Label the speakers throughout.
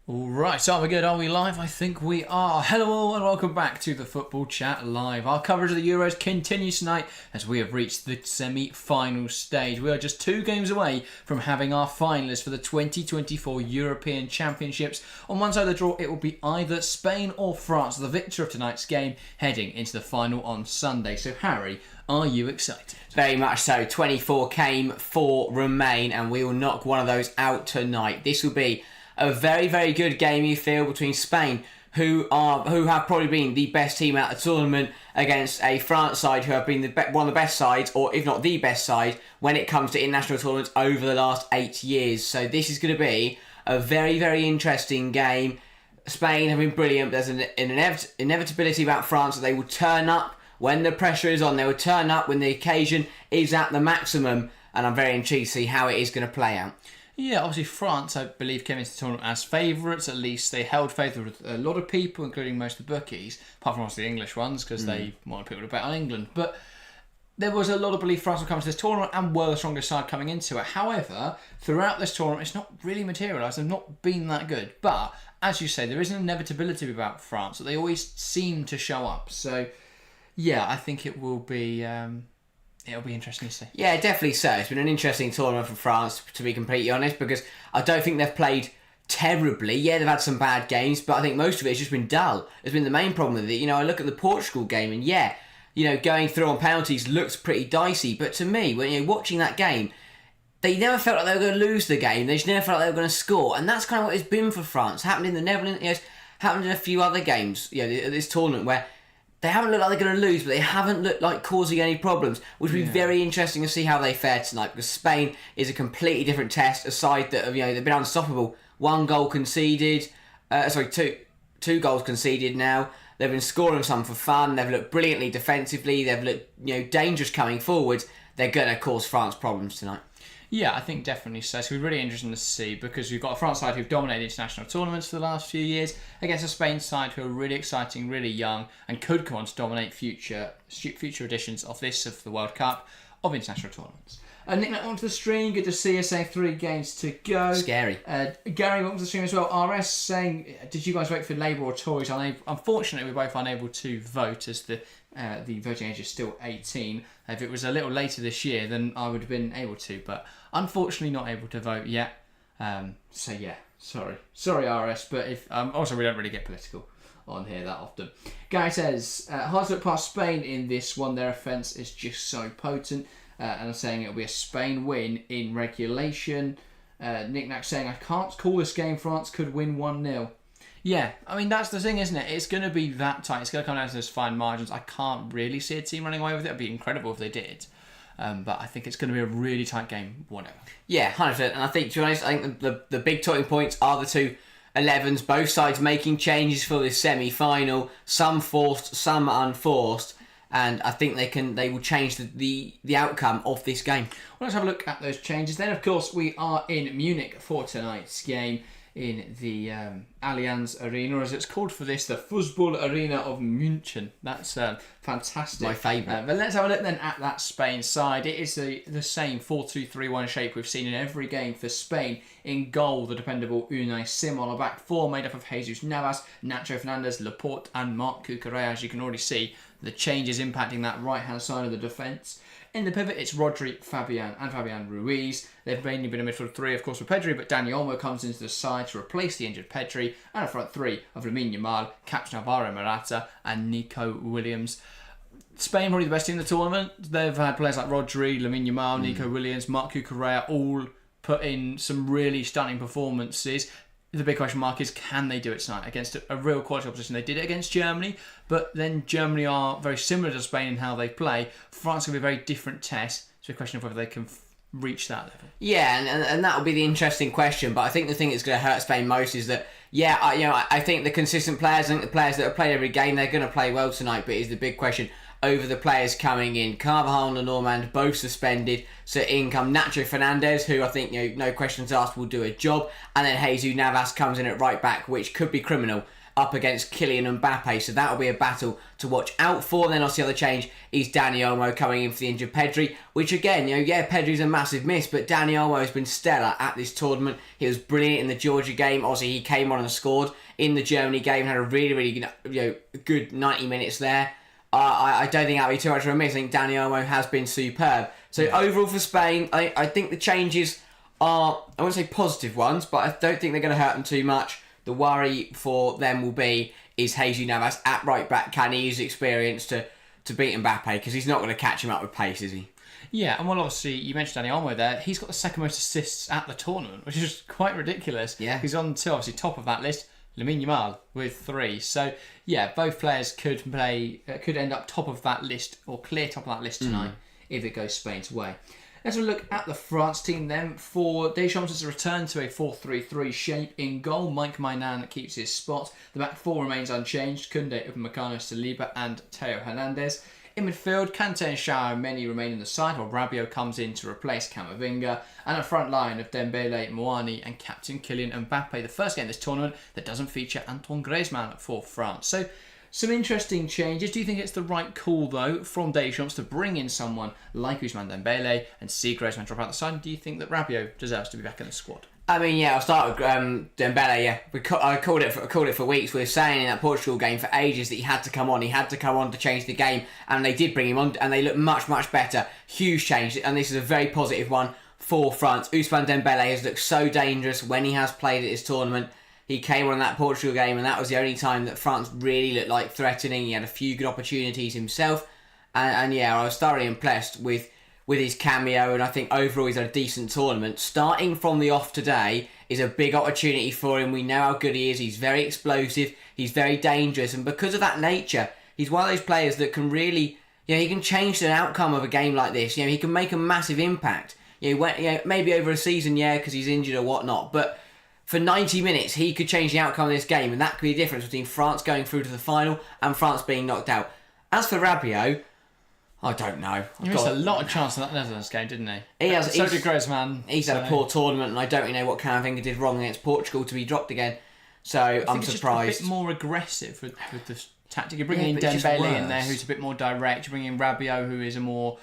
Speaker 1: Alright, so are we good? Are we live? I think we are. Hello all and welcome back to the Football Chat Live. Our coverage of the Euros continues tonight as we have reached the semi-final stage. We are just 2 games away from having our finalists for the 2024 European Championships. On one side of the draw, it will be either Spain or France, the victor of tonight's game, heading into the final on Sunday. So Harry, are you excited?
Speaker 2: Very much so. 24 came, 4 remain, and we will knock one of those out tonight. This will be a very, very good game, you feel, between Spain, who have probably been the best team out of the tournament, against a France side who have been one of the best sides, or if not the best side, when it comes to international tournaments over the last 8 years. So this is going to be a very, very interesting game. Spain have been brilliant. There's an inevitability about France that they will turn up when the pressure is on. They will turn up when the occasion is at the maximum, and I'm very intrigued to see how it is going to play out.
Speaker 1: Yeah, obviously France, I believe, came into the tournament as favourites. At least they held favour with a lot of people, including most of the bookies, apart from obviously the English ones, because they wanted people to bet on England. But there was a lot of belief France would come to this tournament and were the strongest side coming into it. However, throughout this tournament, it's not really materialised. They've not been that good. But, as you say, there is an inevitability about France that they always seem to show up. So, yeah, I think it will be... It'll be interesting to see.
Speaker 2: Yeah, definitely so. It's been an interesting tournament for France, to be completely honest, because I don't think they've played terribly. Yeah, they've had some bad games, but I think most of it's just been dull. It's been the main problem with it. You know, I look at the Portugal game, and yeah, you know, going through on penalties looks pretty dicey. But to me, when you're watching that game, they never felt like they were going to lose the game. They just never felt like they were going to score, and that's kind of what it's been for France. Happened in the Netherlands, you know, happened in a few other games, you know, this tournament where they haven't looked like they're going to lose, but they haven't looked like causing any problems, which will be very interesting to see how they fare tonight, because Spain is a completely different test, a side that have, you know, they've been unstoppable. 1 goal conceded, two goals conceded now. They've been scoring some for fun. They've looked brilliantly defensively. They've looked, you know, dangerous coming forward. They're going to cause France problems tonight.
Speaker 1: Yeah, I think definitely so. It's going to be really interesting to see, because we've got a France side who've dominated international tournaments for the last few years against a Spain side who are really exciting, really young, and could come on to dominate future editions of the World Cup, of international tournaments. Nick, onto the stream. Good to see you. Saying 3 games to go.
Speaker 2: Scary.
Speaker 1: Gary, welcome to the stream as well. RS saying, did you guys vote for Labour or Tories? Unfortunately, we're both unable to vote, as the voting age is still 18. If it was a little later this year, then I would have been able to, but unfortunately not able to vote yet. So yeah, sorry RS, but if also we don't really get political on here that often. Guy says, hard to look past Spain in this one. Their offence is just so potent. And I'm saying it'll be a Spain win in regulation. Nick Nack saying, I can't call this game. France could win 1-0. Yeah, I mean, that's the thing, isn't it? It's going to be that tight. It's going to come down to those fine margins. I can't really see a team running away with it. It'd be incredible if they did. But I think it's going to be a really tight game, whatever.
Speaker 2: Yeah, 100%. And I think, to be honest, I think the big talking points are the two 11s, both sides making changes for this semi-final. Some forced, some unforced. And I think they will change the outcome of this game.
Speaker 1: Well, let's have a look at those changes. Then, of course, we are in Munich for tonight's game in the Allianz Arena, or as it's called for this, the Fußball Arena of München. That's fantastic.
Speaker 2: My favourite.
Speaker 1: But let's have a look then at that Spain side. It is the same 4-2-3-1 shape we've seen in every game for Spain. In goal, the dependable Unai Simon. A back 4 made up of Jesus Navas, Nacho Fernandez, Laporte and Marc Cucurella. As you can already see, the changes impacting that right-hand side of the defence. In the pivot, it's Rodri, Fabian Ruiz. They've mainly been a midfield 3, of course, with Pedri, but Dani Olmo comes into the side to replace the injured Pedri, and a front 3 of Lamine Yamal, Captain Alvaro Morata, and Nico Williams. Spain probably the best team in the tournament. They've had players like Rodri, Lamine Yamal, Nico Williams, Marc Cucurella, all put in some really stunning performances. The big question mark is, can they do it tonight against a real quality opposition? They did it against Germany, but then Germany are very similar to Spain in how they play. France will be a very different test. It's a question of whether they can reach that level.
Speaker 2: Yeah, and that will be the interesting question. But I think the thing that's going to hurt Spain most is that, I think the consistent players, the players that have played every game, they're going to play well tonight. But is the big question over the players coming in. Carvajal and Normand both suspended, so in come Nacho Fernandez, who I think, no questions asked, will do a job, and then Jesus Navas comes in at right back, which could be criminal up against Kylian Mbappe. So that'll be a battle to watch out for. Then obviously the other change is Dani Olmo coming in for the injured Pedri, which again, Pedri's a massive miss, but Dani Olmo has been stellar at this tournament. He was brilliant in the Georgia game. Obviously he came on and scored in the Germany game, had a really good 90 minutes there. I don't think that'll be too much of a miss. I think Dani Olmo has been superb. So overall for Spain, I think the changes are, I wouldn't say positive ones, but I don't think they're going to hurt them too much. The worry for them will be, is Jesus Navas at right back, can he use experience to beat Mbappe? Because he's not going to catch him up with pace, is he?
Speaker 1: Yeah, and well, obviously, you mentioned Dani Olmo there. He's got the second most assists at the tournament, which is quite ridiculous.
Speaker 2: Yeah.
Speaker 1: He's on to, obviously, top of that list. Lamine Yamal with 3. So, yeah, both players could end up top of that list, or clear top of that list tonight, if it goes Spain's way. Let's have a look at the France team then. For Deschamps, it's a return to a 4-3-3 shape. In goal, Mike Mainan keeps his spot. The back four remains unchanged. Koundé, Upamecano, Saliba and Theo Hernandez. In midfield, Kante and Xiao Meni remain in the side, while Rabiot comes in to replace Camavinga. And a front line of Dembele, Moani and captain Kylian Mbappe. The first game of this tournament that doesn't feature Antoine Griezmann for France. So, some interesting changes. Do you think it's the right call, though, from Deschamps to bring in someone like Ousmane Dembele and see Griezmann drop out the side? Do you think that Rabiot deserves to be back in the squad?
Speaker 2: I mean, yeah, I'll start with Dembele, yeah. I called it for weeks. We were saying in that Portugal game for ages that he had to come on. He had to come on to change the game. And they did bring him on, and they look much, much better. Huge change. And this is a very positive one for France. Ousmane Dembele has looked so dangerous when he has played at this tournament. He came on in that Portugal game, and that was the only time that France really looked like threatening. He had a few good opportunities himself. And yeah, I was thoroughly impressed with his cameo, and I think overall he's had a decent tournament. Starting from the off today is a big opportunity for him. We know how good he is. He's very explosive. He's very dangerous, and because of that nature, he's one of those players that can really, he can change the outcome of a game like this. He can make a massive impact. Maybe over a season, because he's injured or whatnot, but for 90 minutes, he could change the outcome of this game, and that could be the difference between France going through to the final and France being knocked out. As for Rabiot, I don't know.
Speaker 1: He missed a lot of chance in that Netherlands game, didn't he?
Speaker 2: So
Speaker 1: did Griezmann.
Speaker 2: He's had a poor tournament, and I don't really know what Camavinga did wrong against Portugal to be dropped again. So I'm surprised.
Speaker 1: Just a bit more aggressive with the tactic. You're bringing in Dembele in there, who's a bit more direct. You're bringing in Rabiot, who is a more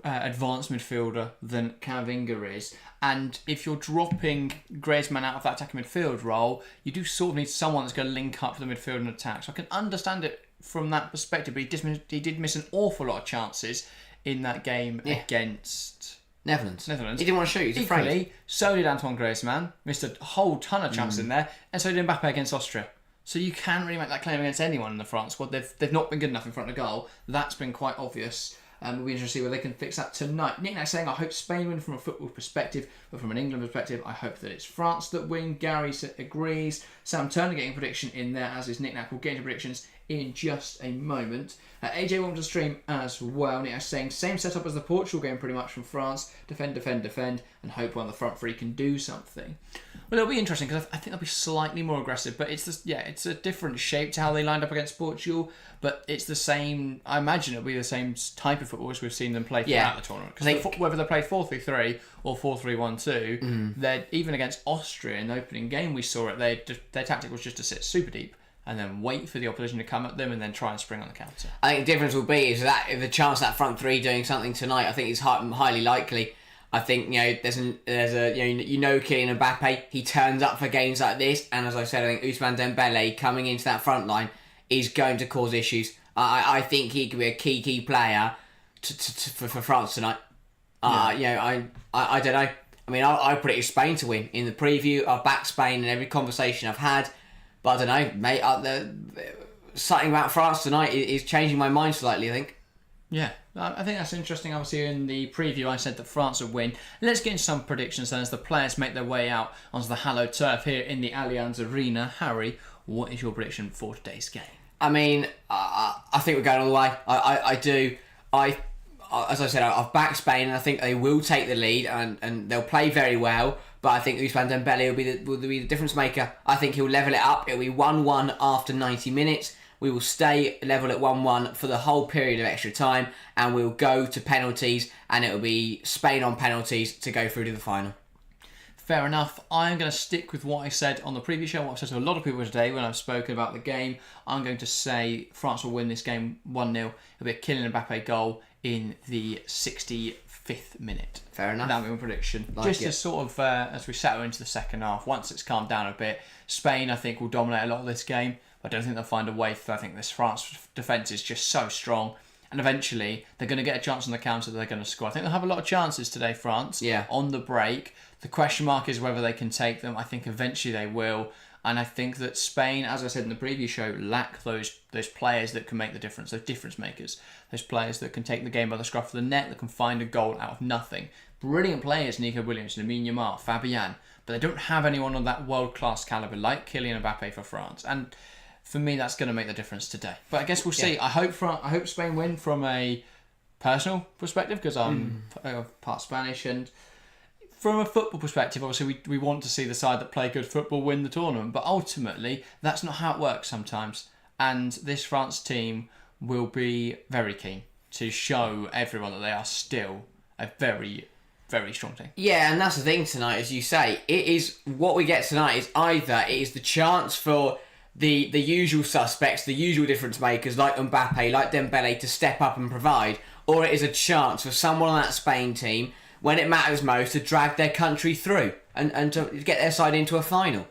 Speaker 1: advanced midfielder than Camavinga is. And if you're dropping Griezmann out of that attacking midfield role, you do sort of need someone that's going to link up for the midfield and attack. So I can understand it from that perspective, but he did miss an awful lot of chances in that game against
Speaker 2: Netherlands.
Speaker 1: He
Speaker 2: didn't want to shoot, he's afraid.
Speaker 1: So did Antoine Griezmann, missed a whole ton of chances in there, and so did Mbappe against Austria. So you can't really make that claim against anyone in the France squad. They've not been good enough in front of goal. That's been quite obvious. We'll be interested to see whether they can fix that tonight. Nick Nack saying, I hope Spain win from a football perspective, but from an England perspective, I hope that it's France that win. Gary agrees. Sam Turner getting a prediction in there, as is Nick Nack. We'll get into predictions in just a moment. AJ welcome to the stream as well. Nick Nack saying, same setup as the Portugal game pretty much from France. Defend, and hope one of the front three can do something. Well, it'll be interesting because I think they'll be slightly more aggressive, but it's a different shape to how they lined up against Portugal, but it's the same. I imagine it'll be the same type of football as we've seen them play throughout the tournament. Because whether they played 4-3-3 or 4-3-1-2, they're even against Austria in the opening game we saw it. Their tactic was just to sit super deep and then wait for the opposition to come at them and then try and spring on the counter.
Speaker 2: I think the difference will be is that if the chance that front three doing something tonight, I think is highly likely. I think there's Kylian Mbappe. He turns up for games like this, and as I said, I think Ousmane Dembele coming into that front line is going to cause issues. I think he could be a key player for France tonight. I don't know. I mean, I predicted Spain to win in the preview. I've backed Spain in every conversation I've had, but I don't know, mate. Something about France tonight is changing my mind slightly, I think.
Speaker 1: Yeah, I think that's interesting. Obviously, in the preview, I said that France would win. Let's get into some predictions then as the players make their way out onto the hallowed turf here in the Allianz Arena. Harry, what is your prediction for today's game?
Speaker 2: I mean, I think we're going all the way. I do. As I said, I've backed Spain, and I think they will take the lead, and they'll play very well. But I think Ousmane Dembele will be the difference maker. I think he'll level it up. It'll be 1-1 after 90 minutes. We will stay level at 1-1 for the whole period of extra time, and we'll go to penalties, and it'll be Spain on penalties to go through to the final.
Speaker 1: Fair enough. I'm going to stick with what I said on the previous show, what I've said to a lot of people today when I've spoken about the game. I'm going to say France will win this game 1-0. It'll be a Kylian Mbappe goal in the 65th minute.
Speaker 2: Fair enough.
Speaker 1: That'll be my prediction.
Speaker 2: Like
Speaker 1: As sort of, as we settle into the second half, once it's calmed down a bit, Spain, I think, will dominate a lot of this game. I don't think they'll find a way through. I think this France defence is just so strong. And eventually, they're going to get a chance on the counter that they're going to score. I think they'll have a lot of chances today, France, on the break. The question mark is whether they can take them. I think eventually they will. And I think that Spain, as I said in the previous show, lack those players that can make the difference, those difference makers. Those players that can take the game by the scruff of the neck, that can find a goal out of nothing. Brilliant players, Nico Williams, Lamine Yamal, Fabian. But they don't have anyone on that world-class calibre like Kylian Mbappe for France. And for me, that's going to make the difference today. But I guess we'll see. I hope Spain win from a personal perspective because I'm part Spanish, and from a football perspective, obviously we want to see the side that play good football win the tournament. But ultimately, that's not how it works sometimes. And this France team will be very keen to show everyone that they are still a very, very strong team.
Speaker 2: Yeah, and that's the thing tonight, as you say. It is what we get tonight is either it is the chance for the usual suspects, the usual difference makers like Mbappe, like Dembele to step up and provide, or it is a chance for someone on that Spain team, when it matters most, to drag their country through and to get their side into a final.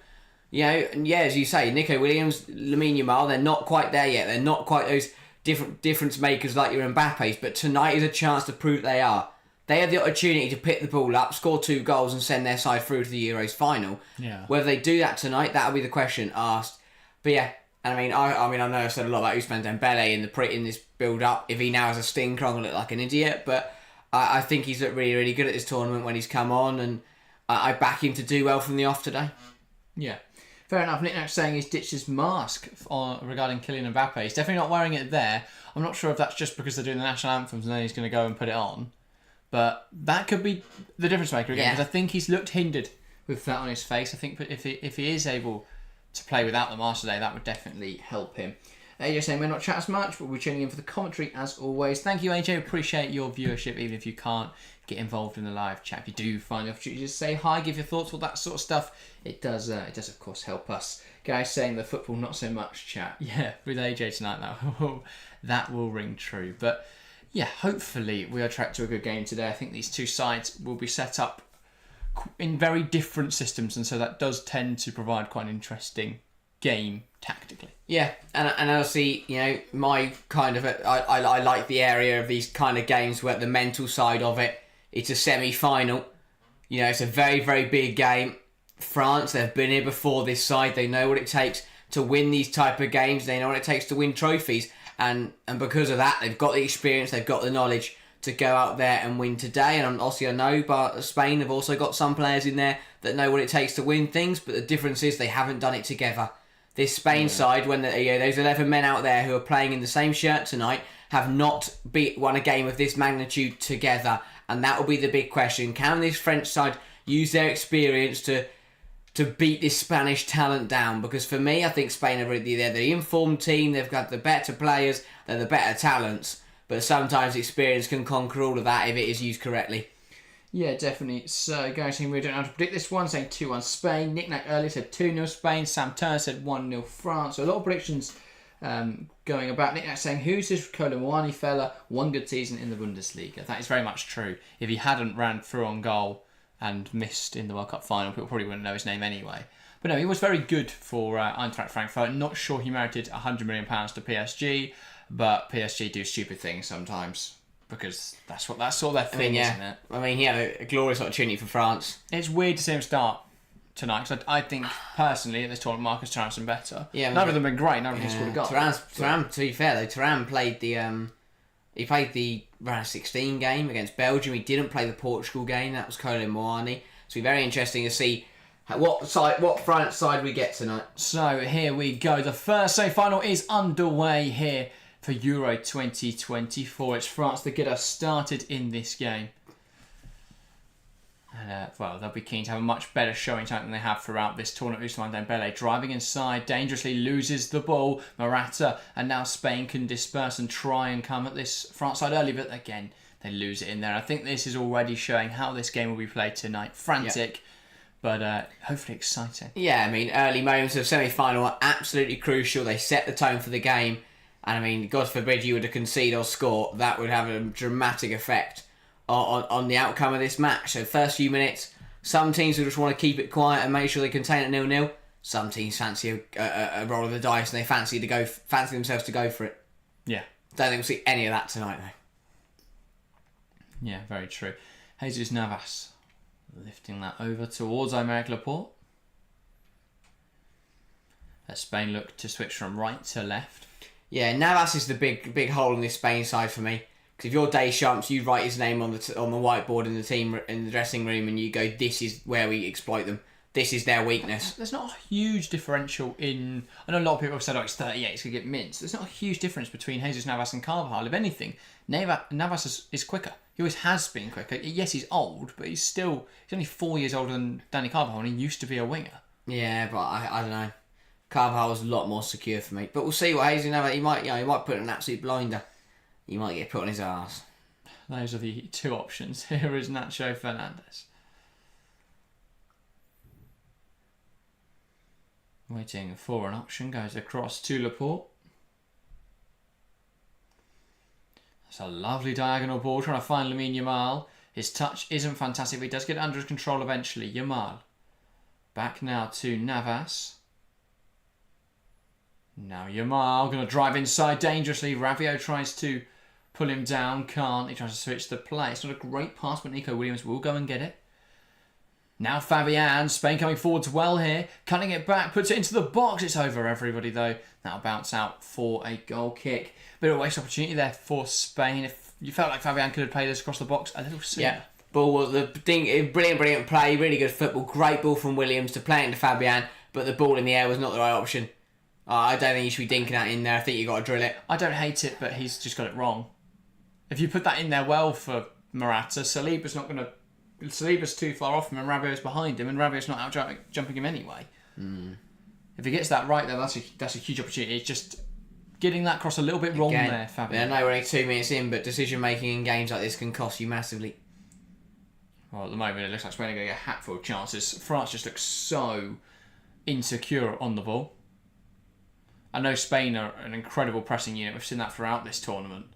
Speaker 2: You know, and yeah, as you say, Nico Williams, Lamine Yamal, they're not quite there yet. They're not quite those difference makers like your Mbappes, but tonight is a chance to prove they are. They have the opportunity to pick the ball up, score 2 goals and send their side through to the Euros final.
Speaker 1: Yeah.
Speaker 2: Whether they do that tonight, that'll be the question asked. But yeah, I know I've said a lot about Ousmane Dembele in this build-up. If he now has a stinker, I'm going to look like an idiot, but I think he's looked really, really good at this tournament when he's come on, and I back him to do well from the off today.
Speaker 1: Yeah. Fair enough. Nick Nash saying he's ditched his mask regarding Kylian Mbappe. He's definitely not wearing it there. I'm not sure if that's just because they're doing the national anthems and then he's going to go and put it on. But that could be the difference maker again, because I think he's looked hindered with that on his face. I think if he is able to play without the mask today, that would definitely help him. AJ saying we're not chat as much, but we're tuning in for the commentary as always. Thank you, AJ. Appreciate your viewership, even if you can't get involved in the live chat. If you do find the opportunity to say hi, give your thoughts, all that sort of stuff, it does of course help us. Guys saying the football not so much chat. Yeah, with AJ tonight, that will ring true. But yeah, hopefully we are tracked to a good game today. I think these two sides will be set up in very different systems, and so that does tend to provide quite an interesting game tactically.
Speaker 2: Yeah, and obviously, you know, my kind of I like the area of these kind of games where the mental side of it, it's a semi-final. You know, it's a very, very big game. France, they've been here before this side. They know what it takes to win these type of games. They know what it takes to win trophies. And because of that, they've got the experience, they've got the knowledge to go out there and win today. And obviously I know, but Spain have also got some players in there that know what it takes to win things, but the difference is they haven't done it together. This Spain side, when those 11 men out there who are playing in the same shirt tonight, have not won a game of this magnitude together. And that will be the big question. Can this French side use their experience to beat this Spanish talent down? Because for me, I think Spain they're the informed team, they've got the better players, they're the better talents. But sometimes experience can conquer all of that if it is used correctly.
Speaker 1: Yeah, definitely. So, guys, we don't know how to predict this one, saying 2-1 Spain. Nick Nack earlier said 2-0 Spain. Sam Turner said 1-0 France. So, a lot of predictions going about. Nick Nack saying, who's this Kolo Muani fella? One good season in the Bundesliga. That is very much true. If he hadn't ran through on goal and missed in the World Cup final, people probably wouldn't know his name anyway. But no, he was very good for Eintracht Frankfurt. Not sure he merited £100 million to PSG, but PSG do stupid things sometimes. Because that's all their thing, isn't it?
Speaker 2: I mean, he had a glorious opportunity for France.
Speaker 1: It's weird to see him start tonight, because I think, personally, at this tournament, Marcus Thuram's been better. Yeah, none of them have been great, none of them scored a goal.
Speaker 2: Thuram, to be fair, though, Thuram played the round of 16 game against Belgium. He didn't play the Portugal game. That was Kolo Muani. So it'll be very interesting to see what France side we get tonight.
Speaker 1: So here we go. The first semi-final is underway here for Euro 2024. It's France that get us started in this game. And, they'll be keen to have a much better showing tonight than they have throughout this tournament. Ousmane Dembele driving inside, dangerously loses the ball. Morata, and now Spain can disperse and try and come at this France side early, but again, they lose it in there. I think this is already showing how this game will be played tonight. Frantic, But hopefully exciting.
Speaker 2: Yeah, I mean, early moments of semi-final are absolutely crucial. They set the tone for the game. And I mean, God forbid you were to concede or score, that would have a dramatic effect on the outcome of this match. So first few minutes, some teams will just want to keep it quiet and make sure they contain it 0-0. Some teams fancy a roll of the dice and they fancy themselves to go for it.
Speaker 1: Yeah.
Speaker 2: Don't think we'll see any of that tonight, though.
Speaker 1: Yeah, very true. Jesus Navas lifting that over towards Aymeric Laporte. As Spain look to switch from right to left.
Speaker 2: Yeah, Navas is the big hole in this Spain side for me. Because if you're Deschamps, you write his name on the whiteboard in the dressing room, and you go, "This is where we exploit them. This is their weakness."
Speaker 1: There's not a huge differential in... I know a lot of people have said, it's 38, it's going to get minced. There's not a huge difference between Jesus Navas and Carvajal. If anything, Navas is quicker. He always has been quicker. Yes, he's old, but he's only 4 years older than Danny Carvajal, and he used to be a winger.
Speaker 2: Yeah, but I don't know. Carvajal was a lot more secure for me. But we'll see what Jesus Navas... He might put an absolute blinder. He might get put on his arse.
Speaker 1: Those are the two options. Here is Nacho Fernandez. Waiting for an option, goes across to Laporte. That's a lovely diagonal ball, trying to find Lamine Yamal. His touch isn't fantastic, but he does get under control eventually. Yamal. Back now to Navas. Now Yamal, going to drive inside dangerously. Rabiot tries to pull him down, can't. He tries to switch the play. It's not a great pass, but Nico Williams will go and get it. Now Fabian, Spain coming forwards well here. Cutting it back, puts it into the box. It's over everybody though. That'll bounce out for a goal kick. Bit of a waste opportunity there for Spain. If you felt like Fabian could have played this across the box a little sooner.
Speaker 2: Yeah. Ball was brilliant play, really good football. Great ball from Williams to play into Fabian, but the ball in the air was not the right option. I don't think you should be dinking that in there. I think you got to drill it.
Speaker 1: I don't hate it, but he's just got it wrong. If you put that in there well for Morata, Saliba's too far off him and Rabiot's behind him, and Rabiot's not out jumping him anyway. If he gets that right, then that's a huge opportunity. It's just getting that cross a little bit wrong there, Fabian.
Speaker 2: Yeah, I know we're only 2 minutes in, but decision making in games like this can cost you massively.
Speaker 1: Well, at the moment it looks like Spain are going to get a hatful of chances. France just looks so insecure on the ball. I know Spain are an incredible pressing unit. We've seen that throughout this tournament.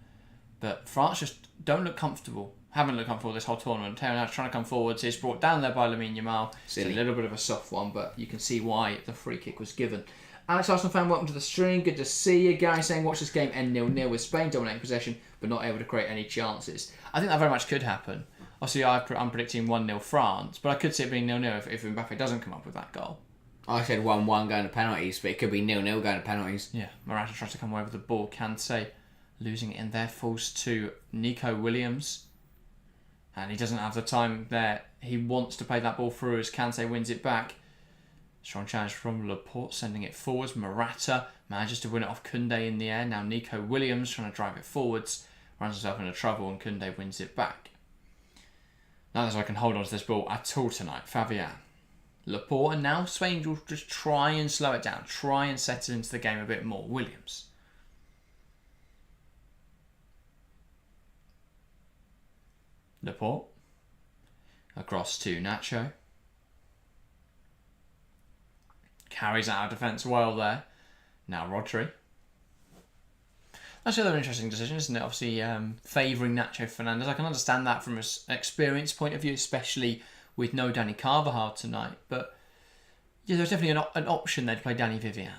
Speaker 1: But France just don't look comfortable. Haven't looked comfortable this whole tournament. Teo now trying to come forwards. It's brought down there by Lamine Yamal. Silly. It's a little bit of a soft one, but you can see why the free kick was given. Alex Arsenal fan, welcome to the stream. Good to see you. Gary saying, watch this game end 0-0 with Spain dominating possession, but not able to create any chances. I think that very much could happen. Obviously, I'm predicting 1-0 France, but I could see it being 0-0 if Mbappe doesn't come up with that goal.
Speaker 2: I said 1-1 going to penalties, but it could be 0-0 going to penalties.
Speaker 1: Yeah, Morata tries to come away with the ball. Kante losing it in there, falls to Nico Williams. And he doesn't have the time there. He wants to play that ball through as Kante wins it back. Strong challenge from Laporte, sending it forwards. Morata manages to win it off Koundé in the air. Now Nico Williams trying to drive it forwards. Runs himself into trouble and Koundé wins it back. Now that I can hold on to this ball at all tonight. Fabian. Laporte, and now Spain will just try and slow it down. Try and settle into the game a bit more. Williams. Laporte. Across to Nacho. Carries out our defence well there. Now Rodri. That's another interesting decision, isn't it? Obviously favouring Nacho Fernandez. I can understand that from an experience point of view, especially with no Danny Carvajal tonight. But yeah, there's definitely an option there to play Danny Vivian.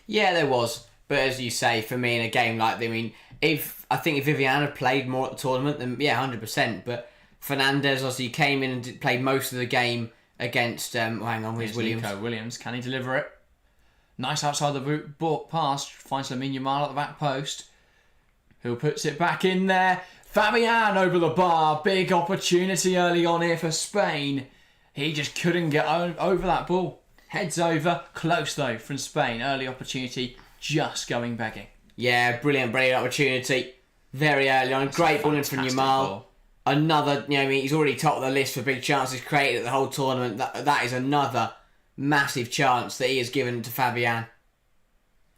Speaker 2: Yeah, there was. But as you say, for me in a game like that, I mean, if Vivian had played more at the tournament, then yeah, 100%. But Fernandez obviously came in and played most of the game against, Williams.
Speaker 1: Nico Williams. Can he deliver it? Nice outside the boot pass. Finds Lamine Yamal at the back post. Who puts it back in there. Fabian over the bar. Big opportunity early on here for Spain. He just couldn't get over that ball. Heads over. Close though from Spain. Early opportunity. Just going begging.
Speaker 2: Yeah, brilliant opportunity. Very early on. Great ball in from Yamal. Another, he's already top of the list for big chances created at the whole tournament. That is another massive chance that he has given to Fabian.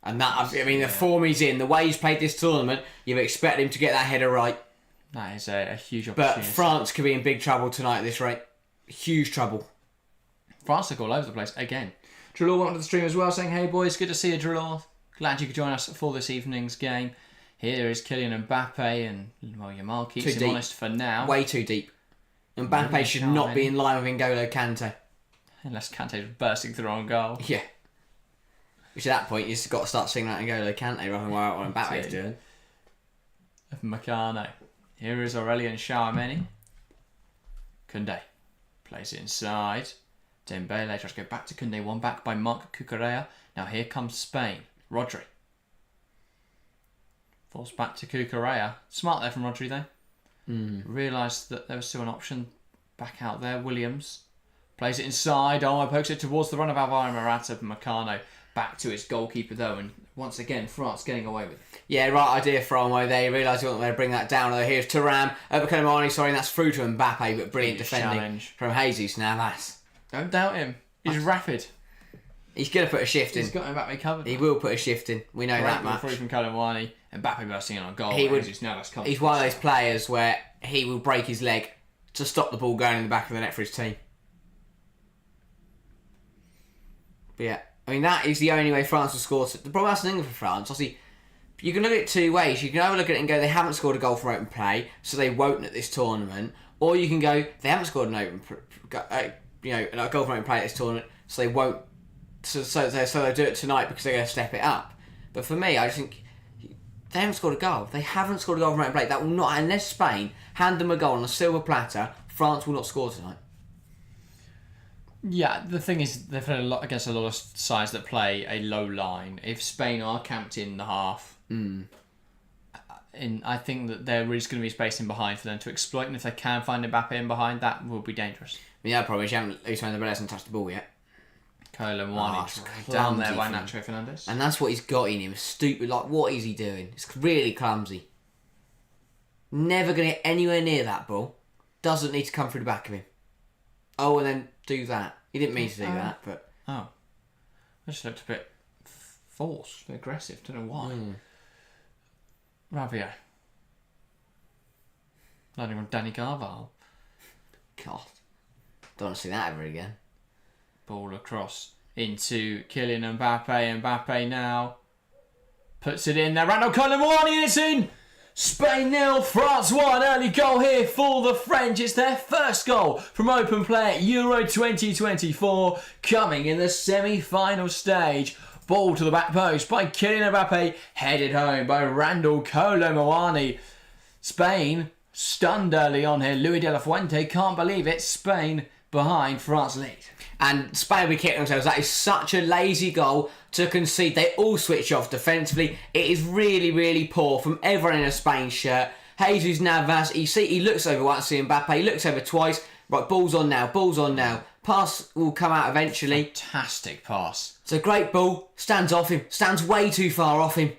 Speaker 2: And that, the form he's in, the way he's played this tournament, you've expected him to get that header right.
Speaker 1: That is a huge opportunity.
Speaker 2: But France could be in big trouble tonight at this rate. Huge trouble.
Speaker 1: France look all over the place again. Drillor welcome to the stream as well, saying, hey boys, good to see you, Drillor. Glad you could join us for this evening's game. Here is Kylian Mbappe, and well, Yamal keeps him honest for now.
Speaker 2: Way too deep. Mbappe should not be in line with N'Golo Kante.
Speaker 1: Unless Kante's bursting through on goal.
Speaker 2: Yeah. Which at that point, you've got to start singing out N'Golo Kante rather than what Mbappe's doing.
Speaker 1: Of Meccano. Here is Aurelien Tchouameni. Koundé plays it inside. Dembele tries to go back to Koundé. One back by Marc Cucurella. Now here comes Spain. Rodri. Forced back to Cucurella. Smart there from Rodri though. Realised that there was still an option back out there. Williams plays it inside. Oh, pokes it towards the run of Alvaro Morata. Meccano back to his goalkeeper though, and once again France getting away with it.
Speaker 2: Yeah, right idea from where they realised he wasn't going to bring that down. Here's Thuram, Colomani, sorry, and that's through to Mbappe, but brilliant defending
Speaker 1: challenge
Speaker 2: from Jesus Navas.
Speaker 1: Don't doubt him. He's rapid.
Speaker 2: He's going to put a shift in.
Speaker 1: He's got Mbappe covered.
Speaker 2: He will put a shift in. We know that much.
Speaker 1: Free from Colomani. Mbappe bursting in on goal.
Speaker 2: He's one of those players where he will break his leg to stop the ball going in the back of the net for his team. But yeah, I mean, that is the only way France will score. The problem that's the thing for France, obviously, you can look at it two ways. You can either look at it and go, they haven't scored a goal from open play, so they won't at this tournament. Or you can go, they haven't scored a goal from open play at this tournament, so they won't. So they'll do it tonight because they're going to step it up. But for me, I just think they haven't scored a goal. They haven't scored a goal from open play. That will not, unless Spain hand them a goal on a silver platter, France will not score tonight.
Speaker 1: Yeah, the thing is, they've had a lot against a lot of sides that play a low line. If Spain are camped in the half, I think that there is going to be space in behind for them to exploit, and if they can find Mbappe in behind, that will be dangerous.
Speaker 2: Yeah, probably. Ousmane Dembele hasn't touched the ball yet.
Speaker 1: Colomani down there by Nacho Fernandes.
Speaker 2: And that's what he's got in him. Stupid. Like, what is he doing? It's really clumsy. Never going to get anywhere near that ball. Doesn't need to come through the back of him. Oh, and then do that. He didn't mean to do that, but...
Speaker 1: Oh. I just looked a bit forced, a bit aggressive. Don't know why. Rabiot. Landing on Danny Carvalho.
Speaker 2: God. Don't want to see that ever again.
Speaker 1: Ball across into Kylian Mbappe. Mbappe now puts it in there. Randall Colomani, and it's in! Spain 0, France 1. Early goal here for the French. It's their first goal from open play at Euro 2024, coming in the semi-final stage. Ball to the back post by Kylian Mbappe, headed home by Randall Colomani. Spain stunned early on here. Luis de la Fuente can't believe it. Spain behind, France lead.
Speaker 2: And Spain will be kicking themselves. That is such a lazy goal to concede. They all switch off defensively. It is really, really poor from everyone in a Spain shirt. Jesus Navas, he looks over once, see Mbappe. He looks over twice. Right, ball's on now. Pass will come out eventually.
Speaker 1: Fantastic pass.
Speaker 2: It's a great ball. Stands off him. Stands way too far off him.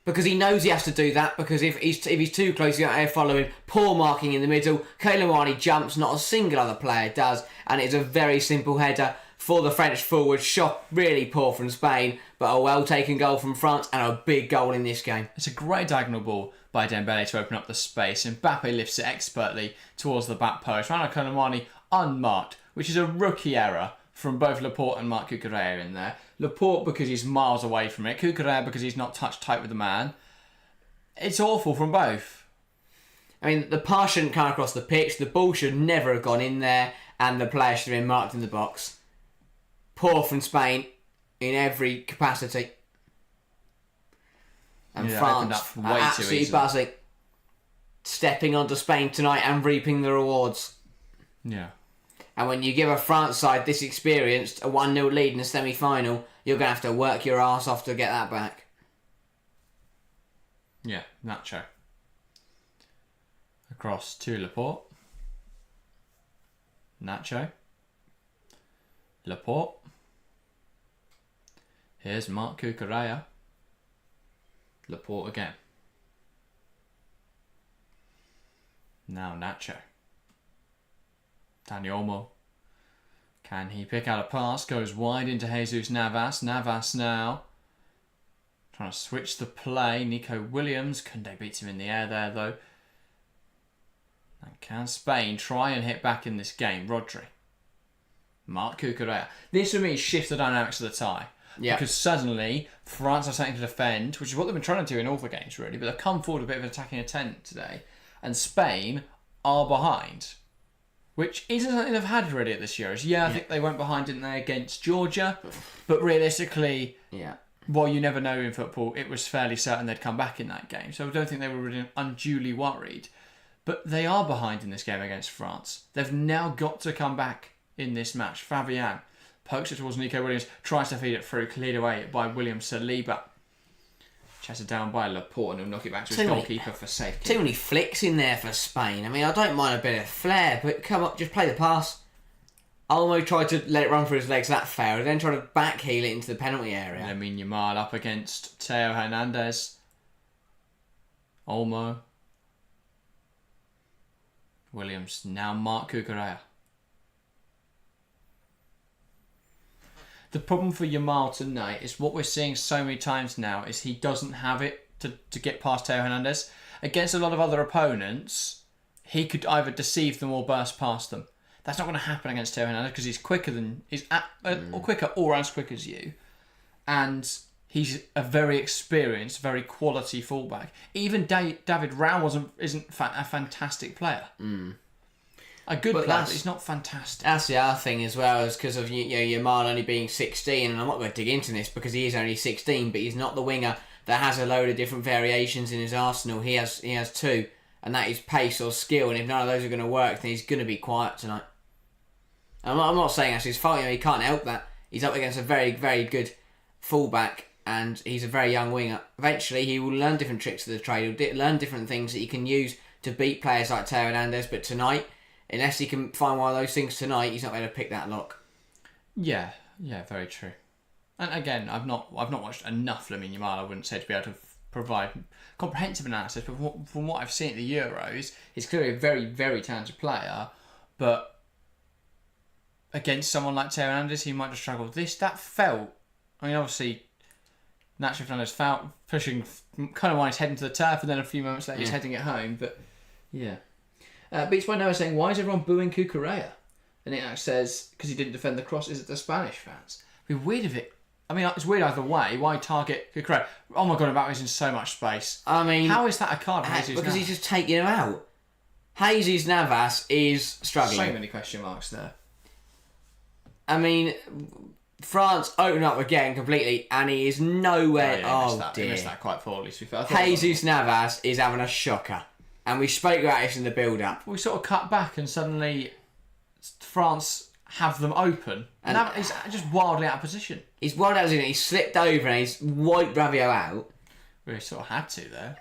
Speaker 2: Because he knows he has to do that. Because if he's too close, he's going to follow him. Poor marking in the middle. Colomani jumps. Not a single other player does. And it's a very simple header for the French forward. Shot really poor from Spain. But a well-taken goal from France. And a big goal in this game.
Speaker 1: It's a great diagonal ball by Dembele to open up the space. Mbappe lifts it expertly towards the back post. Randall Colomani unmarked. Which is a rookie error from both Laporte and Marc Cucurella in there. Laporte because he's miles away from it. Cucurella because he's not touched tight with the man. It's awful from both.
Speaker 2: I mean, the pass shouldn't come across the pitch. The ball should never have gone in there. And the player should have been marked in the box. Poor from Spain in every capacity. And France are absolutely buzzing. Stepping onto Spain tonight and reaping the rewards.
Speaker 1: Yeah.
Speaker 2: And when you give a France side this experienced a 1-0 lead in a semi-final, you're going to have to work your arse off to get that back.
Speaker 1: Yeah, Nacho. Across to Laporte. Nacho. Laporte. Here's Marc Cucurella. Laporte again. Now Nacho. Dani Olmo. Can he pick out a pass? Goes wide into Jesus Navas. Navas now. Trying to switch the play. Nico Williams. Koundé beats him in the air there though. And can Spain try and hit back in this game? Rodri. Marc Cucurella. This for me shifts the dynamics of the tie.
Speaker 2: Yeah.
Speaker 1: Because suddenly France have something to defend, which is what they've been trying to do in all the games really, but they've come forward with a bit of an attacking intent today. And Spain are behind. Which isn't something they've had really at this Euros. I think they went behind, didn't they, against Georgia? But realistically, while you never know in football, it was fairly certain they'd come back in that game. So I don't think they were really unduly worried. But they are behind in this game against France. They've now got to come back in this match. Fabian pokes it towards Nico Williams, tries to feed it through, cleared away by William Saliba. Chested down by Laporte and he'll knock it back to his goalkeeper for safety.
Speaker 2: Too many flicks in there for Spain. I mean, I don't mind a bit of flair, but come on, just play the pass. Olmo tried to let it run through his legs, that failed. Then tried to backheel it into the penalty area.
Speaker 1: Lamine Yamal up against Theo Hernandez. Olmo. Williams. Now Marc Cucurella. The problem for Yamal tonight is what we're seeing so many times now is he doesn't have it to get past Theo Hernandez. Against a lot of other opponents, he could either deceive them or burst past them. That's not going to happen against Theo Hernandez because he's quicker than or quicker or as quick as you, and he's a very experienced, very quality fullback. Even David Rao isn't a fantastic player. A good player, but he's not fantastic.
Speaker 2: That's the other thing as well, is because of Yamal only being 16, and I'm not going to dig into this because he is only 16, but he's not the winger that has a load of different variations in his arsenal. He has two, and that is pace or skill, and if none of those are going to work, then he's going to be quiet tonight. I'm not saying that's his fault, he can't help that. He's up against a very, very good fullback, and he's a very young winger. Eventually, he will learn different tricks of the trade, he'll learn different things that he can use to beat players like Theo Hernandez, but tonight, unless he can find one of those things tonight, he's not going to pick that lock.
Speaker 1: Yeah, very true. And again, I've not watched enough Lamine Yamal, I wouldn't say, to be able to provide comprehensive analysis, but from what I've seen at the Euros, he's clearly a very, very talented player, but against someone like Theo Hernandez, he might just struggle. That felt, I mean, obviously, Nacho Fernandez felt pushing, kind of wanted his head into the turf, and then a few moments later he's heading it home, but yeah. Beats by Noah saying, why is everyone booing Cucurella? And it says, because he didn't defend the cross. Is it the Spanish fans? It'd be weird if it... I mean, it's weird either way. Why target Cucurella? Oh my god, Mbappe's in so much space.
Speaker 2: I mean...
Speaker 1: How is that a card for Jesus
Speaker 2: Because
Speaker 1: Navas?
Speaker 2: he's just taking him out. Jesus Navas is struggling.
Speaker 1: So many question marks there.
Speaker 2: I mean, France open up again completely, and he is nowhere...
Speaker 1: He missed that quite poorly, to be fair.
Speaker 2: Jesus Navas is having a shocker. And we spoke about this in the build-up.
Speaker 1: We sort of cut back and suddenly France have them open. And he's just wildly out of position.
Speaker 2: He's wildly out of position. He slipped over and he's wiped Rabiot out.
Speaker 1: We sort of had to there.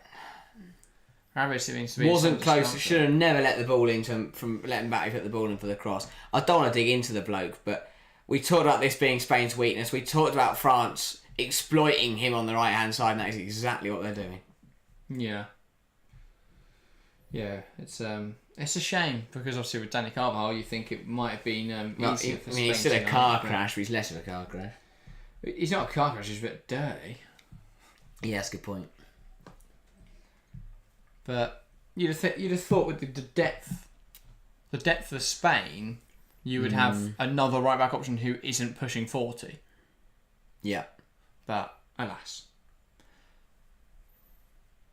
Speaker 1: Rabiot seems to be...
Speaker 2: Wasn't close. Should have never let the ball into from letting Mbappe put the ball in for the cross. I don't want to dig into the bloke, but we talked about this being Spain's weakness. We talked about France exploiting him on the right-hand side, and that is exactly what they're doing.
Speaker 1: Yeah. Yeah, it's a shame because obviously with Danny Carvajal you think it might have been easier for Spain.
Speaker 2: He's still a car crash, but he's less of a car crash.
Speaker 1: He's not a car crash, he's a bit dirty.
Speaker 2: Yeah, that's a good point.
Speaker 1: But you'd have thought with the depth of Spain, you would have another right back option who isn't pushing 40.
Speaker 2: Yeah,
Speaker 1: but alas.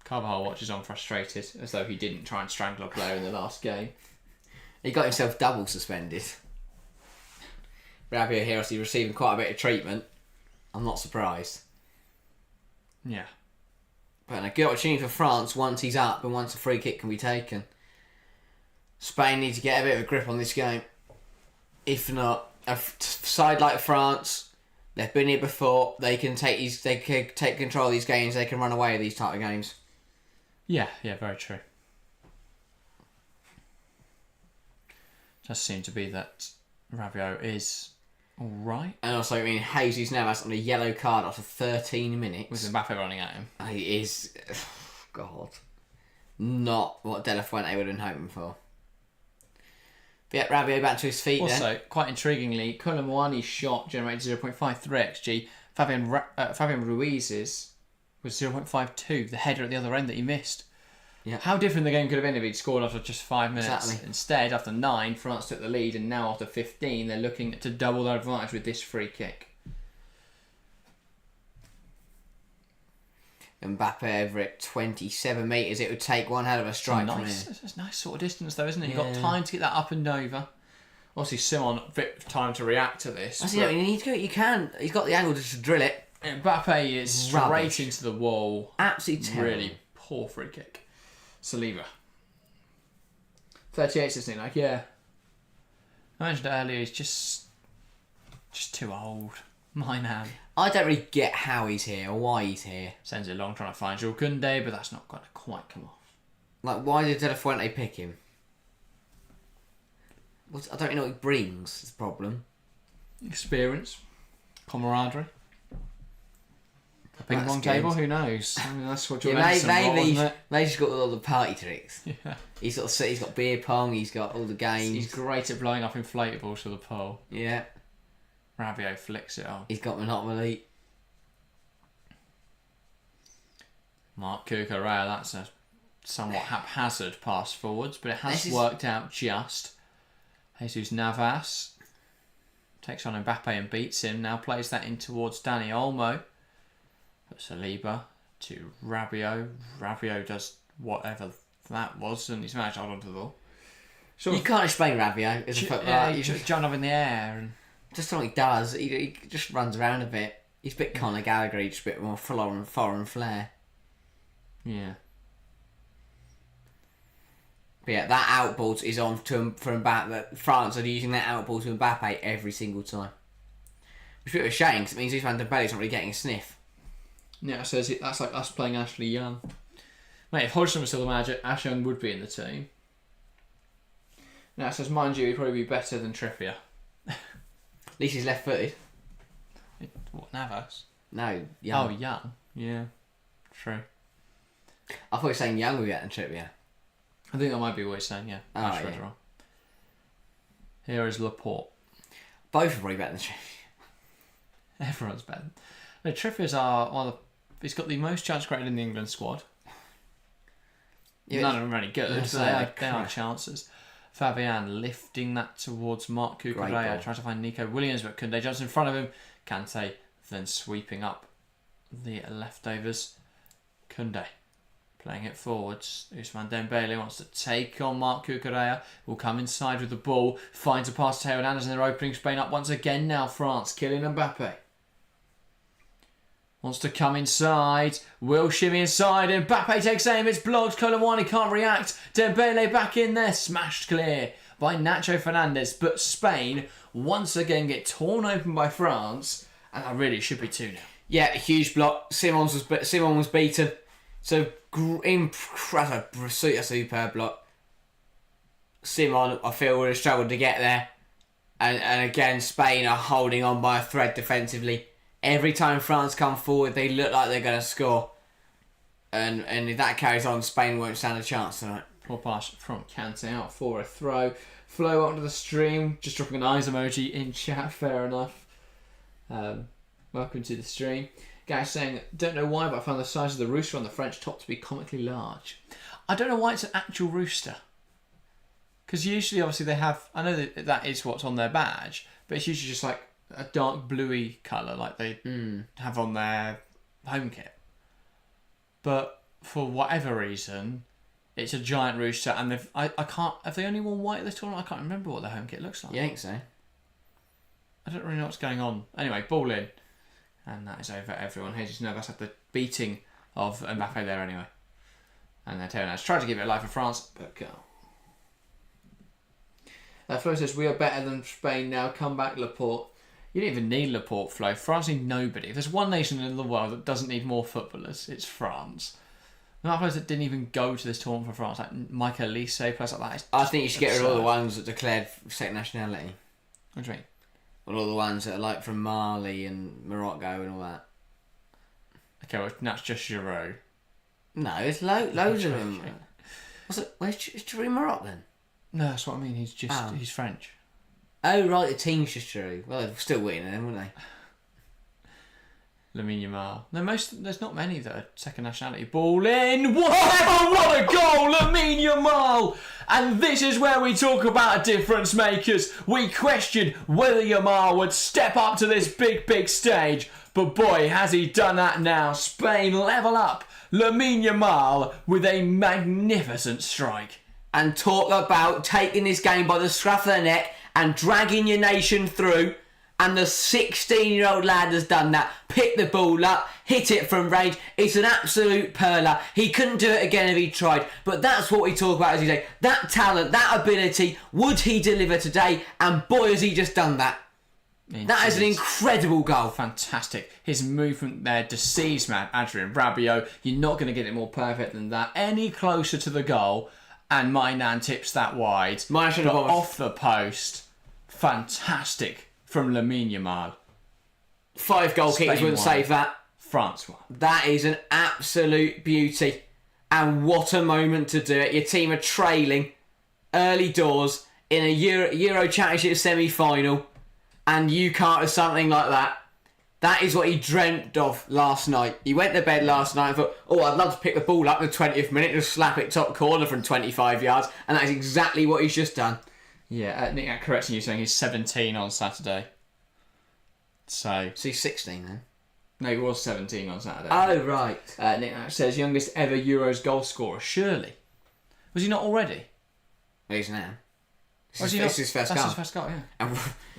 Speaker 1: Carvajal watches on frustrated, as though he didn't try and strangle a player in the last game.
Speaker 2: He got himself double suspended. Rabiot here is receiving quite a bit of treatment. I'm not surprised.
Speaker 1: Yeah.
Speaker 2: But a good opportunity for France once he's up and once a free kick can be taken. Spain need to get a bit of a grip on this game. If not, a side like France, they've been here before. They can take control of these games. They can run away with these type of games.
Speaker 1: Yeah, very true. Just seemed to be that Rabiot is all right.
Speaker 2: And also, I mean, Jesus Navas on a yellow card after 13 minutes.
Speaker 1: With Mbappe running at him.
Speaker 2: He is, God, not what De La Fuente would have been hoping for. But yeah, Rabiot back to his feet
Speaker 1: also,
Speaker 2: there.
Speaker 1: quite intriguingly, Colomwani's shot generated 0.53 XG. Fabian Ruiz's was 0.52, the header at the other end that he missed.
Speaker 2: Yeah.
Speaker 1: How different the game could have been if he'd scored after just 5 minutes.
Speaker 2: Exactly.
Speaker 1: Instead, after 9, France took the lead, and now after 15, they're looking to double their advantage with this free kick.
Speaker 2: Mbappe over at 27 metres. It would take one hell of a strike from here.
Speaker 1: It's a nice sort of distance, though, isn't it? You've got
Speaker 2: Yeah.
Speaker 1: time to get that up and over. Obviously, Simon, a bit of time to react to this.
Speaker 2: You need to go. You can. He's got the angle just to drill it.
Speaker 1: Mbappe is straight
Speaker 2: Rubbish.
Speaker 1: into the wall.
Speaker 2: Absolutely terrible.
Speaker 1: Really poor free kick. Saliba. 38, isn't he? Like, yeah. I mentioned earlier, he's just too old. My man.
Speaker 2: I don't really get how he's here or why he's here.
Speaker 1: Sends it long trying to find Jules Koundé, but that's not going to quite come off.
Speaker 2: Like, why did De La Fuente pick him? I don't really know what he brings. Is the problem.
Speaker 1: Experience. Camaraderie. A ping
Speaker 2: That's
Speaker 1: pong
Speaker 2: good.
Speaker 1: table, who knows? I mean, that's what Jordan
Speaker 2: Yeah,
Speaker 1: Henderson brought, wasn't it?
Speaker 2: maybe he's got all the party tricks.
Speaker 1: Yeah.
Speaker 2: He's got beer pong. He's got all the games.
Speaker 1: He's great at blowing up inflatables to the pole.
Speaker 2: Yeah.
Speaker 1: Rabiot flicks it on.
Speaker 2: He's got Monopoly.
Speaker 1: Mark Cucurella, that's a somewhat haphazard pass forwards, but it has
Speaker 2: This is-
Speaker 1: worked out just. Jesus Navas takes on Mbappe and beats him. Now plays that in towards Dani Olmo. But Saliba to Rabiot. Rabiot does whatever that was, and he's managed to hold on to the ball.
Speaker 2: You can't explain Rabiot as a footballer.
Speaker 1: He just jumped up in the air and
Speaker 2: Just what he does. He just runs around a bit. He's a bit Conor Gallagher, just a bit more foreign flair.
Speaker 1: yeah.
Speaker 2: But yeah, that outball is on for Mbappe. That France are using that outball to Mbappe every single time. Which is a bit of a shame because it means Van der Belle's not really getting a sniff.
Speaker 1: Yeah, so that's like us playing Ashley Young. Mate, if Hodgson was still the manager, Ashley Young would be in the team. Now it says, mind you, he'd probably be better than Trippier.
Speaker 2: At least he's left-footed.
Speaker 1: What, Navas?
Speaker 2: No, Young.
Speaker 1: Oh, Young. Yeah, true.
Speaker 2: I thought you were saying Young would be better than Trippier.
Speaker 1: I think that might be what he's saying, yeah.
Speaker 2: Oh,
Speaker 1: That's
Speaker 2: yeah.
Speaker 1: wrong. Here is Laporte.
Speaker 2: Both are probably better than Trippier.
Speaker 1: Everyone's better. No, Trippier's are one of the... He's got the most chance created in the England squad.
Speaker 2: Yeah,
Speaker 1: None of them are really good,
Speaker 2: Yeah,
Speaker 1: but
Speaker 2: so
Speaker 1: they are
Speaker 2: crap.
Speaker 1: chances. Fabian lifting that towards Mark
Speaker 2: Great
Speaker 1: Cucurella,
Speaker 2: ball.
Speaker 1: trying to find Nico Williams, but Koundé jumps in front of him. Kante then sweeping up the leftovers. Koundé playing it forwards. Ousmane Dembele wants to take on Mark Cucurella. Will come inside with the ball. Finds a pass to Theo Hernandez, and they're opening Spain up once again now. France killing Mbappe. Wants to come inside. Will shimmy inside. Mbappe takes aim. It's blocked. Colomwani can't react. Dembele back in there. Smashed clear by Nacho Fernandez. But Spain once again get torn open by France. And that really should be 2-0.
Speaker 2: Yeah, a huge block. Simon was beaten. So that's a superb block. Simon, I feel, would have struggled to get there. And again, Spain are holding on by a thread defensively. Every time France come forward, they look like they're going to score. And if that carries on, Spain won't stand a chance tonight.
Speaker 1: Poor pass from Kante out for a throw. Flow onto the stream. Just dropping an eyes emoji in chat. Fair enough. Welcome to the stream. Guys saying, don't know why, but I found the size of the rooster on the French top to be comically large. I don't know why it's an actual rooster. Because usually, obviously, they have... I know that is what's on their badge, but it's usually just like a dark bluey colour like they have on their home kit. But for whatever reason, it's a giant rooster, and I can't... Have they only worn white at this tournament? I can't remember what their home kit looks like.
Speaker 2: You think so?
Speaker 1: I don't really know what's going on. Anyway, ball in. And that is over everyone. Jesus Navas had the beating of Mbappe there anyway. And then Theo tried to give it a life for France, but go. Flo says, we are better than Spain now. Come back, Laporte. You don't even need Laporte, Flo. France need nobody. If there's one nation in the world that doesn't need more footballers, it's France. The players that didn't even go to this tournament for France, like Michael Elise, players like that. It's
Speaker 2: I think you should get rid of all the
Speaker 1: absurd.
Speaker 2: ones that declared second nationality.
Speaker 1: What do you mean?
Speaker 2: All the ones that are like from Mali and Morocco and all that.
Speaker 1: Okay, well, that's just Giroud.
Speaker 2: No, there's loads of them. Where's Giroud Moroccan?
Speaker 1: No, that's what I mean. He's just
Speaker 2: Oh.
Speaker 1: he's French.
Speaker 2: Oh right, the team's just Giroud. Well, they're still winning then, wouldn't they?
Speaker 1: Lamine Yamal. There's not many that are second nationality. Ball in. What a goal, Lamine Yamal! And this is where we talk about difference makers. We questioned whether Yamal would step up to this big stage. But boy, has he done that now. Spain level up. Lamine Yamal with a magnificent strike.
Speaker 2: And talk about taking this game by the scruff of the neck and dragging your nation through. And the 16-year-old lad has done that. Picked the ball up, hit it from range. It's an absolute perler. He couldn't do it again if he tried. But that's what we talk about, as you say. That talent, that ability. Would he deliver today? And boy, has he just done that. That is an incredible goal.
Speaker 1: Fantastic. His movement there deceives Adrian Rabiot. You're not going to get it more perfect than that. Any closer to the goal, and my nan tips that wide. But off the post. Fantastic from Lamine Yamal.
Speaker 2: 5 goal kickers wouldn't save that.
Speaker 1: France won.
Speaker 2: That is an absolute beauty. And what a moment to do it. Your team are trailing early doors in a Euro Championship semi-final. And you can't do something like that. That is what he dreamt of last night. He went to bed last night and thought, I'd love to pick the ball up in the 20th minute and slap it top corner from 25 yards. And that is exactly what he's just done.
Speaker 1: Yeah, Nick, correcting you, saying he's 17 on Saturday. So
Speaker 2: he's 16 then?
Speaker 1: No, he was 17 on Saturday.
Speaker 2: Oh, right.
Speaker 1: Nick says, youngest ever Euros goal scorer. Surely. Was he not already?
Speaker 2: Well, he's now.
Speaker 1: This is his first goal. That's his first goal, yeah.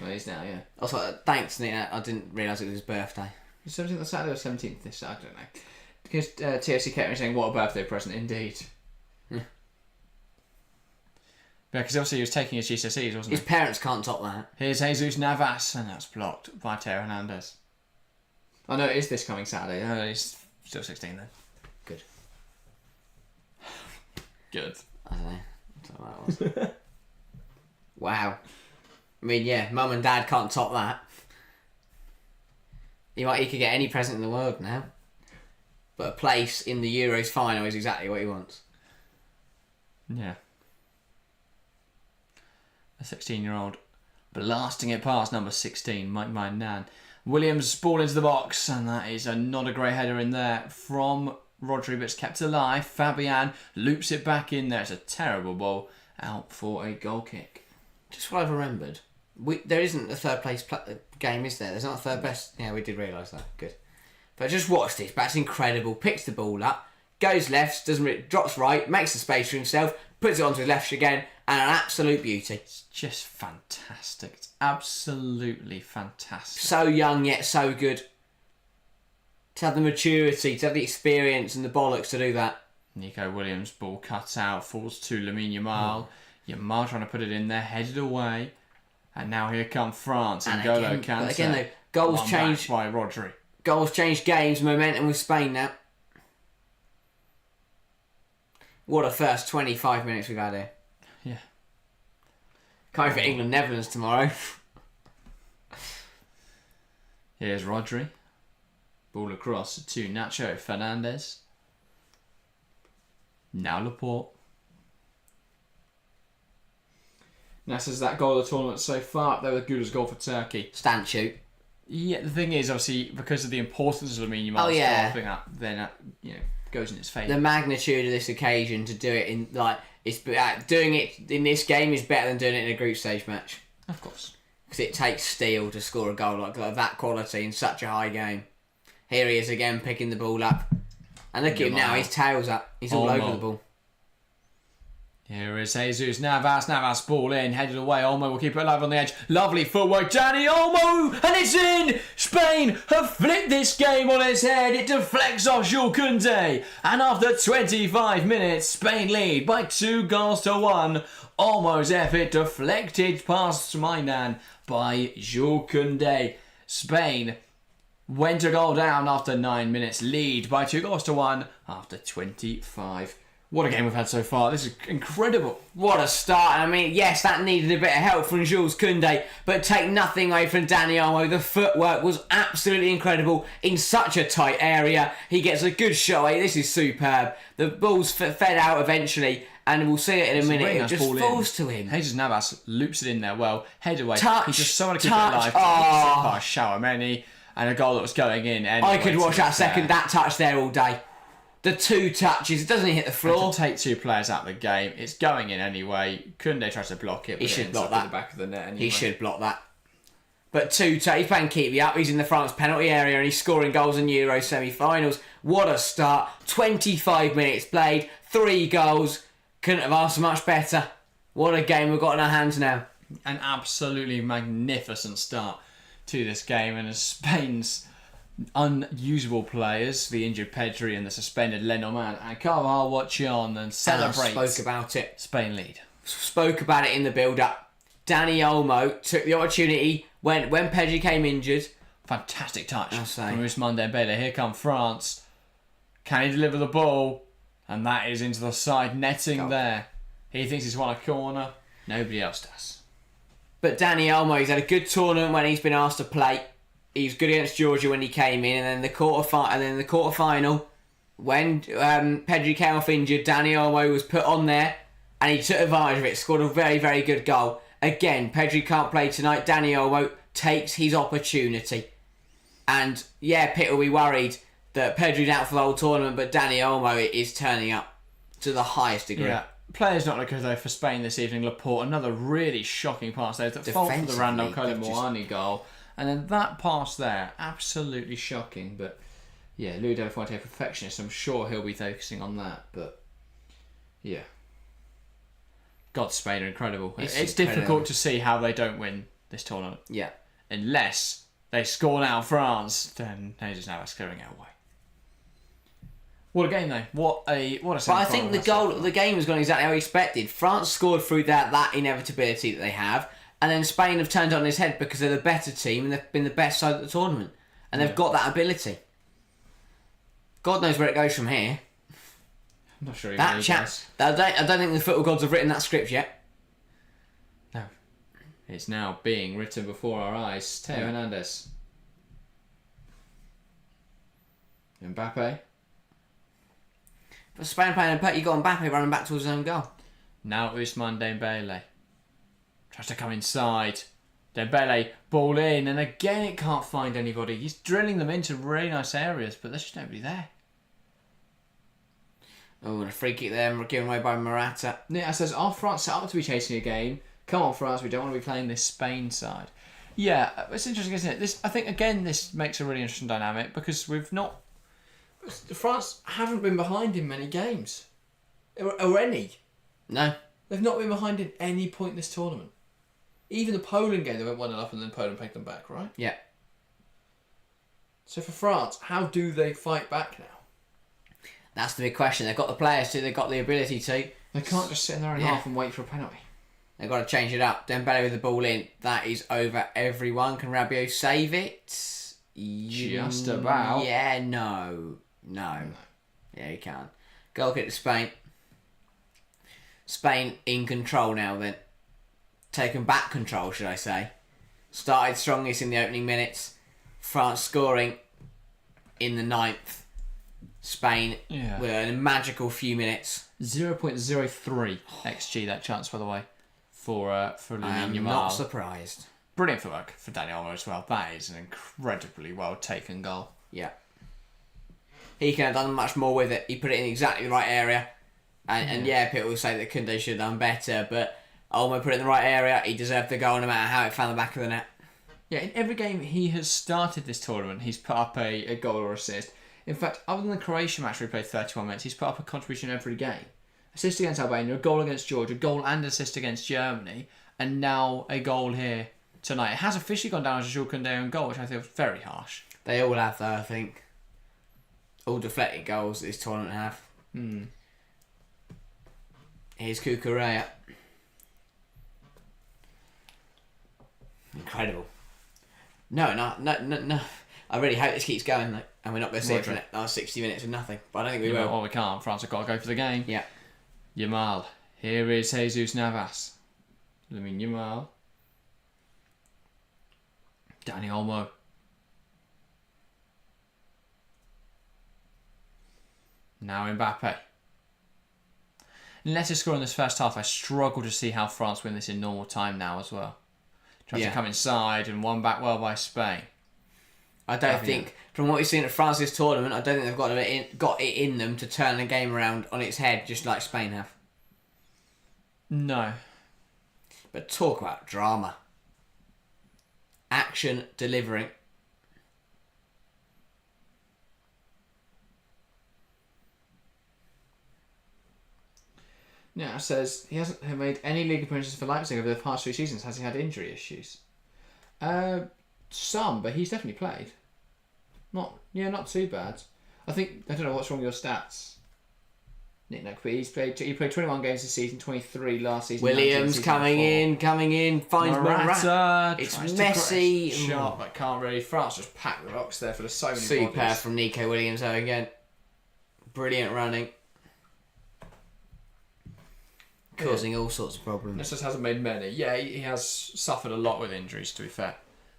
Speaker 1: Well, he's now, yeah.
Speaker 2: I was like, thanks, Nick. I didn't realise it was his birthday.
Speaker 1: 17th on Saturday or 17th this Saturday? I don't know. Because TFC kept me saying, what a birthday present indeed. Yeah, because obviously he was taking his GCSEs, wasn't he?
Speaker 2: His parents can't top that.
Speaker 1: Here's Jesus Navas, and that's blocked by Teo Hernandez. Oh no, it is this coming Saturday. No, he's still 16 then.
Speaker 2: Good.
Speaker 1: Good.
Speaker 2: I don't know what that was. Wow. I mean, yeah, mum and dad can't top that. He could get any present in the world now. But a place in the Euros final is exactly what he wants.
Speaker 1: Yeah. A 16-year-old blasting it past number 16, Mike My Nan. Williams ball into the box, and that is not a great header in there from Rodri, but it's kept alive. Fabian loops it back in there. It's a terrible ball out for a goal kick.
Speaker 2: Just what I've remembered. There isn't a third place game, is there? There's not a third best. Yeah, we did realise that. Good. But just watch this. That's incredible. Picks the ball up, goes left, drops right, makes the space for himself, puts it onto his left again, and an absolute beauty.
Speaker 1: It's just fantastic. It's absolutely fantastic.
Speaker 2: So young yet so good. To have the maturity, to have the experience and the bollocks to do that.
Speaker 1: Nico Williams, ball cut out, falls to Lamine Yamal. Yamal trying to put it in there, headed away. And now here come France and N'Golo Kante.
Speaker 2: But again, though, goals change
Speaker 1: by Rodri.
Speaker 2: Goals change games, momentum with Spain now. What a first 25 minutes we've had here.
Speaker 1: Yeah.
Speaker 2: Can't wait for England-Netherlands tomorrow.
Speaker 1: Here's Rodri. Ball across to Nacho Fernandez. Now Laporte. That says that goal of the tournament so far. They were good as goal for Turkey.
Speaker 2: Stand shoot.
Speaker 1: Yeah, the thing is, obviously, because of the importance of Lamine Yamal, then goes in its favour.
Speaker 2: The magnitude of this occasion to do it in doing it in this game is better than doing it in a group stage match.
Speaker 1: Of course,
Speaker 2: because it takes steel to score a goal like that quality in such a high game. Here he is again picking the ball up, and look at him now. His tail's up. He's all over the ball.
Speaker 1: Here is Jesus Navas. Navas ball in, headed away. Olmo will keep it alive on the edge. Lovely footwork. Dani Olmo, and it's in. Spain have flipped this game on its head. It deflects off Jules Koundé, and after 25 minutes, Spain lead by 2-1. Olmo's effort deflected past Mainan by Jules Koundé. Spain went a goal down after 9 minutes. Lead by 2-1 after 25. What a game we've had so far. This is incredible.
Speaker 2: What a start. I mean, yes, that needed a bit of help from Jules Koundé, but take nothing away from Dani Olmo. The footwork was absolutely incredible in such a tight area. He gets a good shot away. This is superb. The ball's fed out eventually, and we'll see it in a minute. It just falls to him.
Speaker 1: Jesus Navas loops it in there well. Head away.
Speaker 2: Touch.
Speaker 1: He just so want to keep it alive.
Speaker 2: Oh.
Speaker 1: Past Xiaomeni. and a goal that was going in anyway.
Speaker 2: I could watch that touch there all day. The 2 touches, it doesn't hit the floor.
Speaker 1: And to take 2 players out of the game, it's going in anyway. Koundé tries to block it, but
Speaker 2: He should
Speaker 1: ends
Speaker 2: block
Speaker 1: up
Speaker 2: that.
Speaker 1: at the back of the net anyway.
Speaker 2: He should block that. But 2 touches, he's playing keep you up. He's in the France penalty area and he's scoring goals in Euro semi-finals. What a start. 25 minutes played, 3 goals. Couldn't have asked for much better. What a game we've got in our hands now.
Speaker 1: An absolutely magnificent start to this game, and as Spain's unusable players, the injured Pedri and the suspended Lenormand and Carvajal, watch on and celebrate.
Speaker 2: Spoke about it.
Speaker 1: Spain lead.
Speaker 2: Spoke about it in the build-up. Dani Olmo took the opportunity when Pedri came injured.
Speaker 1: Fantastic touch
Speaker 2: I'll say.
Speaker 1: from Ousmane Dembele. Here come France. Can he deliver the ball? And that is into the side netting there. He thinks he's won a corner. Nobody else does.
Speaker 2: But Dani Olmo, he's had a good tournament when he's been asked to play. He was good against Georgia when he came in, and then the quarter final, when Pedri came off injured, Dani Olmo was put on there, and he took advantage of it. Scored a very, very good goal. Again, Pedri can't play tonight. Dani Olmo takes his opportunity, and yeah, Pitt will be worried that Pedri's out for the whole tournament, but Dani Olmo is turning up to the highest degree.
Speaker 1: Yeah. Players not looking good though for Spain this evening. Laporte, another really shocking pass there. The fault for the Randall Colomboani goal. And then that pass there, absolutely shocking. But yeah, Louis de la Fuente, a perfectionist. I'm sure he'll be focusing on that. But yeah. God, Spain are incredible. It's difficult to see how they don't win this tournament.
Speaker 2: Yeah.
Speaker 1: Unless they score now France, then Jesus Navas clearing it away. What a game though! What a
Speaker 2: But I think the game has gone exactly how expected. France scored through that inevitability that they have, and then Spain have turned on its head because they're the better team and they've been the best side of the tournament, and they've got that ability. God knows where it goes from here.
Speaker 1: I'm not sure.
Speaker 2: That chat. I don't think the football gods have written that script yet.
Speaker 1: No, it's now being written before our eyes. Theo Hernandez, Mbappe.
Speaker 2: But Spain playing a you got Mbappe running back towards his own goal.
Speaker 1: Now Ousmane Dembele tries to come inside. Dembele ball in, and again it can't find anybody. He's drilling them into really nice areas, but there's just nobody there.
Speaker 2: Oh, and a free kick there, given away by Morata.
Speaker 1: Yeah, it says, are France set up to be chasing a game? Come on, France, we don't want to be playing this Spain side. Yeah, it's interesting, isn't it? I think, again, this makes a really interesting dynamic because France haven't been behind in many games. Or any.
Speaker 2: No.
Speaker 1: They've not been behind in any point this tournament. Even the Poland game, they went 1-0 up and then Poland pegged them back, right?
Speaker 2: Yeah.
Speaker 1: So for France, how do they fight back now?
Speaker 2: That's the big question. They've got the players to, they've got the ability to.
Speaker 1: They can't just sit in their own half and wait for a penalty.
Speaker 2: They've got to change it up. Dembele with the ball in. That is over everyone. Can Rabiot save it?
Speaker 1: Just about.
Speaker 2: Yeah, no. Yeah, he can. Goal kick to Spain. Spain in control now then. Taken back control, should I say. Started strongest in the opening minutes. France scoring in the 9th. Spain with a magical few minutes.
Speaker 1: 0.03 XG that chance, by the way, for Lamine
Speaker 2: I'm
Speaker 1: Yamal.
Speaker 2: not surprised.
Speaker 1: Brilliant footwork for Dani Olmo as well. That is an incredibly well taken goal.
Speaker 2: Yeah. He can have done much more with it. He put it in exactly the right area. And people will say that Koundé should have done better, but Olmo put it in the right area. He deserved the goal no matter how it found the back of the net.
Speaker 1: Yeah, in every game he has started this tournament, he's put up a goal or assist. In fact, other than the Croatia match where he played 31 minutes, he's put up a contribution every game. Assist against Albania, a goal against Georgia, a goal and assist against Germany, and now a goal here tonight. It has officially gone down as a Jules Koundé own goal, which I think was very harsh.
Speaker 2: They all have, though, I think. All deflected goals this tournament have. Here's Cucurella. Incredible. No. I really hope this keeps going, though, and we're not going to see it for the last 60 minutes with nothing. But I don't think we will.
Speaker 1: Well, we can't. France have got to go for the game.
Speaker 2: Yeah.
Speaker 1: Yamal. Here is Jesus Navas. Lamine Yamal. Dani Olmo. Now Mbappe. Unless they score in this first half, I struggle to see how France win this in normal time now as well. Tries to come inside and won back well by Spain.
Speaker 2: I don't think, from what we've seen at France's tournament, I don't think they've got it in them to turn the game around on its head, just like Spain have.
Speaker 1: No.
Speaker 2: But talk about drama. Action delivering.
Speaker 1: Yeah, it says he hasn't made any league appearances for Leipzig over the past 3 seasons. Has he had injury issues? Some, but he's definitely played. Not too bad. I don't know what's wrong with your stats, Nick, but he played 21 games this season, 23 last season.
Speaker 2: Williams coming in, finds Morata. It's messy.
Speaker 1: Sharp, but can't really. France just packed the box there for the so many
Speaker 2: Super
Speaker 1: bodies.
Speaker 2: from Nico Williams though again. Brilliant running. Causing all sorts of problems.
Speaker 1: This just hasn't made many. Yeah, he has suffered a lot with injuries, to be fair.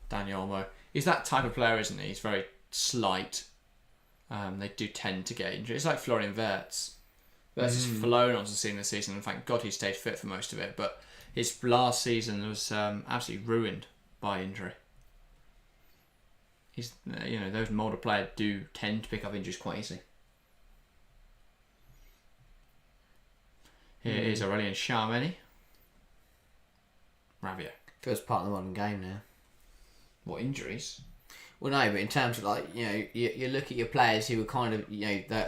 Speaker 1: Daniel Olmo. He's that type of player, isn't he? He's very slight. They do tend to get injured. It's like Florian Wirtz. Wirtz has flown onto the scene this season, and thank God he stayed fit for most of it. But his last season was absolutely ruined by injury. He's, those older players do tend to pick up injuries quite easily. Here is Aurélien Tchouaméni. Rabiot.
Speaker 2: Feels part of the modern game now.
Speaker 1: What, injuries?
Speaker 2: Well, no, but in terms of you look at your players who were kind of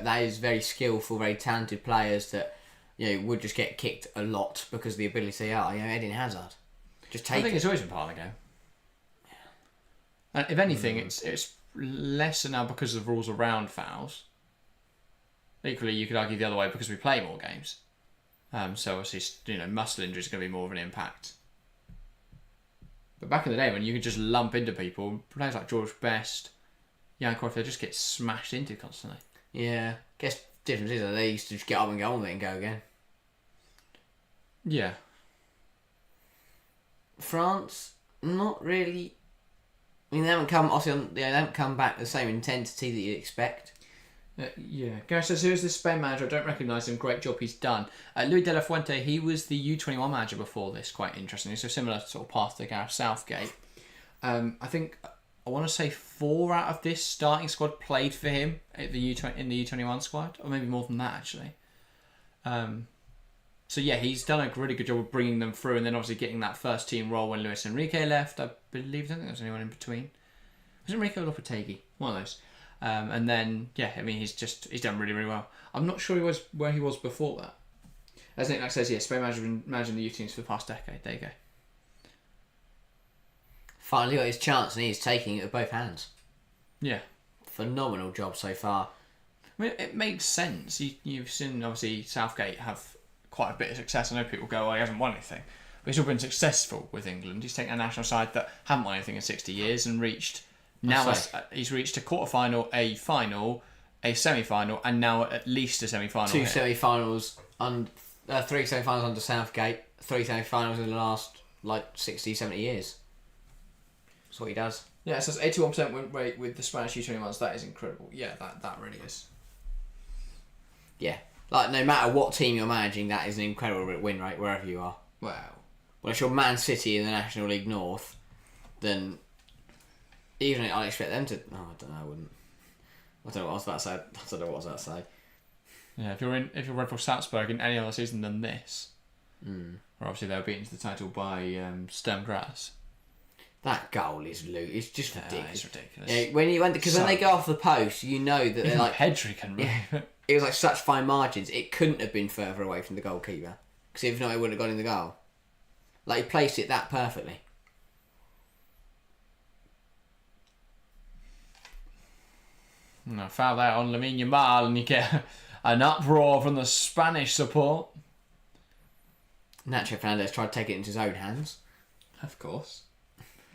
Speaker 2: those very skillful, very talented players that would just get kicked a lot because of the ability they are. Eden Hazard, just take.
Speaker 1: I think it's always been part of the game. Yeah. And if anything, it's lesser now because of the rules around fouls. Equally, you could argue the other way because we play more games. So obviously, muscle injury is going to be more of an impact. But back in the day when you could just lump into people, players like George Best, Jan Cruyff, they just get smashed into constantly.
Speaker 2: Yeah. Guess the difference is that they used to just get up and go on it and go again.
Speaker 1: Yeah.
Speaker 2: France, not really. I mean, they haven't come back the same intensity that you'd expect.
Speaker 1: Yeah. Gareth says, who's this Spain manager? I don't recognise him. Great job he's done. Luis de la Fuente, he was the U21 manager before this, quite interestingly. So similar sort of path to Gareth Southgate. I think, I want to say 4 out of this starting squad played for him at the in the U21 squad. Or maybe more than that, actually. So yeah, he's done a really good job of bringing them through and then obviously getting that first team role when Luis Enrique left. I don't think there was anyone in between. Was it Enrique or Lopetegui? One of those. And then, he's done really, really well. I'm not sure he was where he was before that. As Nick says, Spain manager been managing the youth teams for the past decade. There you go.
Speaker 2: Finally got his chance and he's taking it with both hands.
Speaker 1: Yeah.
Speaker 2: Phenomenal job so far.
Speaker 1: I mean, it makes sense. You've seen, obviously, Southgate have quite a bit of success. I know people go, he hasn't won anything. But he's still been successful with England. He's taken a national side that haven't won anything in 60 years and reached... Now he's reached a quarter-final, a final, a semi-final, and now at least a semi-final.
Speaker 2: 2 semi-finals, 3 semi-finals under Southgate, 3 semi-finals in the last 60, 70 years. That's what he does.
Speaker 1: Yeah, it says 81% win rate with the Spanish U21s. That is incredible. Yeah, that really is.
Speaker 2: Yeah, no matter what team you're managing, that is an incredible win rate wherever you are.
Speaker 1: Wow.
Speaker 2: Well, if you're Man City in the National League North, then. Even I'd expect them to. No, I don't know. I wouldn't. I don't know what I was about to say.
Speaker 1: Yeah, if you're Red Bull Salzburg in any other season than this, or obviously they were beaten to the title by Sturm Graz.
Speaker 2: That goal is loot. It's just ridiculous.
Speaker 1: It's ridiculous.
Speaker 2: Yeah, when they go off the post, you know that they're like
Speaker 1: Pedri can move.
Speaker 2: Yeah, it was like such fine margins. It couldn't have been further away from the goalkeeper because if not, it wouldn't have gone in the goal. He placed it that perfectly.
Speaker 1: No, foul there on Lamine Yamal and you get an uproar from the Spanish support.
Speaker 2: Nacho Fernandez tried to take it into his own hands.
Speaker 1: Of course.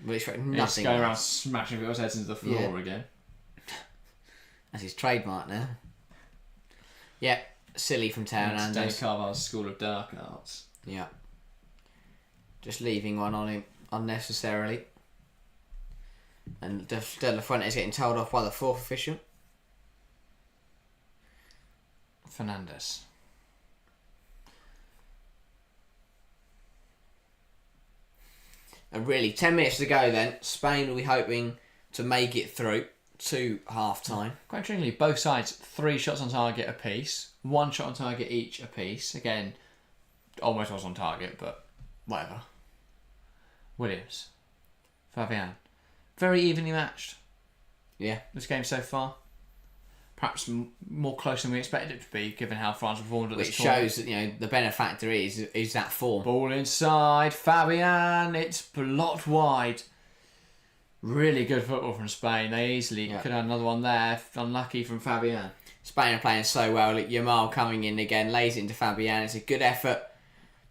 Speaker 2: But it's nothing.
Speaker 1: Going around smashing people's heads into the floor again.
Speaker 2: That's his trademark now. Yeah, silly from Teo Hernandez.
Speaker 1: Danny Carvalho's School of Dark Arts.
Speaker 2: Yeah. Just leaving one on him unnecessarily. And De La Fuente is getting told off by the 4th official.
Speaker 1: Fernandez.
Speaker 2: And really, 10 minutes to go then. Spain will be hoping to make it through. to half-time.
Speaker 1: Quite interestingly, both sides 3 shots on target apiece, 1 shot on target each apiece. Again, almost was on target, but whatever. Williams, Fabian, very evenly matched.
Speaker 2: Yeah.
Speaker 1: This game so far. Perhaps more close than we expected it to be, given how France performed at this
Speaker 2: Which
Speaker 1: tournament.
Speaker 2: shows that, the benefactor is that form.
Speaker 1: Ball inside, Fabian, it's blocked wide. Really good football from Spain. They easily could have another one there. Unlucky from Fabian.
Speaker 2: Spain are playing so well. Yamal coming in again, lays it into Fabian. It's a good effort.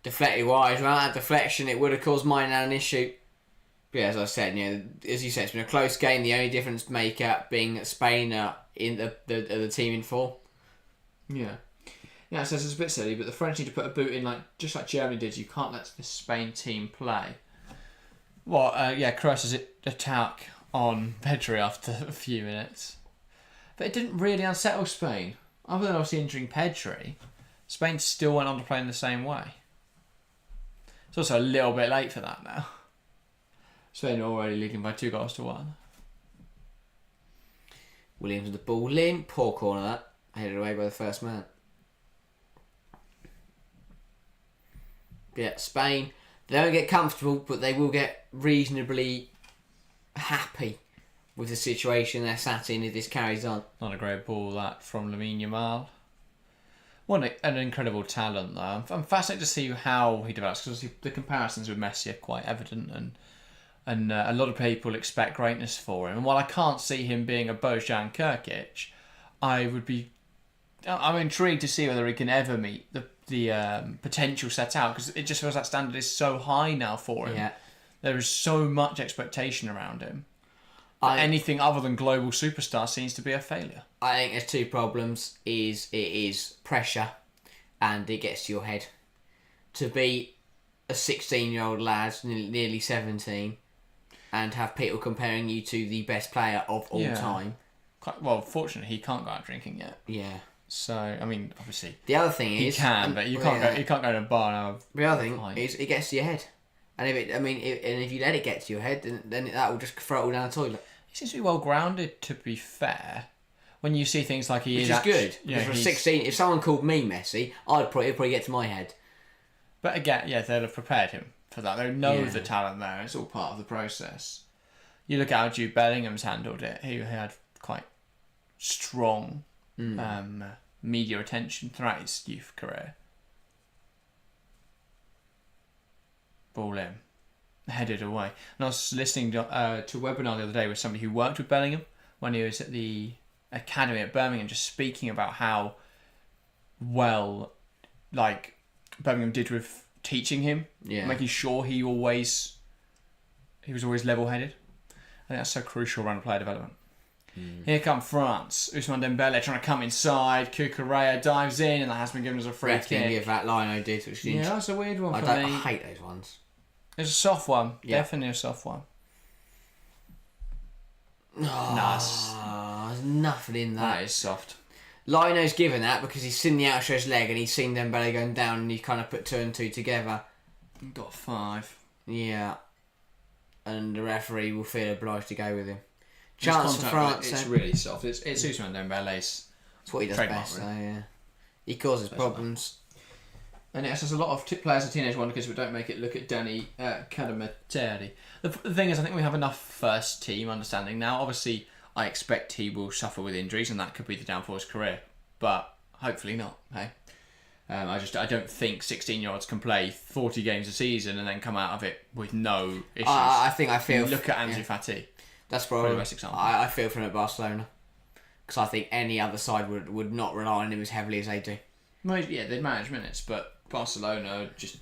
Speaker 2: Deflected wide. Without that deflection, it would have caused mine an issue. But yeah, as I said, as you said, it's been a close game. The only difference maker being that Spain are in the team in form.
Speaker 1: Yeah. Yeah, so it's a bit silly, but the French need to put a boot in, just like Germany did. You can't let the Spain team play. Well, Kroatia's attack on Pedri after a few minutes. But it didn't really unsettle Spain. Other than obviously injuring Pedri, Spain still went on to play in the same way. It's also a little bit late for that now. Spain are already leading by 2-1.
Speaker 2: Williams with the ball in. Poor corner that. Headed away by the first man. Yeah, Spain, they don't get comfortable, but they will get reasonably happy with the situation they're sat in if this carries on.
Speaker 1: Not a great ball that from Lamine Yamal. What an incredible talent though. I'm fascinated to see how he develops, because the comparisons with Messi are quite evident, and a lot of people expect greatness for him. And while I can't see him being a Bojan Kirkic, I'm intrigued to see whether he can ever meet the potential set out, because it just feels that standard is so high now for him.
Speaker 2: Yeah.
Speaker 1: There is so much expectation around him. Anything other than global superstar seems to be a failure.
Speaker 2: I think there's two problems. It is pressure, and it gets to your head. To be a 16-year-old lad, nearly 17, and have people comparing you to the best player of all time.
Speaker 1: Well, fortunately, he can't go out drinking yet.
Speaker 2: Yeah.
Speaker 1: So, I mean, obviously,
Speaker 2: the other thing is
Speaker 1: he can, but you can't go. You can't go to a bar now.
Speaker 2: The other thing is it gets to your head, and if you let it get to your head, then that will just throw it all down the toilet.
Speaker 1: He seems to be well grounded. To be fair, when you see things like
Speaker 2: Which is good. Because for 16, if someone called me Messi, it'd probably get to my head.
Speaker 1: But again, they'll have prepared him for that. They know the talent there. It's all part of the process. You look at how Jude Bellingham's handled it. He had quite strong media attention throughout his youth career. Ball in, headed away. And I was listening to a webinar the other day with somebody who worked with Bellingham when he was at the academy at Birmingham, just speaking about how well Birmingham did with teaching him, making sure he was always level-headed. I think that's so crucial around player development. Here come France. Ousmane Dembele trying to come inside. Cucurella dives in, and that has been given as a free kick.
Speaker 2: Give that Lino did, which
Speaker 1: that's a weird one for me.
Speaker 2: I hate those ones.
Speaker 1: It's a soft one.
Speaker 2: Yeah.
Speaker 1: Definitely a soft one.
Speaker 2: There's nothing in that.
Speaker 1: That is soft.
Speaker 2: Lino's given that because he's seen the outstretched leg and he's seen Dembele going down, and he kind of put 2 and 2 together.
Speaker 1: Got 5.
Speaker 2: Yeah. And the referee will feel obliged to go with him. Chance for France.
Speaker 1: It's really soft. It's Ousmane Dembele's.
Speaker 2: That's what he does best. So, yeah. He causes problems.
Speaker 1: And it has a lot of players in Teenage Wonder Kids, but don't make it look at Danny Cadamateri. The thing is, I think we have enough first team understanding now. Obviously, I expect he will suffer with injuries, and that could be the downfall of his career. But hopefully not. Hey, I don't think 16-year-olds can play 40 games a season and then come out of it with no issues.
Speaker 2: I feel.
Speaker 1: Look at Ansu Fati.
Speaker 2: That's probably
Speaker 1: the best example.
Speaker 2: I feel for him at Barcelona, because I think any other side would not rely on him as heavily as they do.
Speaker 1: Well, yeah, they manage minutes, but Barcelona just...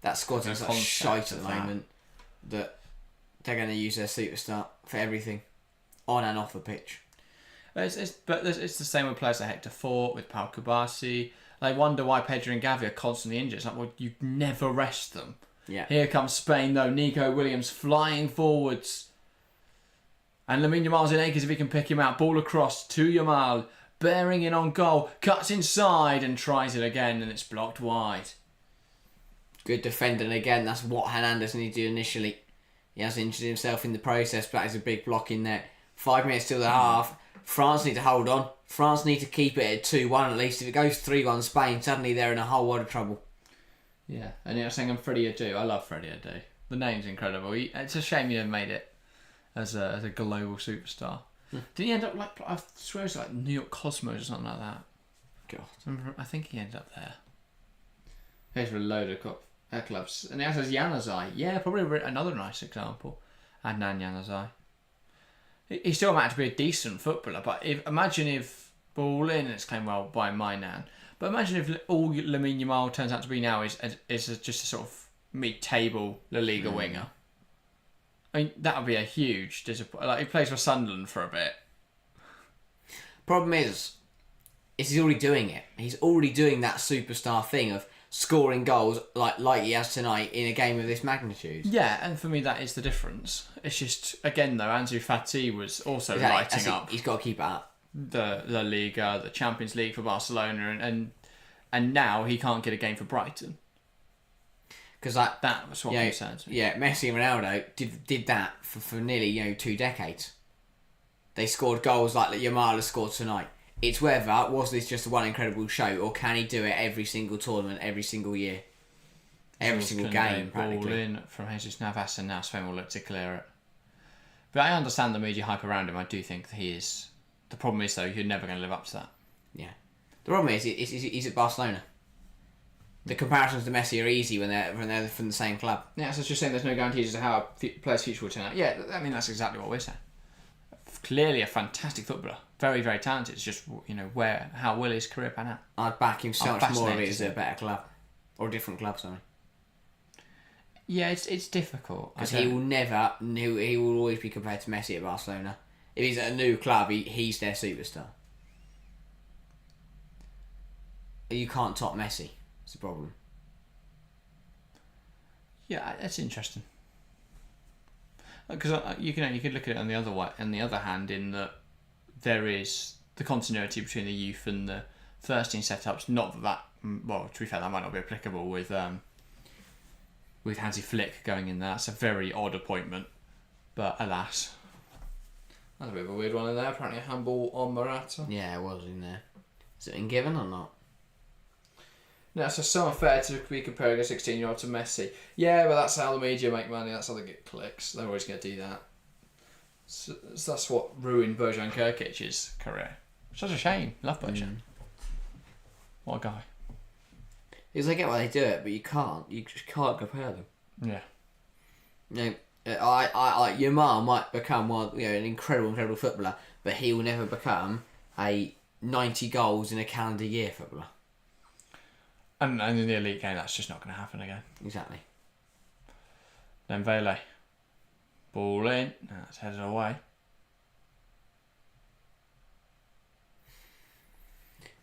Speaker 2: That squad's in such shite at the moment that they're going to use their superstar for everything, on and off the pitch.
Speaker 1: It's the same with players like Hector Fort, with Pau Kubasi. They wonder why Pedro and Gavi are constantly injured. It's like, well, you never rest them.
Speaker 2: Yeah.
Speaker 1: Here comes Spain, though. Nico Williams flying forwards. And Lamine Yamal's in acres if he can pick him out. Ball across to Yamal. Bearing in on goal. Cuts inside and tries it again, and it's blocked wide.
Speaker 2: Good defending again. That's what Hernandez needed to do initially. He has injured himself in the process, but that is a big block in there. 5 minutes till the half. France need to hold on. France need to keep it at 2-1 at least. If it goes 3-1 Spain, suddenly they're in a whole world of trouble.
Speaker 1: Yeah, and you're saying I'm Freddie Adu. I love Freddie Adu. The name's incredible. It's a shame you never made it as a global superstar. Did he end up like, I swear it was like New York Cosmos or something like that?
Speaker 2: God.
Speaker 1: I think he ended up there. There's a load of clubs. And he has Januzaj. Yeah, probably another nice example. Adnan Januzaj. He still managed to be a decent footballer, but imagine if ball in, it's claimed well by my nan, but imagine if all Lamine Yamal turns out to be now is just a sort of mid-table La Liga winger. I mean, that would be a huge disappointment. Like, he plays for Sunderland for a bit.
Speaker 2: Problem is he's already doing it. He's already doing that superstar thing of scoring goals like he has tonight in a game of this magnitude.
Speaker 1: Yeah, and for me that is the difference. It's just, again though, Ansu Fati was also lighting up.
Speaker 2: He's got to keep it up.
Speaker 1: The La Liga, the Champions League for Barcelona, and now he can't get a game for Brighton.
Speaker 2: Because
Speaker 1: that was what concerns me.
Speaker 2: Yeah, Messi and Ronaldo did that for nearly 2 decades. They scored goals like Yamal has scored tonight. It's whether, was this just one incredible show, or can he do it every single tournament, every single year? Every single game, practically.
Speaker 1: Ball in from Jesus Navas, and now Spain will look to clear it. But I understand the media hype around him. I do think that he is. The problem is, though, you're never going to live up to that.
Speaker 2: Yeah. The problem is he's at Barcelona. The comparisons to Messi are easy when they're from the same club.
Speaker 1: Yeah, so it's just saying there's no guarantees as to how a player's future will turn out. Yeah, I mean, that's exactly what we're saying. Clearly a fantastic footballer. Very, very talented. It's just, how will his career pan out?
Speaker 2: I'd back him so much more if it was a better club. Or a different club, sorry.
Speaker 1: Yeah, it's difficult.
Speaker 2: Because he will always be compared to Messi at Barcelona. If he's at a new club, he's their superstar. You can't top Messi. It's the problem.
Speaker 1: Yeah, that's interesting. Because you could look at it on the other hand, in that there is the continuity between the youth and the first team setups. Not that well, to be fair, that might not be applicable with Hansi Flick going in there. That's a very odd appointment, but alas, that's a bit of a weird one in there. Apparently, a handball on Morata.
Speaker 2: Yeah, it was in there. Is it been given or not?
Speaker 1: No, so it's unfair to be comparing a 16-year-old to Messi. Yeah, but that's how the media make money. That's how they get clicks. They're always going to do that. So that's what ruined Bojan Kirkic's career. Such a shame. Love Bojan. What a guy.
Speaker 2: Because I get why they do it, but you can't. You just can't compare them.
Speaker 1: Yeah.
Speaker 2: I Yamal might become an incredible footballer, but he will never become a 90 goals in a calendar year footballer.
Speaker 1: And in the elite game, that's just not going to happen again.
Speaker 2: Exactly.
Speaker 1: Then Vele. Ball in. That's headed away.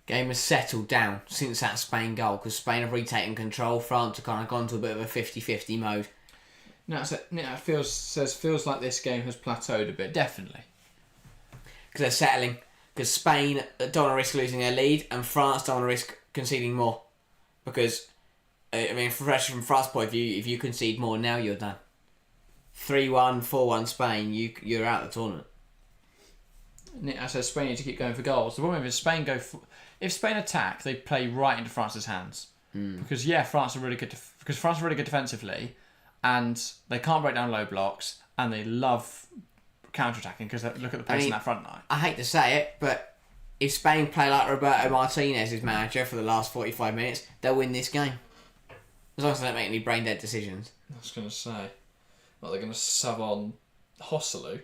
Speaker 2: Game has settled down since that Spain goal, because Spain have retaken control. France have kind of gone to a bit of a 50-50 mode.
Speaker 1: No, it feels like this game has plateaued a bit. Definitely.
Speaker 2: Because they're settling. Because Spain don't want to risk losing their lead, and France don't want to risk conceding more. Because, from France's point of view, if you concede more now, you're done. 3-1, 4-1 Spain, you're out of the tournament.
Speaker 1: I said Spain need to keep going for goals. The problem is if Spain attack, they play right into France's hands. Because France are really good. Because France are really good defensively, and they can't break down low blocks, and they love counter-attacking because look at the pace in that front line.
Speaker 2: I hate to say it, but if Spain play like Roberto Martinez is manager for the last 45 minutes, they'll win this game. As long as they don't make any brain-dead decisions.
Speaker 1: I was going to say, they're going to sub on Hosselu.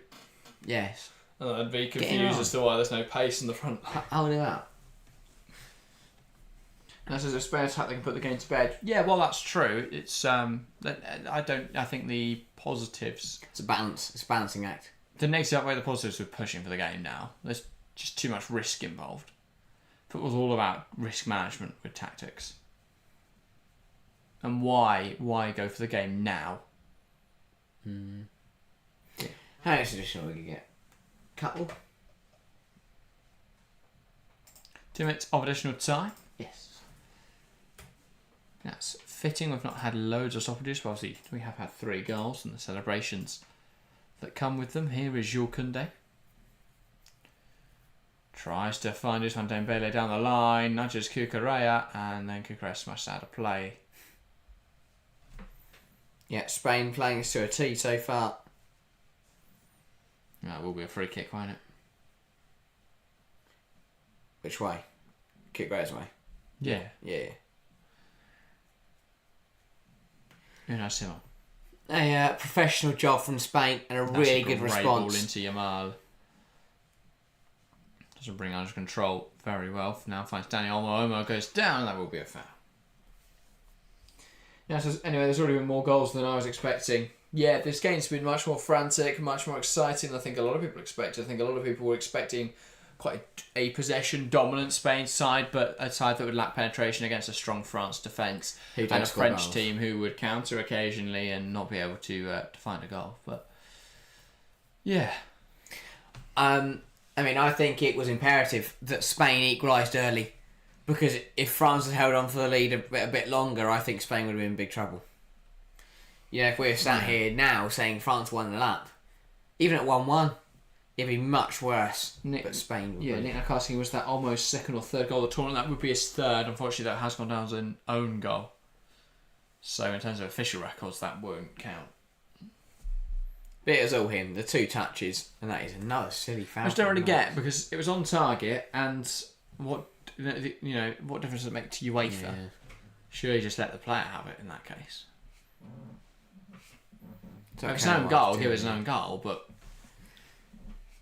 Speaker 2: Yes.
Speaker 1: And I'd be confused as to why there's no pace in the front line.
Speaker 2: Hold him out.
Speaker 1: And says if Spain attack, they can put the game to bed. Yeah, well, that's true. It's I think the positives.
Speaker 2: It's a balance. It's a balancing act.
Speaker 1: The negative outweigh the positives with pushing for the game now. There's just too much risk involved. Football's all about risk management with tactics. And why go for the game now?
Speaker 2: How much additional we can get? Couple?
Speaker 1: 2 minutes of additional time.
Speaker 2: Yes.
Speaker 1: That's fitting. We've not had loads of stoppages, but obviously we have had 3 goals and the celebrations that come with them. Here is Jules Koundé. Tries to find Ousmane Dembele down the line, nudges Cucurella, and then Cucurella smashed out of play.
Speaker 2: Yeah, Spain playing us to a T so far.
Speaker 1: That will be a free kick, won't it?
Speaker 2: Which way? Cucurella's way.
Speaker 1: Yeah.
Speaker 2: Yeah.
Speaker 1: Unai Simon.
Speaker 2: A professional job from Spain and a really good
Speaker 1: Great
Speaker 2: response.
Speaker 1: ball into Yamal. Doesn't bring under control very well. Now finds Dani Olmo. Olmo goes down. That will be a foul. Yeah, so anyway, there's already been more goals than I was expecting. Yeah, this game's been much more frantic, much more exciting than I think a lot of people expected. I think a lot of people were expecting quite a possession dominant Spain side, but a side that would lack penetration against a strong France defence and a French team who would counter occasionally and not be able to find a goal. But yeah,
Speaker 2: I mean, I think it was imperative that Spain equalised early, because if France had held on for the lead a bit longer, I think Spain would have been in big trouble. You know, if we're sat here now saying France won the lap, even at 1-1, it'd be much worse. But Spain would win.
Speaker 1: Nick Nakasky was that almost second or third goal of the tournament. That would be his third. Unfortunately, that has gone down as an own goal. So in terms of official records, that won't count.
Speaker 2: But it was all him, the 2 touches, and that is another silly foul.
Speaker 1: Which I don't really get, because it was on target, and what what difference does it make to UEFA? Yeah. Surely just let the player have it in that case. So if it's an own goal, give it an own goal, but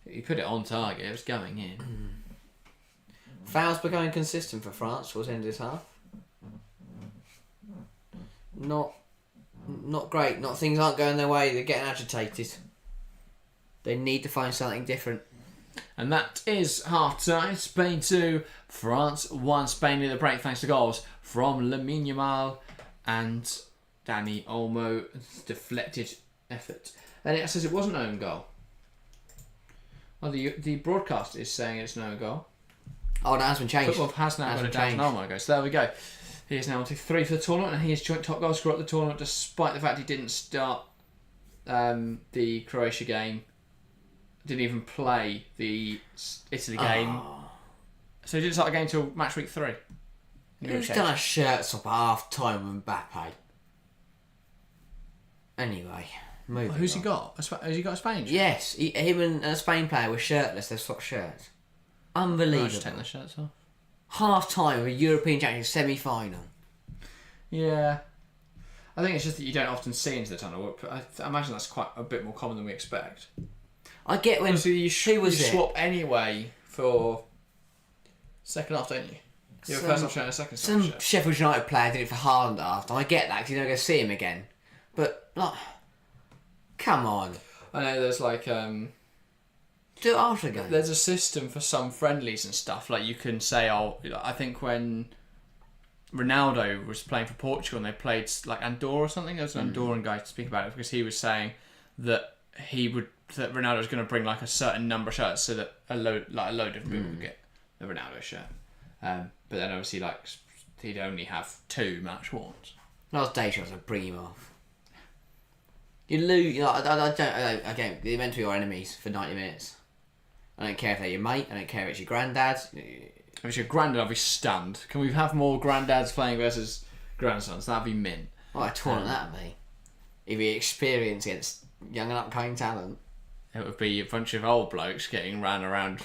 Speaker 1: you put it on target, it was going in.
Speaker 2: Fouls becoming consistent for France towards the end of this half. Not great. Things aren't going their way. They're getting agitated. They need to find something different.
Speaker 1: And that is half time. Spain 2, France 1. Spain near the break thanks to goals from Lamine Yamal and Dani Olmo. Deflected effort. And it says it wasn't an own goal. Oh, the broadcast is saying it's an own goal.
Speaker 2: Oh, that has been changed.
Speaker 1: Football has now got it down to Olmo goes. There we go. He is now on to 3 for the tournament, and he is joint top goal scorer at the tournament, despite the fact he didn't start the Croatia game, didn't even play the Italy game, so he didn't start the game until match week 3.
Speaker 2: Who's done a shirt swap at half time with Mbappe? Anyway, moving on.
Speaker 1: Who's he got? Has he got a Spain shirt?
Speaker 2: Yes, him and a Spain player were shirtless. They've swapped shirts. Unbelievable.
Speaker 1: Just take the shirts off.
Speaker 2: Half time of a European Champions semi-final.
Speaker 1: Yeah, I think it's just that you don't often see into the tunnel. I imagine that's quite a bit more common than we expect.
Speaker 2: I get when
Speaker 1: you swap anyway for second half, don't you? You have a first half shirt and a second half shirt.
Speaker 2: Some Sheffield United player did it for Haaland after. I get that because you're not going to see him again. But like, come on.
Speaker 1: I know there's like
Speaker 2: do it after a game.
Speaker 1: There's a system for some friendlies and stuff. Like you can say, I think when Ronaldo was playing for Portugal and they played like Andorra or something, there was an Andorran guy to speak about it because he was saying that Ronaldo was going to bring like a certain number of shirts so that a load of people would get the Ronaldo shirt. But then obviously like he'd only have 2 match ones.
Speaker 2: Last day shots would bring him off. You lose. You know, I don't. Again, they're meant to be your enemies for 90 minutes. I don't care if they're your mate. I don't care if it's your granddad.
Speaker 1: If it's your granddad, I'll be stunned. Can we have more granddads playing versus grandsons? That'd be mint.
Speaker 2: What a tournament that'd be. It'd be experience against young and upcoming talent.
Speaker 1: It would be a bunch of old blokes getting run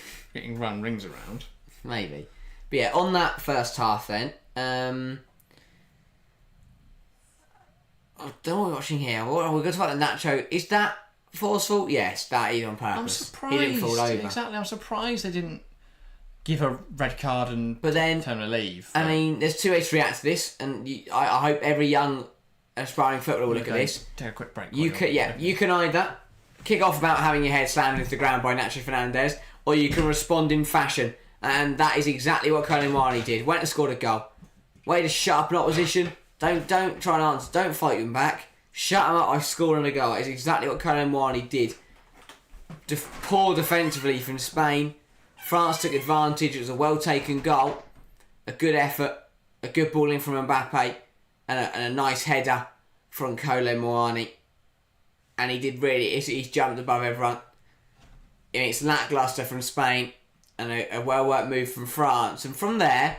Speaker 1: rings around.
Speaker 2: Maybe. But yeah, on that first half then, I don't know what we're watching here. We're going to talk about the Nacho. Is that forceful? Yes, that is on purpose.
Speaker 1: I'm surprised.
Speaker 2: He didn't fall over.
Speaker 1: Exactly, I'm surprised they didn't give a red card and tell him to leave.
Speaker 2: I mean, there's 2 ways to react to this, and I hope every young aspiring footballer will look at this.
Speaker 1: Take a quick break.
Speaker 2: You can either kick off about having your head slammed into the ground by Nacho Fernandez, or you can respond in fashion, and that is exactly what Colin Wani did. Went and scored a goal. Way to shut up an opposition. Don't try and answer. Don't fight them back. Shut them up by scoring a goal. It's exactly what Colin Wani did. Poor defensively from Spain. France took advantage. It was a well taken goal, a good effort, a good ball in from Mbappe, and a nice header from Colin Wani. And he did really. He's jumped above everyone. It's lacklustre from Spain. and a well-worked move from France. And from there,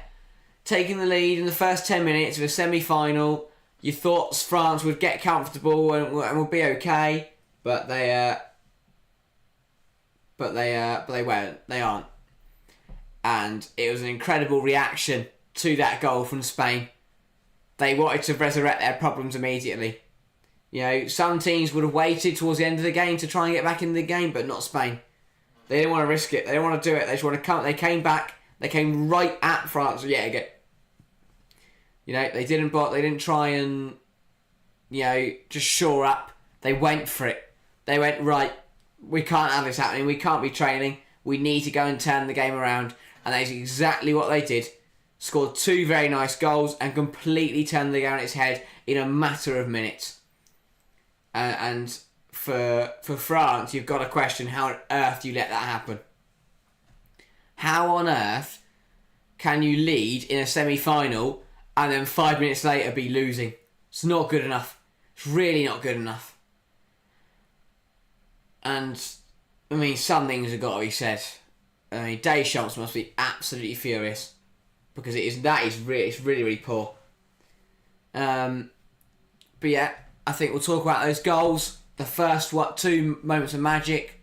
Speaker 2: taking the lead in the first 10 minutes of a semi-final, you thought France would get comfortable and would be okay, but they won't. They aren't. And it was an incredible reaction to that goal from Spain. They wanted to resurrect their problems immediately. You know, some teams would have waited towards the end of the game to try and get back in the game, but not Spain. They didn't want to risk it. They didn't want to do it. They just want to come. They came back. They came right at France yet again. You know, they didn't try and, you know, just shore up. They went for it. They went, right, we can't have this happening. We can't be trailing. We need to go and turn the game around. And that is exactly what they did. Scored 2 very nice goals and completely turned the game on its head in a matter of minutes. And for France, you've got to question how on earth you let that happen. How on earth can you lead in a semi-final and then 5 minutes later be losing? It's not good enough. It's really not good enough. And, I mean, some things have got to be said. I mean, Deschamps must be absolutely furious because it's really, really poor. But yeah, I think we'll talk about those goals. The first 2 moments of magic.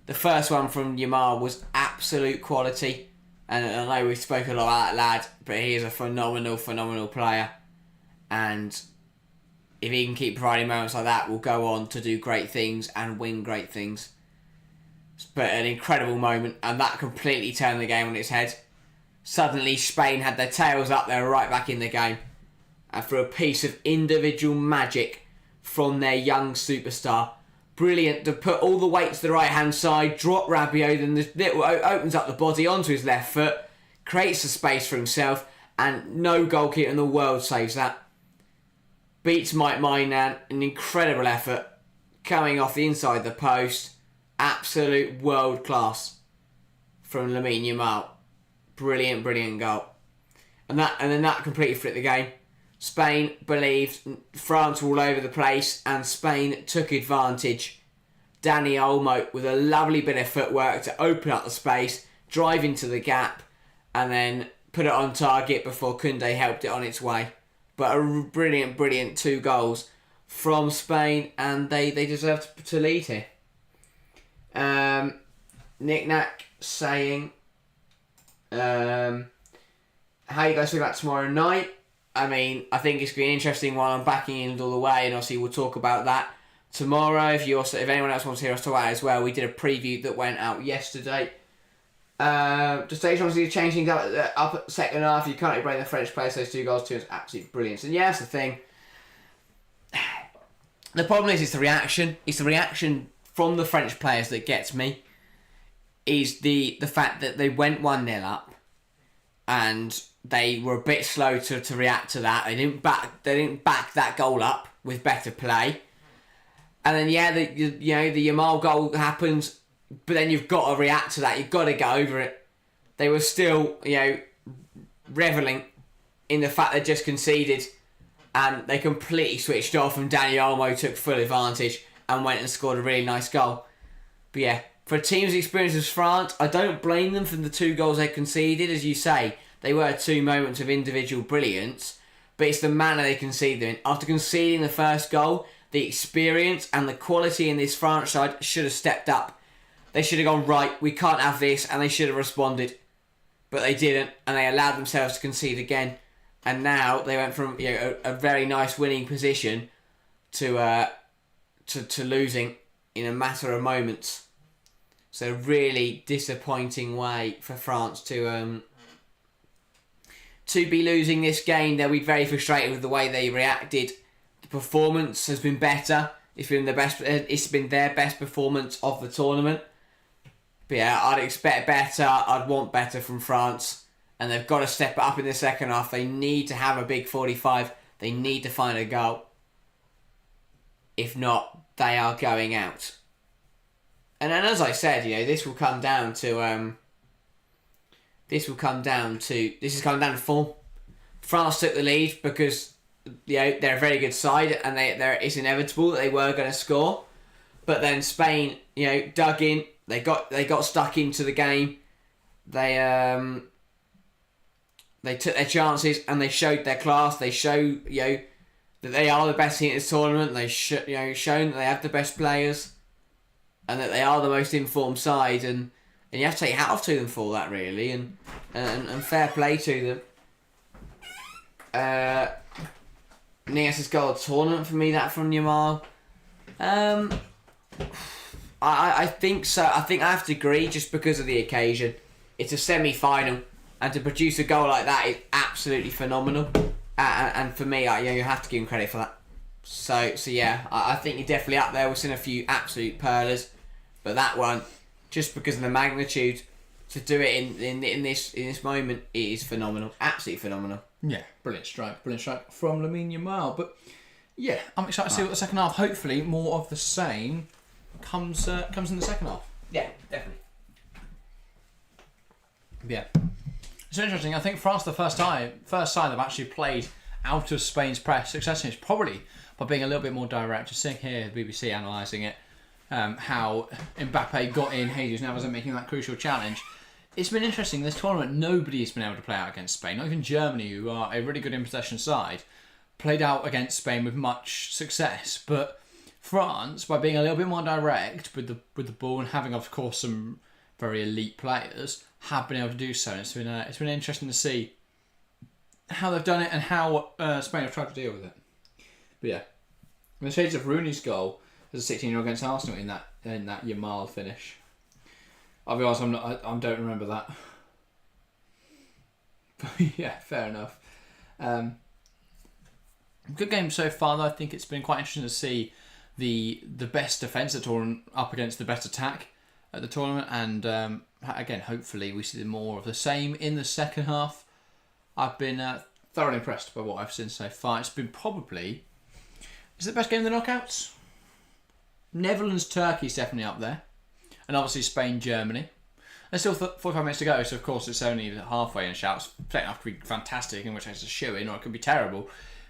Speaker 2: The first one from Yamal was absolute quality. And I know we've spoken a lot about that lad, but he is a phenomenal player. And if he can keep providing moments like that, we'll go on to do great things and win great things. But an incredible moment, and that completely turned the game on its head. Suddenly Spain had their tails up, they were right back in the game. And for a piece of individual magic from their young superstar, brilliant to put all the weight to the right hand side, drop Rabiot, then opens up the body onto his left foot, creates the space for himself, and no goalkeeper in the world saves that. Beats Mike Mainan, an incredible effort, coming off the inside of the post. Absolute world class from Lamine Yamal. Brilliant goal. And then that completely flipped the game. Spain believed, France were all over the place, and Spain took advantage. Dani Olmo with a lovely bit of footwork to open up the space, drive into the gap, and then put it on target before Koundé helped it on its way. But a brilliant 2 goals from Spain, and they deserve to lead here. Nick Nack saying, how you guys feel about tomorrow night? I mean, I think it's going to be an interesting one. I'm backing England all the way, and obviously we'll talk about that tomorrow. If anyone else wants to hear us talk about it as well, we did a preview that went out yesterday. Just Deschamps to change things up at second half. You can't blame the French players. Those 2 goals, 2 is absolute brilliance. And yeah, that's the thing. The problem is, it's the reaction. It's the reaction from the French players that gets me. Is the fact that they went 1-0 up, and they were a bit slow to react to that. They didn't back that goal up with better play. And then the Yamal goal happens, but then you've got to react to that. You've got to get over it. They were still, revelling in the fact they just conceded, and they completely switched off, and Dani Olmo took full advantage and went and scored a really nice goal. But yeah, for a team as experienced as France, I don't blame them for the 2 goals they conceded. As you say, they were 2 moments of individual brilliance, but it's the manner they conceded in. After conceding the first goal, the experience and the quality in this France side should have stepped up. They should have gone, right, we can't have this, and they should have responded. But they didn't, and they allowed themselves to concede again. And now they went from a very nice winning position to losing in a matter of moments. So really disappointing way for France to be losing this game. They'll be very frustrated with the way they reacted. The performance has been better. It's been their best performance of the tournament. But yeah, I'd expect better. I'd want better from France. And they've got to step it up in the second half. They need to have a big 45. They need to find a goal. If not, they are going out. And then, as I said, this will come down to this is coming down to form. France took the lead because they're a very good side, and it's inevitable that they were going to score. But then Spain, dug in. They got stuck into the game. they took their chances and they showed their class. They show that they are the best team in this tournament. They shown that they have the best players, and that they are the most informed side. And you have to take hat off to them for that, really, and fair play to them. Nias's goal of the tournament for me, that from Yamal. I think so. I think I have to agree just because of the occasion. It's a semi-final, and to produce a goal like that is absolutely phenomenal. And for me, you have to give him credit for that. So yeah, I think you're definitely up there. We've seen a few absolute pearlers, but that one, just because of the magnitude, to do it in this moment, it is phenomenal. Absolutely phenomenal.
Speaker 1: Yeah, brilliant strike from Lamine Yamal. But yeah, I'm excited to see what the second half. Hopefully, more of the same comes in the second half.
Speaker 2: Yeah, definitely.
Speaker 1: Yeah, it's interesting. I think France, the first side they've actually played out of Spain's press successfully, probably by being a little bit more direct. Just sitting here, the BBC analysing it, how Mbappe got in, Jesus Navas and making that crucial challenge. It's been interesting. This tournament, nobody's been able to play out against Spain. Not even Germany, who are a really good in possession side, played out against Spain with much success. But France, by being a little bit more direct with the ball and having, of course, some very elite players, have been able to do so. And it's been interesting to see how they've done it and how Spain have tried to deal with it. But yeah, in the shades of Rooney's goal as a 16-year-old against Arsenal in that Yamal finish. I'll be honest, I don't remember that. But yeah, fair enough. Good game so far, though. I think it's been quite interesting to see the best defence at the tournament up against the best attack at the tournament. And again, hopefully we see more of the same in the second half. I've been thoroughly impressed by what I've seen so far. It's been probably... Is it the best game of the knockouts? Netherlands-Turkey's definitely up there. And obviously Spain-Germany. There's still 45 minutes to go, so of course it's only halfway in shouts. Technically it could be fantastic, in which case it's a shoe-in, or it could be terrible,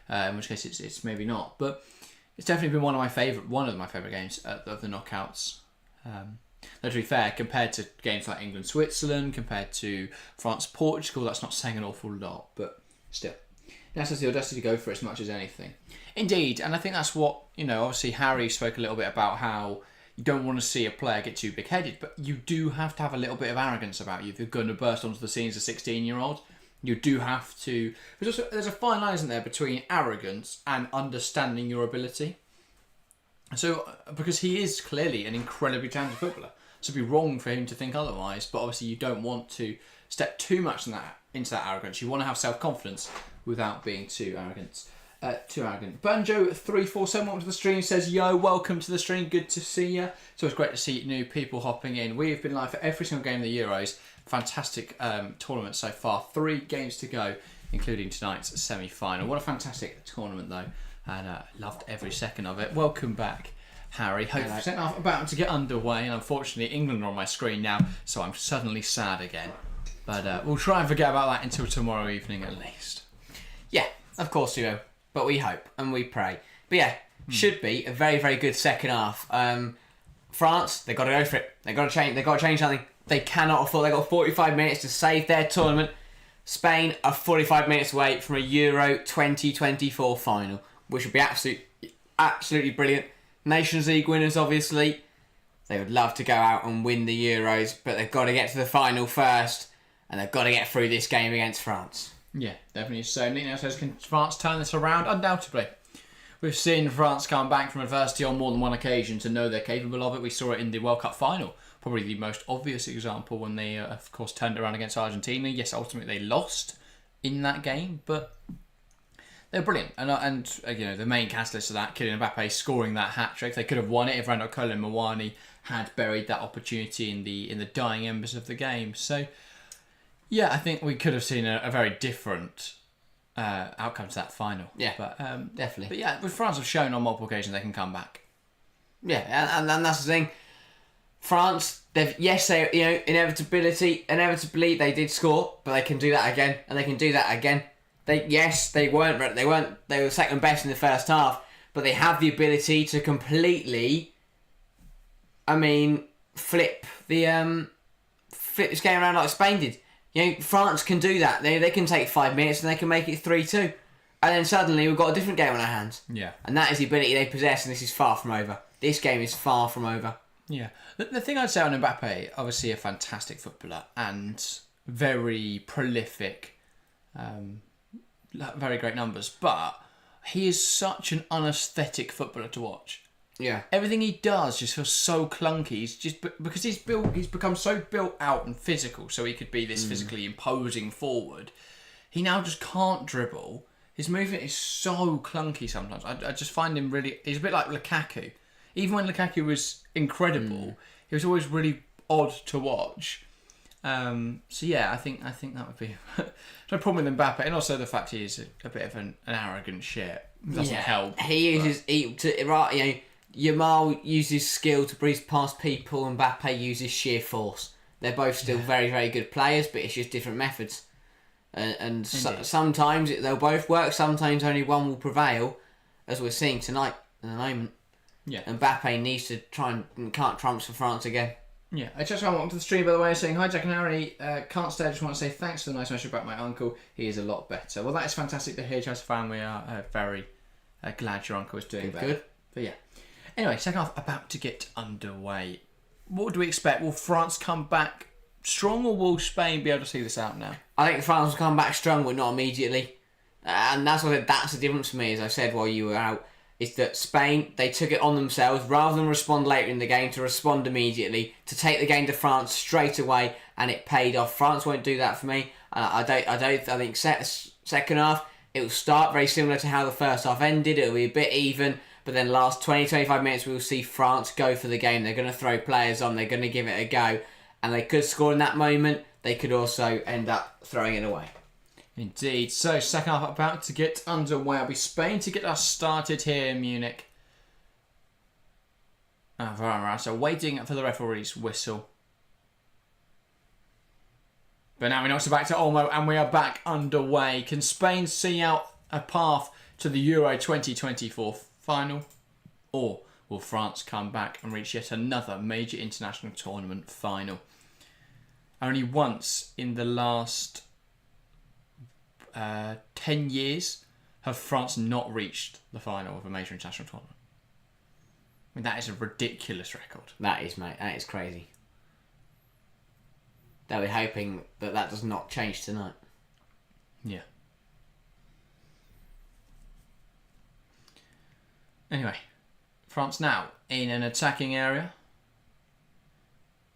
Speaker 1: in which case it's maybe not. But it's definitely been one of my favourite games of the knockouts. Though to be fair, compared to games like England-Switzerland, compared to France-Portugal, that's not saying an awful lot, but still. That's the audacity to go for it as much as anything. Indeed, and I think that's what, obviously Harry spoke a little bit about how you don't want to see a player get too big-headed, but you do have to have a little bit of arrogance about you if you're going to burst onto the scene as a 16-year-old. You do have to... There's a fine line, isn't there, between arrogance and understanding your ability. So, because he is clearly an incredibly talented footballer, so it'd be wrong for him to think otherwise, but obviously you don't want to step too much into that arrogance. You want to have self-confidence without being too arrogant. Banjo347, welcome to the stream, says, yo, welcome to the stream, good to see you. It's always great to see new people hopping in. We've been live for every single game of the Euros. Fantastic tournament so far. 3 games to go, including tonight's semi-final. What a fantastic tournament, though, and loved every second of it. Welcome back, Harry. Hopefully, second half about to get underway, and unfortunately, England are on my screen now, so I'm suddenly sad again. But we'll try and forget about that until tomorrow evening, at least.
Speaker 2: Yeah, of course we will. But we hope and we pray. But yeah, should be a very, very good second half. France, they've got to go for it. They've got to change something. They cannot afford. They've got 45 minutes to save their tournament. Spain are 45 minutes away from a Euro 2024 final, which would be absolutely brilliant. Nations League winners, obviously. They would love to go out and win the Euros, but they've got to get to the final first, and they've got to get through this game against France.
Speaker 1: Yeah, definitely. So Nick now says, can France turn this around? Undoubtedly. We've seen France come back from adversity on more than one occasion to know they're capable of it. We saw it in the World Cup final. Probably the most obvious example when they, of course, turned around against Argentina. Yes, ultimately they lost in that game, but they're brilliant. And the main catalyst of that, Kylian Mbappe scoring that hat-trick. They could have won it if Randall Colin had buried that opportunity in the dying embers of the game. So... yeah, I think we could have seen a very different outcome to that final.
Speaker 2: Yeah,
Speaker 1: but
Speaker 2: definitely.
Speaker 1: But yeah, with France have shown on multiple occasions they can come back.
Speaker 2: Yeah, and that's the thing. France, inevitably they did score, but they can do that again, and they can do that again. They were second best in the first half, but they have the ability to completely, flip flip this game around like Spain did. France can do that. They can take 5 minutes and they can make it 3-2. And then suddenly we've got a different game on our hands.
Speaker 1: Yeah.
Speaker 2: And that is the ability they possess, and this is far from over. This game is far from over.
Speaker 1: Yeah. The thing I'd say on Mbappe, obviously a fantastic footballer and very prolific, very great numbers, but he is such an unaesthetic footballer to watch.
Speaker 2: Yeah.
Speaker 1: Everything he does just feels so clunky. He's just because he's become so built out and physical, so he could be this physically imposing forward. He now just can't dribble. His movement is so clunky sometimes. I just find him really... He's a bit like Lukaku. Even when Lukaku was incredible, he was always really odd to watch. So yeah, I think that would be no problem with Mbappe, and also the fact he is a bit of an arrogant shit doesn't help.
Speaker 2: He uses Yamal uses skill to breeze past people, and Mbappe uses sheer force. They're both still very, very good players, but it's just different methods. And sometimes they'll both work. Sometimes only one will prevail, as we're seeing tonight at the moment.
Speaker 1: Yeah,
Speaker 2: Mbappe needs to try and can't trumps for France again.
Speaker 1: Yeah, I just welcome to the stream by the way, saying hi Jack and Harry. Can't stay. I just want to say thanks for the nice message about my uncle. He is a lot better. Well, that is fantastic to hear, Chelsea fan. We are very glad your uncle is doing better.
Speaker 2: Good.
Speaker 1: But yeah. Anyway, second half about to get underway. What do we expect? Will France come back strong, or will Spain be able to see this out now?
Speaker 2: I think France will come back strong, but not immediately. And that's the difference for me, as I said while you were out, is that Spain, they took it on themselves rather than respond later in the game, to respond immediately, to take the game to France straight away, and it paid off. France won't do that for me. I think second half, it will start very similar to how the first half ended. It'll be a bit even, but then last 20-25 minutes we will see France go for the game. They're going to throw players on, they're going to give it a go, and they could score in that moment. They could also end up throwing it away.
Speaker 1: Indeed. So, second half about to get underway. It'll be Spain to get us started here in Munich. So waiting for the referee's whistle. But now we know it's back to Olmo, and we are back underway. Can Spain see out a path to the Euro 2024 final? Or will France come back and reach yet another major international tournament final? Only once in the last 10 years have France not reached the final of a major international tournament. I mean, that is a ridiculous record.
Speaker 2: That is, mate. That is crazy. They'll be hoping that does not change tonight.
Speaker 1: Yeah. Anyway, France now in an attacking area.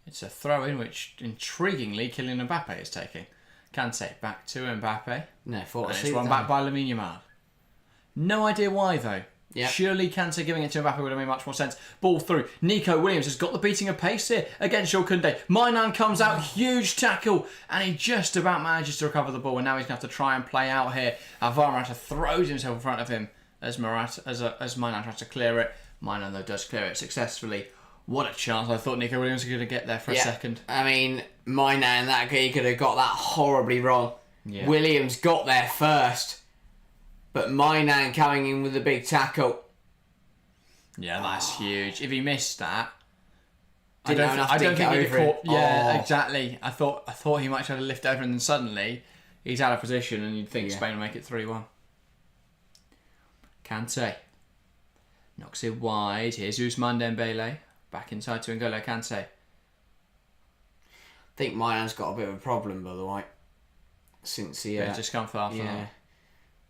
Speaker 1: It's a throw-in which, intriguingly, Kylian Mbappe is taking. Kante back to Mbappe.
Speaker 2: No,
Speaker 1: and it's run back by Lamine Yamal. No idea why, though.
Speaker 2: Yep.
Speaker 1: Surely Kante giving it to Mbappe would have made much more sense. Ball through. Nico Williams has got the beating of pace here against Jules Koundé. Mainan comes out, huge tackle, and he just about manages to recover the ball, and now he's going to have to try and play out here. Morata throws himself in front of him as Mainan tries to clear it. Mainan, though, does clear it successfully. What a chance. I thought Nico Williams was going to get there for a second.
Speaker 2: I mean, Mainan, he could have got that horribly wrong.
Speaker 1: Yeah.
Speaker 2: Williams got there first, but Mainan coming in with a big tackle.
Speaker 1: Yeah, that's huge. If he missed that,
Speaker 2: I don't think he'd have caught.
Speaker 1: Yeah, exactly. I thought he might try to lift over, and then suddenly he's out of position, and you'd think Spain will make it 3-1. Kante knocks it wide. Here's Ousmane Dembele back inside to N'Golo Kante.
Speaker 2: I think Mainan's got a bit of a problem, by the way, since he
Speaker 1: just come for half an hour.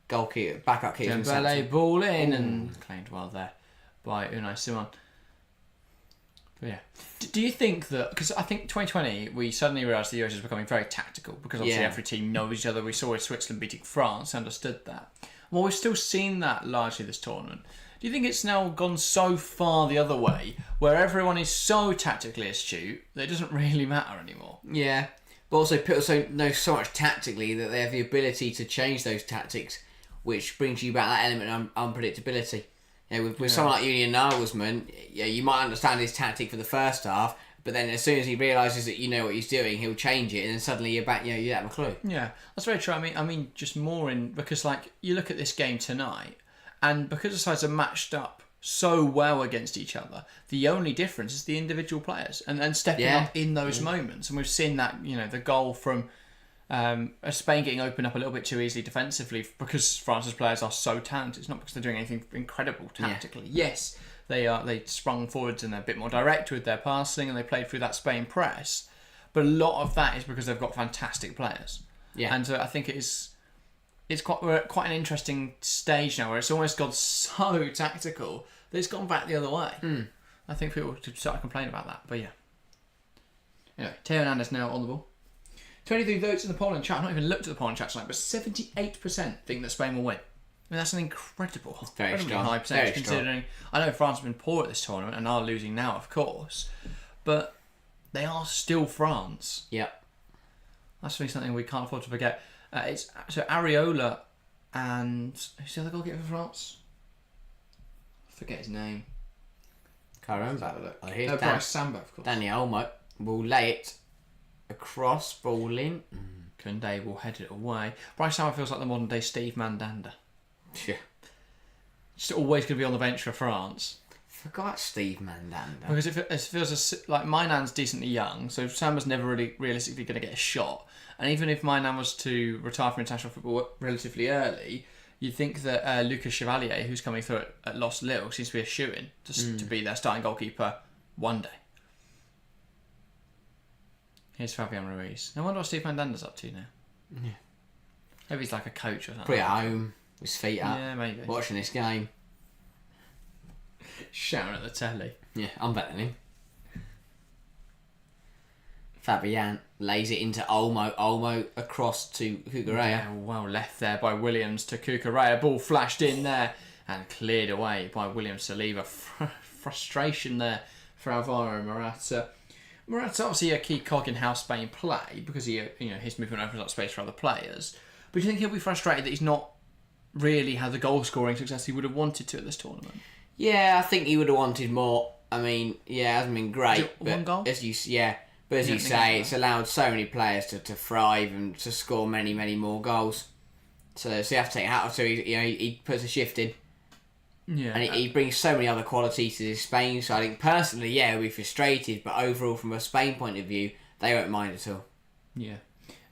Speaker 2: Goalkeeper, backup keeper.
Speaker 1: Dembele ball in and claimed well there by Unai Simon. But yeah, do you think that, because I think 2020 we suddenly realised the Euros is becoming very tactical, because obviously every team knows each other. We saw Switzerland beating France, understood that. Well, we've still seen that largely this tournament. Do you think it's now gone so far the other way, where everyone is so tactically astute that it doesn't really matter anymore?
Speaker 2: Yeah, but also people know so much tactically that they have the ability to change those tactics, which brings you back that element of unpredictability. With someone like Julian Nagelsmann, you might understand his tactic for the first half, but then as soon as he realises that you know what he's doing, he'll change it, and then suddenly you're back. You don't have a clue.
Speaker 1: Yeah, that's very true. I mean, just more in because you look at this game tonight. And because the sides are matched up so well against each other. The only difference is the individual players and stepping up in those moments. And we've seen that, the goal from Spain getting opened up a little bit too easily defensively because France's players are so talented. It's not because they're doing anything incredible tactically. Yes, they sprung forwards and they're a bit more direct with their passing and they played through that Spain press. But a lot of that is because they've got fantastic players. Yeah. And I think we're at quite an interesting stage now where it's almost gone so tactical that it's gone back the other way. I think people should start complaining about that. But yeah. Anyway, Theo Hernandez now on the ball. 23 votes in the poll in chat. I've not even looked at the poll in chat tonight, but 78% think that Spain will win. I mean, that's an incredibly high percentage considering I know France have been poor at this tournament and are losing now, of course, but they are still France.
Speaker 2: Yep.
Speaker 1: That's really something we can't afford to forget. It's so Areola and who's the other goalkeeper for France? I forget his name.
Speaker 2: Can't remember.
Speaker 1: Bryce Samba, of course.
Speaker 2: Danny Olmo will lay it across, ball in.
Speaker 1: Koundé will head it away. Bryce Samba feels like the modern day Steve Mandanda.
Speaker 2: Yeah.
Speaker 1: Just always going to be on the bench for France.
Speaker 2: Forgot Steve Mandanda.
Speaker 1: Because it feels like Mainan's decently young, so Samba's never really realistically going to get a shot. And even if Mainan was to retire from international football relatively early, you'd think that Lucas Chevalier, who's coming through at Los Lille, seems to be a shoo-in to be their starting goalkeeper one day. Here's Fabian Ruiz. I wonder what Steve Mandanda's up to now.
Speaker 2: Yeah.
Speaker 1: Maybe he's like a coach or something.
Speaker 2: Probably at home, with his feet up.
Speaker 1: Yeah, maybe.
Speaker 2: Watching this game.
Speaker 1: Shouting at the telly.
Speaker 2: Yeah, I'm better than him. Fabian lays it into Olmo. Olmo across to Cucurella.
Speaker 1: Yeah, well left there by Williams to Cucurella. Ball flashed in there and cleared away by Williams Saliba. Frustration there for Alvaro Morata. Morata's obviously a key cog in how Spain play because his movement opens up space for other players. But do you think he'll be frustrated that he's not really had the goal scoring success he would have wanted to at this tournament?
Speaker 2: Yeah, I think he would have wanted more. I mean, it hasn't been great.
Speaker 1: One goal?
Speaker 2: As you say, it's allowed so many players to thrive and to score many, many more goals. So you have to take hat off to he puts a shift in.
Speaker 1: Yeah.
Speaker 2: And he brings so many other qualities to Spain. So I think personally, he'll be frustrated. But overall, from a Spain point of view, they won't mind at all.
Speaker 1: Yeah.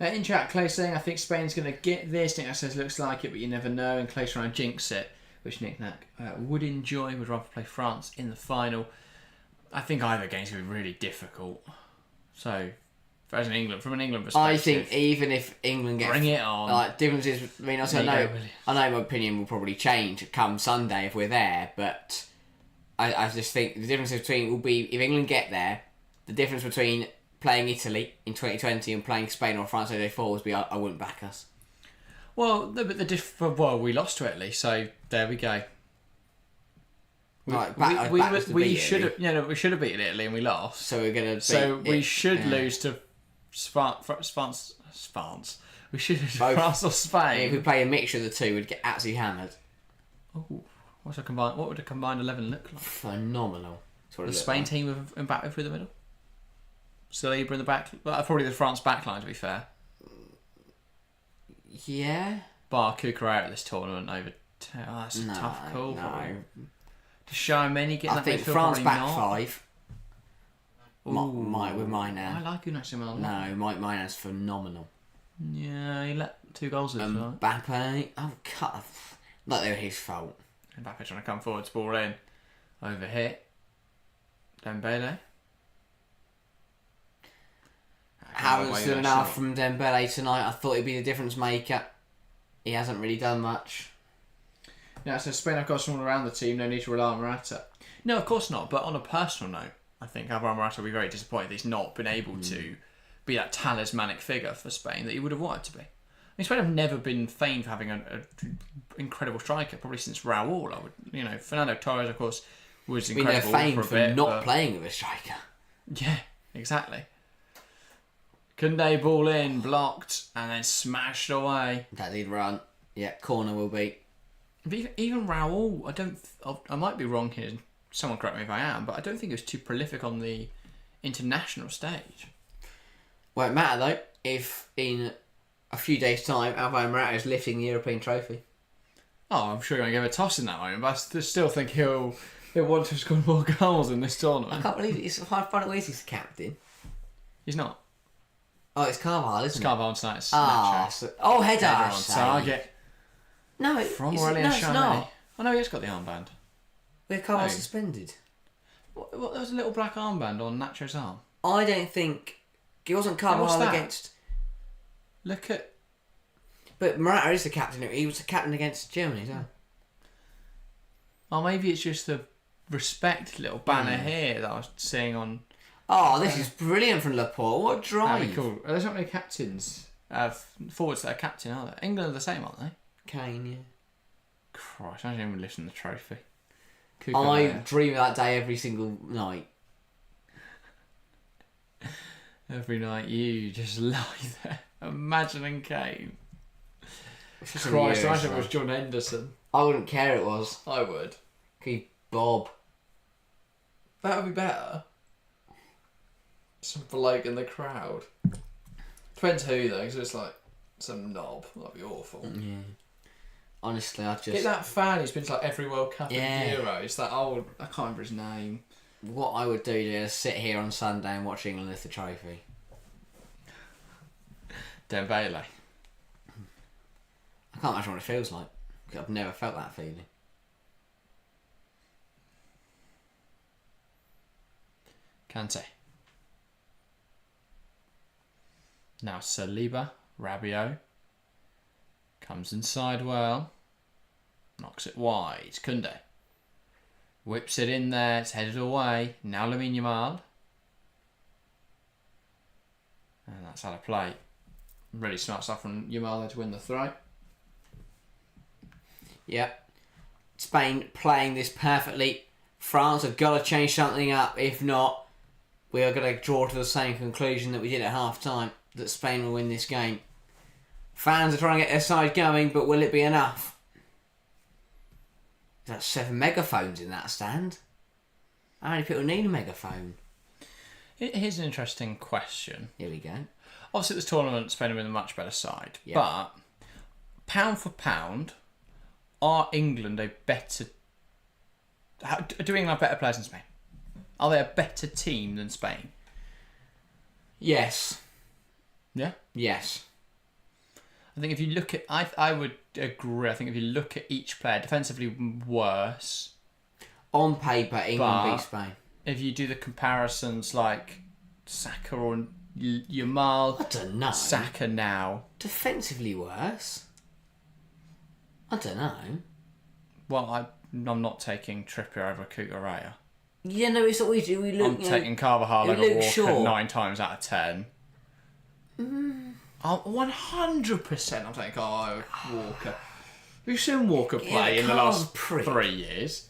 Speaker 1: In chat, Clay saying, I think Spain's going to get this. Nick says, looks like it, but you never know. And Clay's trying to jinx it, which Nick Nack would enjoy. Would rather play France in the final. I think either game's going to be really difficult. So, from an England perspective,
Speaker 2: I think even if England get
Speaker 1: bring it on,
Speaker 2: differences. I mean, also I know my opinion will probably change come Sunday if we're there, but I just think the difference between will be if England get there, the difference between playing Italy in 2020 and playing Spain or France the day before would be I wouldn't back us.
Speaker 1: Well, we lost to Italy, so there we go. We should have beaten Italy and we lost.
Speaker 2: So we're gonna.
Speaker 1: We should lose to France. We should lose to France or Spain.
Speaker 2: If we play a mixture of the two, we'd get absolutely hammered.
Speaker 1: Oh, what would a combined 11 look like?
Speaker 2: Phenomenal.
Speaker 1: The Spain team with Mbappe through the middle. Saliba in the back. Well, probably the France backline, to be fair.
Speaker 2: Yeah.
Speaker 1: Bar Cucurella at this tournament over. That's a tough call.
Speaker 2: No.
Speaker 1: Deschamps getting
Speaker 2: I
Speaker 1: that
Speaker 2: think
Speaker 1: midfield,
Speaker 2: France back
Speaker 1: not.
Speaker 2: five. With Mainan.
Speaker 1: I like Unai Simon.
Speaker 2: No, Mainan's phenomenal.
Speaker 1: Yeah, he let 2 goals in.
Speaker 2: Mbappe. Oh, cut. Not they were his fault.
Speaker 1: Mbappe trying to come forward, ball in. Over hit. Dembele.
Speaker 2: Haven't seen enough from Dembele tonight. I thought he'd be the difference maker. He hasn't really done much.
Speaker 1: Yeah, so Spain have got someone around the team. No need to rely on Morata. No, of course not. But on a personal note, I think Alvaro Morata will be very disappointed that he's not been able to be that talismanic figure for Spain that he would have wanted to be. I mean, Spain have never been famed for having an incredible striker, probably since Raúl. Fernando Torres, of course, was incredible.
Speaker 2: They're famed
Speaker 1: for a bit,
Speaker 2: not playing with a striker.
Speaker 1: Yeah, exactly. Koundé ball in, blocked, and then smashed away.
Speaker 2: That did run. Yeah, corner will be.
Speaker 1: But even Raúl, I might be wrong here. Someone correct me if I am, but I don't think he was too prolific on the international stage.
Speaker 2: Won't matter though if in a few days' time Alvaro Morata is lifting the European trophy.
Speaker 1: Oh, I'm sure you're going to give a toss in that moment, but I still think he'll It wants to have scored more goals in this
Speaker 2: I
Speaker 1: tournament.
Speaker 2: can't believe it. It's hard to find out where he's the captain.
Speaker 1: He's not.
Speaker 2: Oh, it's Carvajal, isn't it?
Speaker 1: Carvalho tonight. It's
Speaker 2: Ah, header
Speaker 1: Header
Speaker 2: I
Speaker 1: on
Speaker 2: say.
Speaker 1: target
Speaker 2: No,
Speaker 1: from
Speaker 2: it's
Speaker 1: Aurelien
Speaker 2: not.
Speaker 1: Tchouameni. Oh no, he has got the armband.
Speaker 2: Where Carvajal
Speaker 1: No.
Speaker 2: suspended.
Speaker 1: What, there was a little black armband on Nacho's arm.
Speaker 2: I don't think it wasn't
Speaker 1: what's
Speaker 2: Carvajal
Speaker 1: that?
Speaker 2: against.
Speaker 1: Look at.
Speaker 2: But Morata is the captain. He was the captain against Germany as well.
Speaker 1: Oh, maybe it's just the respect little banner here that I was seeing on.
Speaker 2: Oh, this is brilliant from Laporte. What a
Speaker 1: That'd be
Speaker 2: drive.
Speaker 1: cool. There's not many captains, forwards that are captain, are there? England are the same, aren't they?
Speaker 2: Kane, yeah.
Speaker 1: Christ, I don't even listen to the trophy.
Speaker 2: I dream of that day every single night.
Speaker 1: Every night you just lie there, imagining Kane.
Speaker 2: It's a
Speaker 1: Christ,
Speaker 2: year,
Speaker 1: imagine
Speaker 2: so.
Speaker 1: it was John Henderson.
Speaker 2: I wouldn't care it was.
Speaker 1: I would.
Speaker 2: Keep Bob.
Speaker 1: That would be better. Some bloke in the crowd. Depends who though, because it's like some knob. That'd be awful.
Speaker 2: Yeah. Honestly, I
Speaker 1: Get
Speaker 2: just...
Speaker 1: that fan who's been to like every World Cup
Speaker 2: Yeah.
Speaker 1: and Euros. That old, I can't remember his name.
Speaker 2: What I would do is sit here on Sunday and watch England lift the trophy.
Speaker 1: Dembele.
Speaker 2: I can't imagine what it feels like. 'Cause I've never felt that feeling.
Speaker 1: Kante. Now Saliba, Rabiot. Comes inside well. Knocks it wide. Koundé. Whips it in there. It's headed away. Now Lamine Yamal. And that's out of play. Really smart stuff from Yamal there to win the throw.
Speaker 2: Yep. Spain playing this perfectly. France have got to change something up. If not, we are going to draw to the same conclusion that we did at half time, that Spain will win this game. Fans are trying to get their side going, but will it be enough? There's 7 megaphones in that stand. How many people need a megaphone?
Speaker 1: Here's an interesting question.
Speaker 2: Here we go.
Speaker 1: Obviously, this tournament, Spain have been a much better side.
Speaker 2: Yeah.
Speaker 1: But, pound for pound, are England a better... do England have better players than Spain? Are they a better team than Spain?
Speaker 2: Yes.
Speaker 1: Yeah?
Speaker 2: Yes.
Speaker 1: I think if you look at... I would agree. I think if you look at each player, defensively worse.
Speaker 2: On paper, England
Speaker 1: But-
Speaker 2: beat Spain.
Speaker 1: If you do the comparisons like Saka or Yamal...
Speaker 2: I don't know.
Speaker 1: Saka now.
Speaker 2: Defensively worse? I don't know.
Speaker 1: Well, I'm not taking Trippier over Cucurella.
Speaker 2: Yeah, no, it's what we do. We look.
Speaker 1: I'm taking Carvajal over
Speaker 2: Luke
Speaker 1: Walker
Speaker 2: Shaw.
Speaker 1: 9 times out of 10. 100% I'm taking Walker. We've seen Walker play in the
Speaker 2: Carl's
Speaker 1: last
Speaker 2: prick.
Speaker 1: 3 years.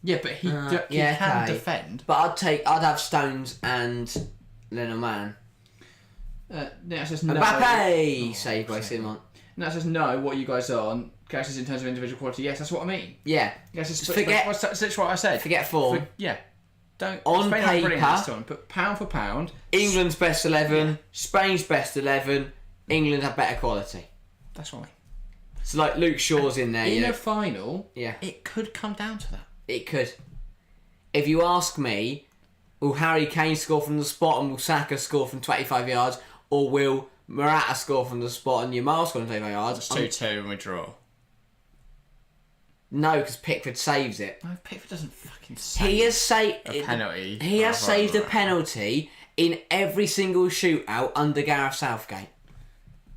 Speaker 1: Yeah, but he
Speaker 2: yeah,
Speaker 1: can
Speaker 2: okay.
Speaker 1: defend.
Speaker 2: But I'd have Stones and Lenormand.
Speaker 1: Now it says no.
Speaker 2: Mbappe saved by Simon.
Speaker 1: Now it says no. What you guys are on? Guys, says in terms of individual quality. Yes, that's what I mean.
Speaker 2: Yeah.
Speaker 1: Yes, it's
Speaker 2: Forget-
Speaker 1: that's what I said.
Speaker 2: Forget form.
Speaker 1: Yeah. Don't.
Speaker 2: On
Speaker 1: Spain are brilliant
Speaker 2: paper-
Speaker 1: this tournament, but pound for pound,
Speaker 2: England's best 11, Spain's best 11. England have better quality.
Speaker 1: that's what I mean.
Speaker 2: So like Luke Shaw's in there.
Speaker 1: In
Speaker 2: Yeah.
Speaker 1: a final,
Speaker 2: Yeah.
Speaker 1: it could come down to that.
Speaker 2: It could. If you ask me, will Harry Kane score from the spot and will Saka score from 25 yards, or will Morata score from the spot and Yamal score from 25 yards?
Speaker 1: It's 2-2 and we draw.
Speaker 2: No, because Pickford saves it.
Speaker 1: No, Pickford doesn't fucking save
Speaker 2: He has saved
Speaker 1: a penalty.
Speaker 2: He has
Speaker 1: Oh,
Speaker 2: saved a
Speaker 1: right.
Speaker 2: penalty in every single shootout under Gareth Southgate.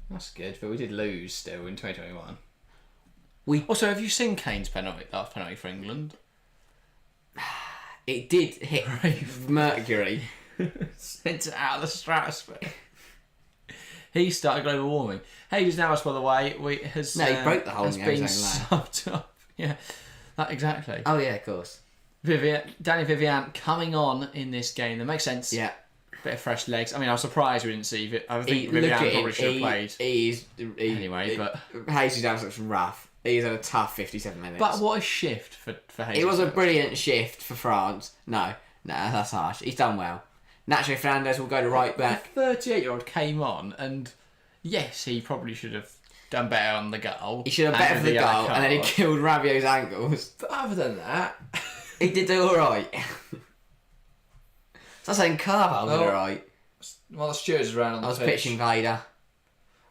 Speaker 1: That's good, but we did lose still in 2021.
Speaker 2: We-
Speaker 1: Also, have you seen Kane's penalty? Last penalty for England.
Speaker 2: It did hit Mercury.
Speaker 1: Sent it out of the stratosphere. He started global warming. Jesus Navas, by the way,
Speaker 2: No, he broke the hole
Speaker 1: has
Speaker 2: in
Speaker 1: been
Speaker 2: his own lap.
Speaker 1: subbed up. Yeah, that exactly.
Speaker 2: Oh yeah, of course.
Speaker 1: Danny Vivian coming on in this game. That makes sense.
Speaker 2: Yeah.
Speaker 1: Bit of fresh legs. I mean, I was surprised we didn't see it. I think
Speaker 2: Look
Speaker 1: Vivian
Speaker 2: at him.
Speaker 1: probably should have played. Anyway, but-
Speaker 2: Jesus Navas looks rough. He's had a tough 57 minutes.
Speaker 1: But what a shift for Jesus.
Speaker 2: It was a
Speaker 1: Navas.
Speaker 2: brilliant shift for France. No, that's harsh. He's done well. Nacho Fernandez will go to right back.
Speaker 1: The 38-year-old came on, and yes, he probably should have done better on the goal.
Speaker 2: He should have better for the
Speaker 1: yellow
Speaker 2: goal, and then he
Speaker 1: card.
Speaker 2: killed Rabiot's ankles.
Speaker 1: But other than that,
Speaker 2: He did do alright. So I'm saying Carvalho did alright.
Speaker 1: Well, the stewards around on the
Speaker 2: I was
Speaker 1: pitch.
Speaker 2: pitch invader.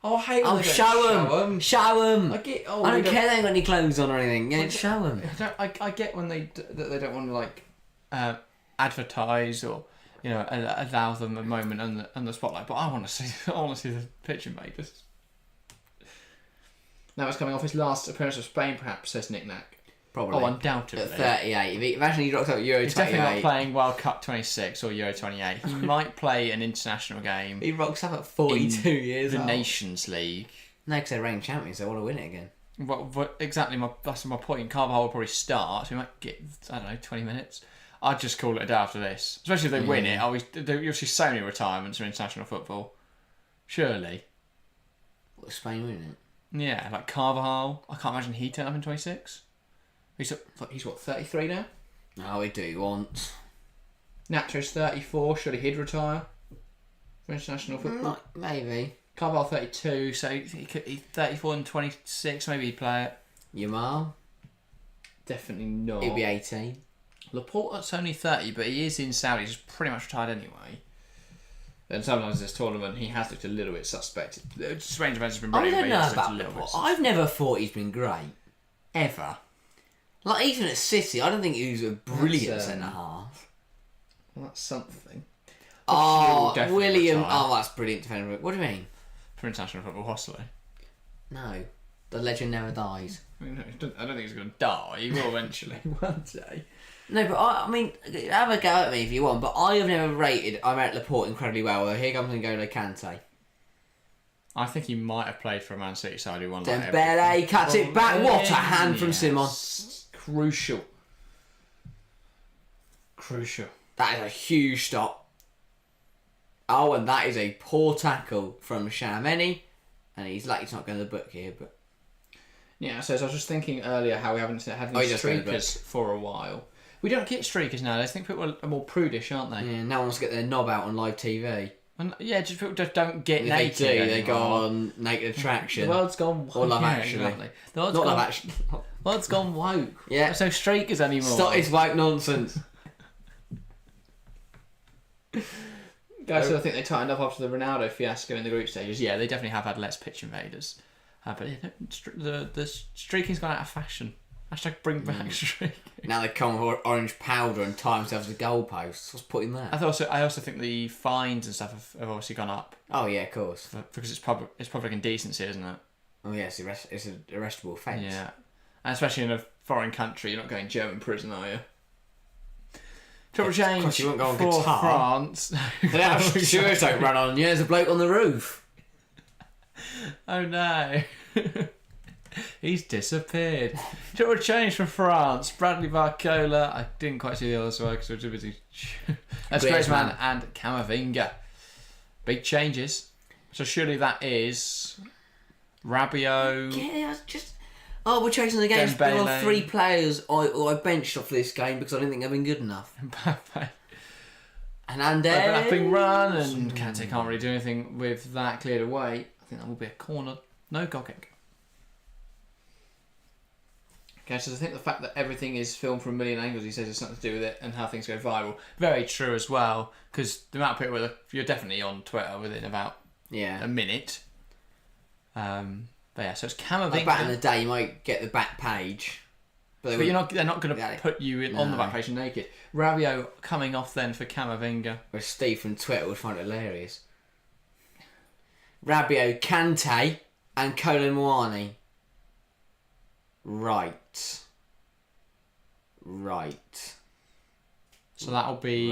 Speaker 1: Oh, I hate when
Speaker 2: Oh,
Speaker 1: they don't
Speaker 2: show him! Show him!
Speaker 1: I get. Oh,
Speaker 2: I
Speaker 1: we
Speaker 2: don't care they ain't got any clothes on or anything. Yeah, show him.
Speaker 1: I get when that they don't want to like advertise or allow them a moment on the spotlight. But I want to see the pitch invaders. Now it's coming off his last appearance of Spain, perhaps, says Nick Nack.
Speaker 2: Probably.
Speaker 1: Oh, undoubtedly.
Speaker 2: At 38. Imagine he dropped out Euro 28.
Speaker 1: He's definitely not playing World Cup 26 or Euro 28. He might play an international game.
Speaker 2: He rocks up at 42 years
Speaker 1: old. The
Speaker 2: old.
Speaker 1: Nations League.
Speaker 2: No, because they're reigning champions. They want to win it again.
Speaker 1: Exactly, that's my point. Carvalho will probably start, so he might get, 20 minutes. I'd just call it a day after this. Especially if they win it. You'll see so many retirements from international football. Surely.
Speaker 2: What, Spain winning it?
Speaker 1: Yeah, like Carvalho. I can't imagine he'd turn up in 26. He's what, 33 now?
Speaker 2: No, we do want.
Speaker 1: Nacho's 34. Surely he'd retire for international football.
Speaker 2: Maybe.
Speaker 1: Carvalho 32, so he's 34 and 26. Maybe he'd play it.
Speaker 2: Yamal?
Speaker 1: Definitely not.
Speaker 2: He'd be 18.
Speaker 1: Laporte's only 30, but he is in Saudi. He's pretty much retired anyway. And sometimes this tournament, he has looked a little bit suspect. Strange events has been
Speaker 2: I
Speaker 1: brilliant.
Speaker 2: don't know about Laporte. I've never thought he's been great.
Speaker 1: Ever.
Speaker 2: Like, even at City, I don't think he was a brilliant centre-half.
Speaker 1: Well, that's something.
Speaker 2: Oh, William. Retire. Oh, that's brilliant defender. What do you mean?
Speaker 1: For international football, possibly.
Speaker 2: No. The legend never dies.
Speaker 1: I don't think he's going to die. He will eventually, one day.
Speaker 2: No, but I mean, have a go at me if you want, but I have never rated Aymeric Laporte incredibly well. Well, here comes N'Golo Kante.
Speaker 1: I think he might have played for a Man City side who won
Speaker 2: Dembele cuts it back. What a hand from Simon.
Speaker 1: Crucial.
Speaker 2: That is a huge stop. Oh, and that is a poor tackle from Tchouaméni. And he's lucky it's not going to the book here, but...
Speaker 1: Yeah, so I was just thinking earlier how we haven't had any streakers for a while. We don't get streakers nowadays. I think people are more prudish, aren't they?
Speaker 2: Yeah, no one wants to get their knob out on live TV.
Speaker 1: And just people just don't get
Speaker 2: if
Speaker 1: naked
Speaker 2: they do,
Speaker 1: anymore.
Speaker 2: they go on Naked Attraction.
Speaker 1: The world's gone woke.
Speaker 2: Or Love Actually.
Speaker 1: Exactly.
Speaker 2: The
Speaker 1: world's gone woke.
Speaker 2: Yeah.
Speaker 1: There's no streakers anymore.
Speaker 2: Stop this woke nonsense.
Speaker 1: Guys, so I think they tightened up after the Ronaldo fiasco in the group stages. Yeah, they definitely have had less pitch invaders. But the streaking's gone out of fashion. Hashtag bring back streaking.
Speaker 2: Now they come with orange powder and tie themselves to goalposts. What's putting that?
Speaker 1: I also think the fines and stuff have obviously gone up.
Speaker 2: Oh yeah, of course.
Speaker 1: Because it's public indecency, isn't it?
Speaker 2: Oh yeah, it's an arrestable offence.
Speaker 1: Yeah, and especially in a foreign country, you're not going German prison, are you? Triple change
Speaker 2: you won't go on
Speaker 1: for
Speaker 2: Qatar.
Speaker 1: France.
Speaker 2: They don't have security don't run on you. There's a bloke on the roof.
Speaker 1: Oh no. He's disappeared. Triple change for France. Bradley Barcola. I didn't quite see the other side because I was too busy. That's Griezmann and Camavinga. Big changes. So surely that is Rabiot.
Speaker 2: Yeah, we're chasing the game. There are 3 players I benched off this game because I didn't think they'd been good enough.
Speaker 1: Mbappe.
Speaker 2: And Ander.
Speaker 1: Overlapping run, and Kante can't really do anything with that cleared away. I think that will be a corner. No goal kick. Okay, so I think the fact that everything is filmed from a million angles, he says, has something to do with it and how things go viral. Very true as well, because the amount of people, you're definitely on Twitter within about a minute. But yeah, so it's Camavinga.
Speaker 2: Like back in the day, you might get the back page.
Speaker 1: But they're not going to put you on the back page naked. Rabiot coming off then for Camavinga.
Speaker 2: Where Steve from Twitter would find it hilarious. Rabiot, Kante and Colin Muani. Right.
Speaker 1: So that'll be...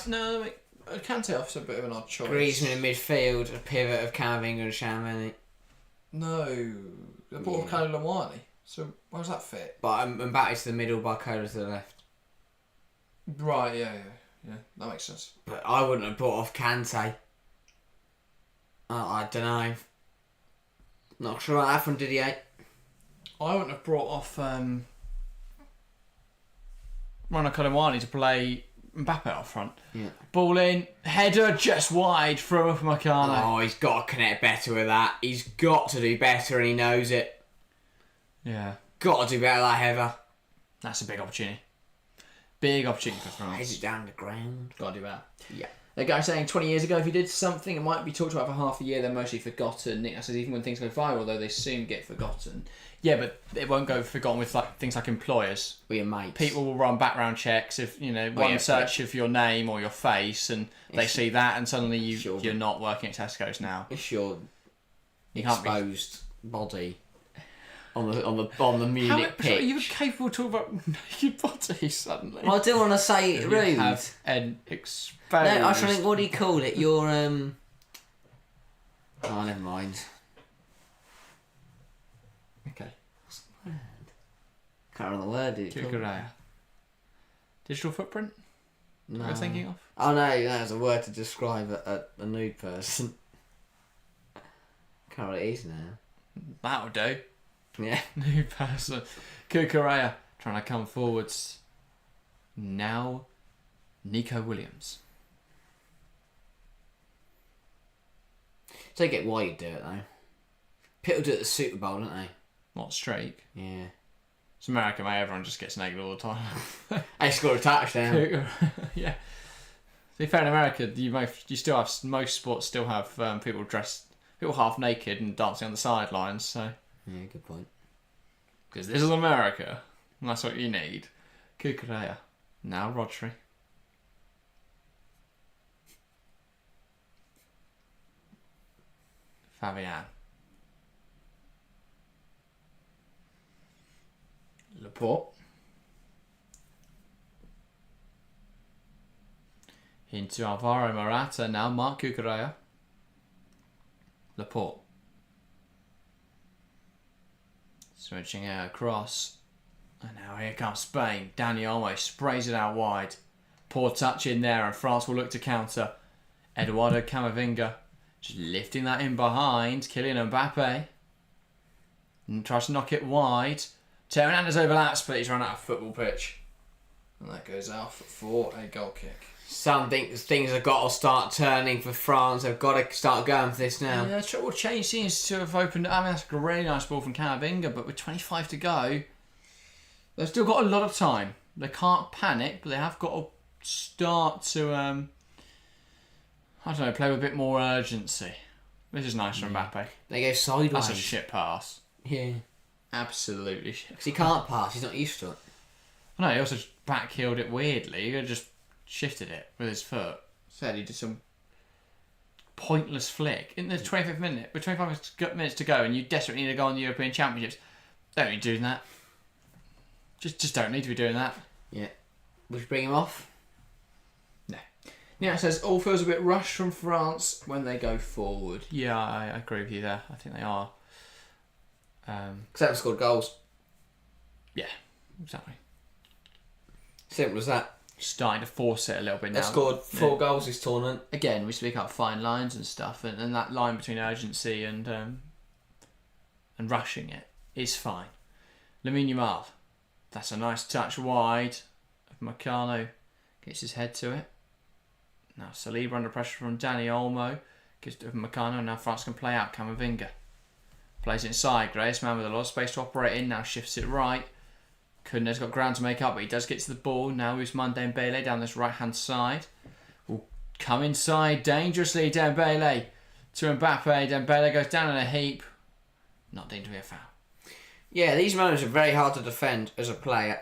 Speaker 1: No, Kante off's a bit of an odd choice.
Speaker 2: Griezmann in midfield, a pivot of Camavinga and Tchouaméni.
Speaker 1: No, the ball of Colin Muani. So where does that fit?
Speaker 2: But Mbappe to the middle, Barcola to the left.
Speaker 1: Right, yeah, that makes sense.
Speaker 2: But I wouldn't have brought off Kante. I don't know. Not sure what happened, Didier.
Speaker 1: I wouldn't have brought off Ronald Colomwani to play Mbappe up front.
Speaker 2: Yeah.
Speaker 1: Ball in, header just wide, throw up Makana.
Speaker 2: Oh, he's got to connect better with that. He's got to do better and he knows it.
Speaker 1: Yeah.
Speaker 2: Got to do better with that header.
Speaker 1: That's a big opportunity. Big opportunity for
Speaker 2: Is
Speaker 1: France.
Speaker 2: it down the ground?
Speaker 1: Got to do that.
Speaker 2: Yeah.
Speaker 1: The guy saying 20 years ago, if you did something, it might be talked about for half a year, then mostly forgotten. Nick says even when things go viral, though, they soon get forgotten. Yeah, but it won't go forgotten with things like employers.
Speaker 2: Or your mates.
Speaker 1: People will run background checks if one search of your name or your face, and they see that, and suddenly you're not working at Tesco's now.
Speaker 2: It's your
Speaker 1: You can't be.
Speaker 2: exposed body on the Munich pitch.
Speaker 1: Are you capable of talking about naked bodies suddenly?
Speaker 2: Well, I do want to say it rude.
Speaker 1: You have an exposed.
Speaker 2: No, I was trying to think, what do you call it? Your Oh, never mind.
Speaker 1: Okay.
Speaker 2: Can't remember the word.
Speaker 1: Kukuraya. Digital footprint?
Speaker 2: No.
Speaker 1: You're thinking of?
Speaker 2: Oh no, that's a word to describe a nude person. Can't remember what it is now.
Speaker 1: That'll do.
Speaker 2: Yeah.
Speaker 1: New person. Kukuraya trying to come forwards. Now, Nico Williams.
Speaker 2: So I get why you do it though. People do it at the Super Bowl, don't they?
Speaker 1: What streak?
Speaker 2: Yeah.
Speaker 1: It's America, mate. Everyone just gets naked all the time.
Speaker 2: They score a touchdown.
Speaker 1: Yeah. To be fair, in America, you still have most sports still have people half naked and dancing on the sidelines. So.
Speaker 2: Yeah, good point.
Speaker 1: Because this is America, and that's what you need. Kukuraya. Now Rodri. Fabian. Laporte. Into Alvaro Morata. Now Mark Kukuraya. Laporte. Switching it across. And now here comes Spain. Dani Olmo sprays it out wide. Poor touch in there, and France will look to counter. Eduardo Camavinga just lifting that in behind. Kylian Mbappe. And tries to knock it wide. Teo Hernandez overlaps, but he's run out of football pitch. And that goes out for a goal kick.
Speaker 2: Some things have got to start turning for France. They've got to start going for this now.
Speaker 1: Yeah, Triple Change seems to have opened. I mean, that's a really nice ball from Camavinga, but with 25 to go, they've still got a lot of time. They can't panic, but they have got to start to, I don't know, play with a bit more urgency. This is nice from Mbappe.
Speaker 2: They go sideways.
Speaker 1: That's a shit pass.
Speaker 2: Yeah.
Speaker 1: Absolutely shit.
Speaker 2: Because he can't pass. He's not used to it.
Speaker 1: No, he also back-heeled it weirdly. He just shifted it with his foot. Said he did some pointless flick. In the 25th minute, with 25 minutes to go, and you desperately need to go on the European Championships, don't need to be doing that. Just don't need to be doing that.
Speaker 2: Yeah. Would you bring him off?
Speaker 1: No. Yeah, it says all feels a bit rushed from France when they go forward. Yeah, I agree with you there. I think they are.
Speaker 2: Because they haven't scored goals.
Speaker 1: Yeah, exactly.
Speaker 2: Simple as that.
Speaker 1: Starting to force it a little bit now.
Speaker 2: They've scored 4 goals this tournament.
Speaker 1: Again, we speak up fine lines and stuff, and that line between urgency and rushing it is fine. Lamine Yamal, that's a nice touch wide. Meccano gets his head to it. Now Saliba under pressure from Dani Olmo. Gives to Meccano. Now France can play out. Camavinga plays it inside. Grace man with a lot of space to operate in. Now shifts it right. Kunde's got ground to make up, but he does get to the ball. Now Ousmane Dembele down this right hand side. Will come inside dangerously. Dembele to Mbappe. Dembele goes down in a heap. Not deemed to be a foul.
Speaker 2: Yeah, these moments are very hard to defend as a player.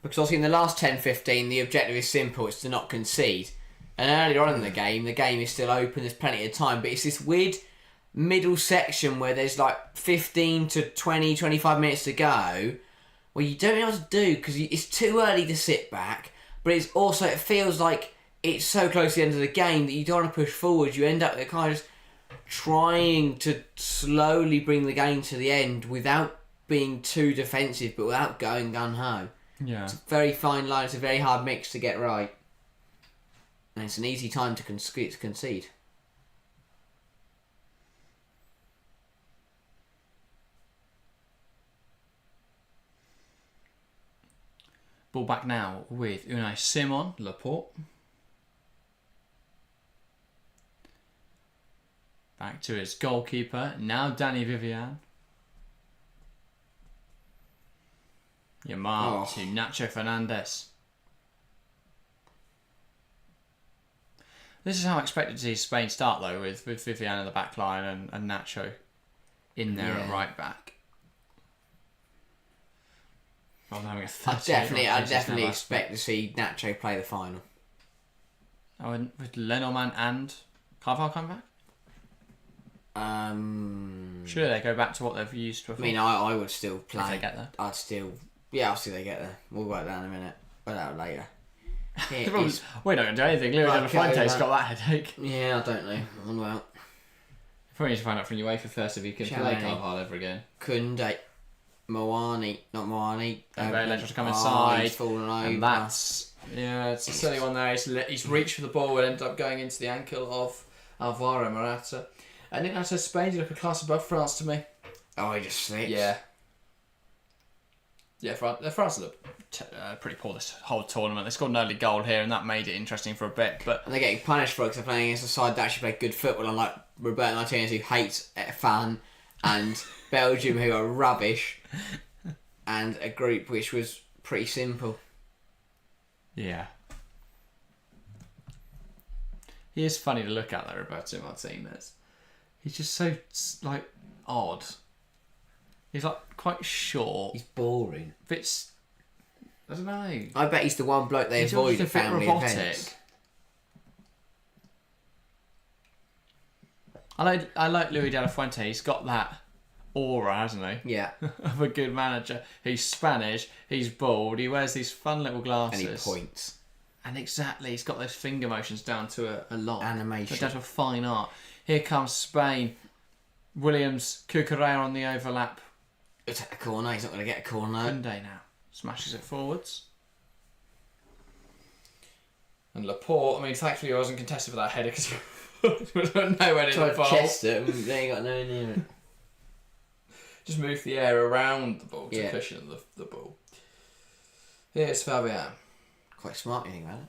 Speaker 2: Because obviously in the last 10-15, the objective is simple. It's to not concede. And earlier on in the game is still open. There's plenty of time. But it's this weird middle section where there's like 15 to 20, 25 minutes to go, where you don't know what to do because it's too early to sit back, but it's also, it feels like it's so close to the end of the game that you don't want to push forward. You end up kind of just trying to slowly bring the game to the end without being too defensive, but without going gung-ho.
Speaker 1: Yeah.
Speaker 2: It's a very fine line. It's a very hard mix to get right. And it's an easy time to concede.
Speaker 1: Ball back now with Unai Simon, Laporte. Back to his goalkeeper, now Danny Vivian. Yamal to Nacho Fernandez. This is how I expected to see Spain start, though, with Vivian in the back line and Nacho in there at right back. Rather than having a
Speaker 2: I'd definitely expect to see Nacho play the final.
Speaker 1: Oh, and with Lenormand and Carvalho come back? Surely they go back to what they've used before.
Speaker 2: I mean, I would still play.
Speaker 1: If they get there.
Speaker 2: I'll see they get there. We'll work that in a minute. Work that out later.
Speaker 1: We're not going to do anything. Luis de la Fuente's got that headache.
Speaker 2: Yeah, I don't know. Well,
Speaker 1: Probably need to find out from UEFA first if he can play Carvalho ever again.
Speaker 2: Kunde, Moani, not Moani.
Speaker 1: Dembele tries to come inside.
Speaker 2: He's fallen over.
Speaker 1: And that's... Yeah, it's a silly one there. He's reached for the ball and ended up going into the ankle of Alvaro Morata. I think that says Spain look a class above France to me.
Speaker 2: Oh, he just slipped.
Speaker 1: Yeah. Yeah, France look pretty poor this whole tournament. They scored an early goal here and that made it interesting for a bit. But
Speaker 2: and they're getting punished for it because they're playing against a side that actually played good football, unlike Roberto Martinez, who hates fun, and Belgium, who are rubbish, and a group which was pretty simple.
Speaker 1: Yeah. He is funny to look at, though, Roberto Martinez. He's just so, like, odd. He's, like, quite short.
Speaker 2: He's boring.
Speaker 1: Bits... I don't know.
Speaker 2: I bet he's the one bloke they avoid at family events.
Speaker 1: I like Luis de la Fuente. He's got that aura, hasn't he?
Speaker 2: Yeah.
Speaker 1: Of a good manager. He's Spanish. He's bald. He wears these fun little glasses.
Speaker 2: And he points.
Speaker 1: And exactly, he's got those finger motions down to a lot.
Speaker 2: Animation.
Speaker 1: Down to a fine art. Here comes Spain. Williams, Cucurella on the overlap.
Speaker 2: It's at a corner. He's not going to get a corner.
Speaker 1: Kunde now smashes it forwards. And Laporte, I mean, thankfully I wasn't contested for that header because we don't know where to
Speaker 2: fall. Chest it, they ain't got no near it.
Speaker 1: Just move the air around the ball to cushion the ball. Here's Fabian.
Speaker 2: Quite smart, you think about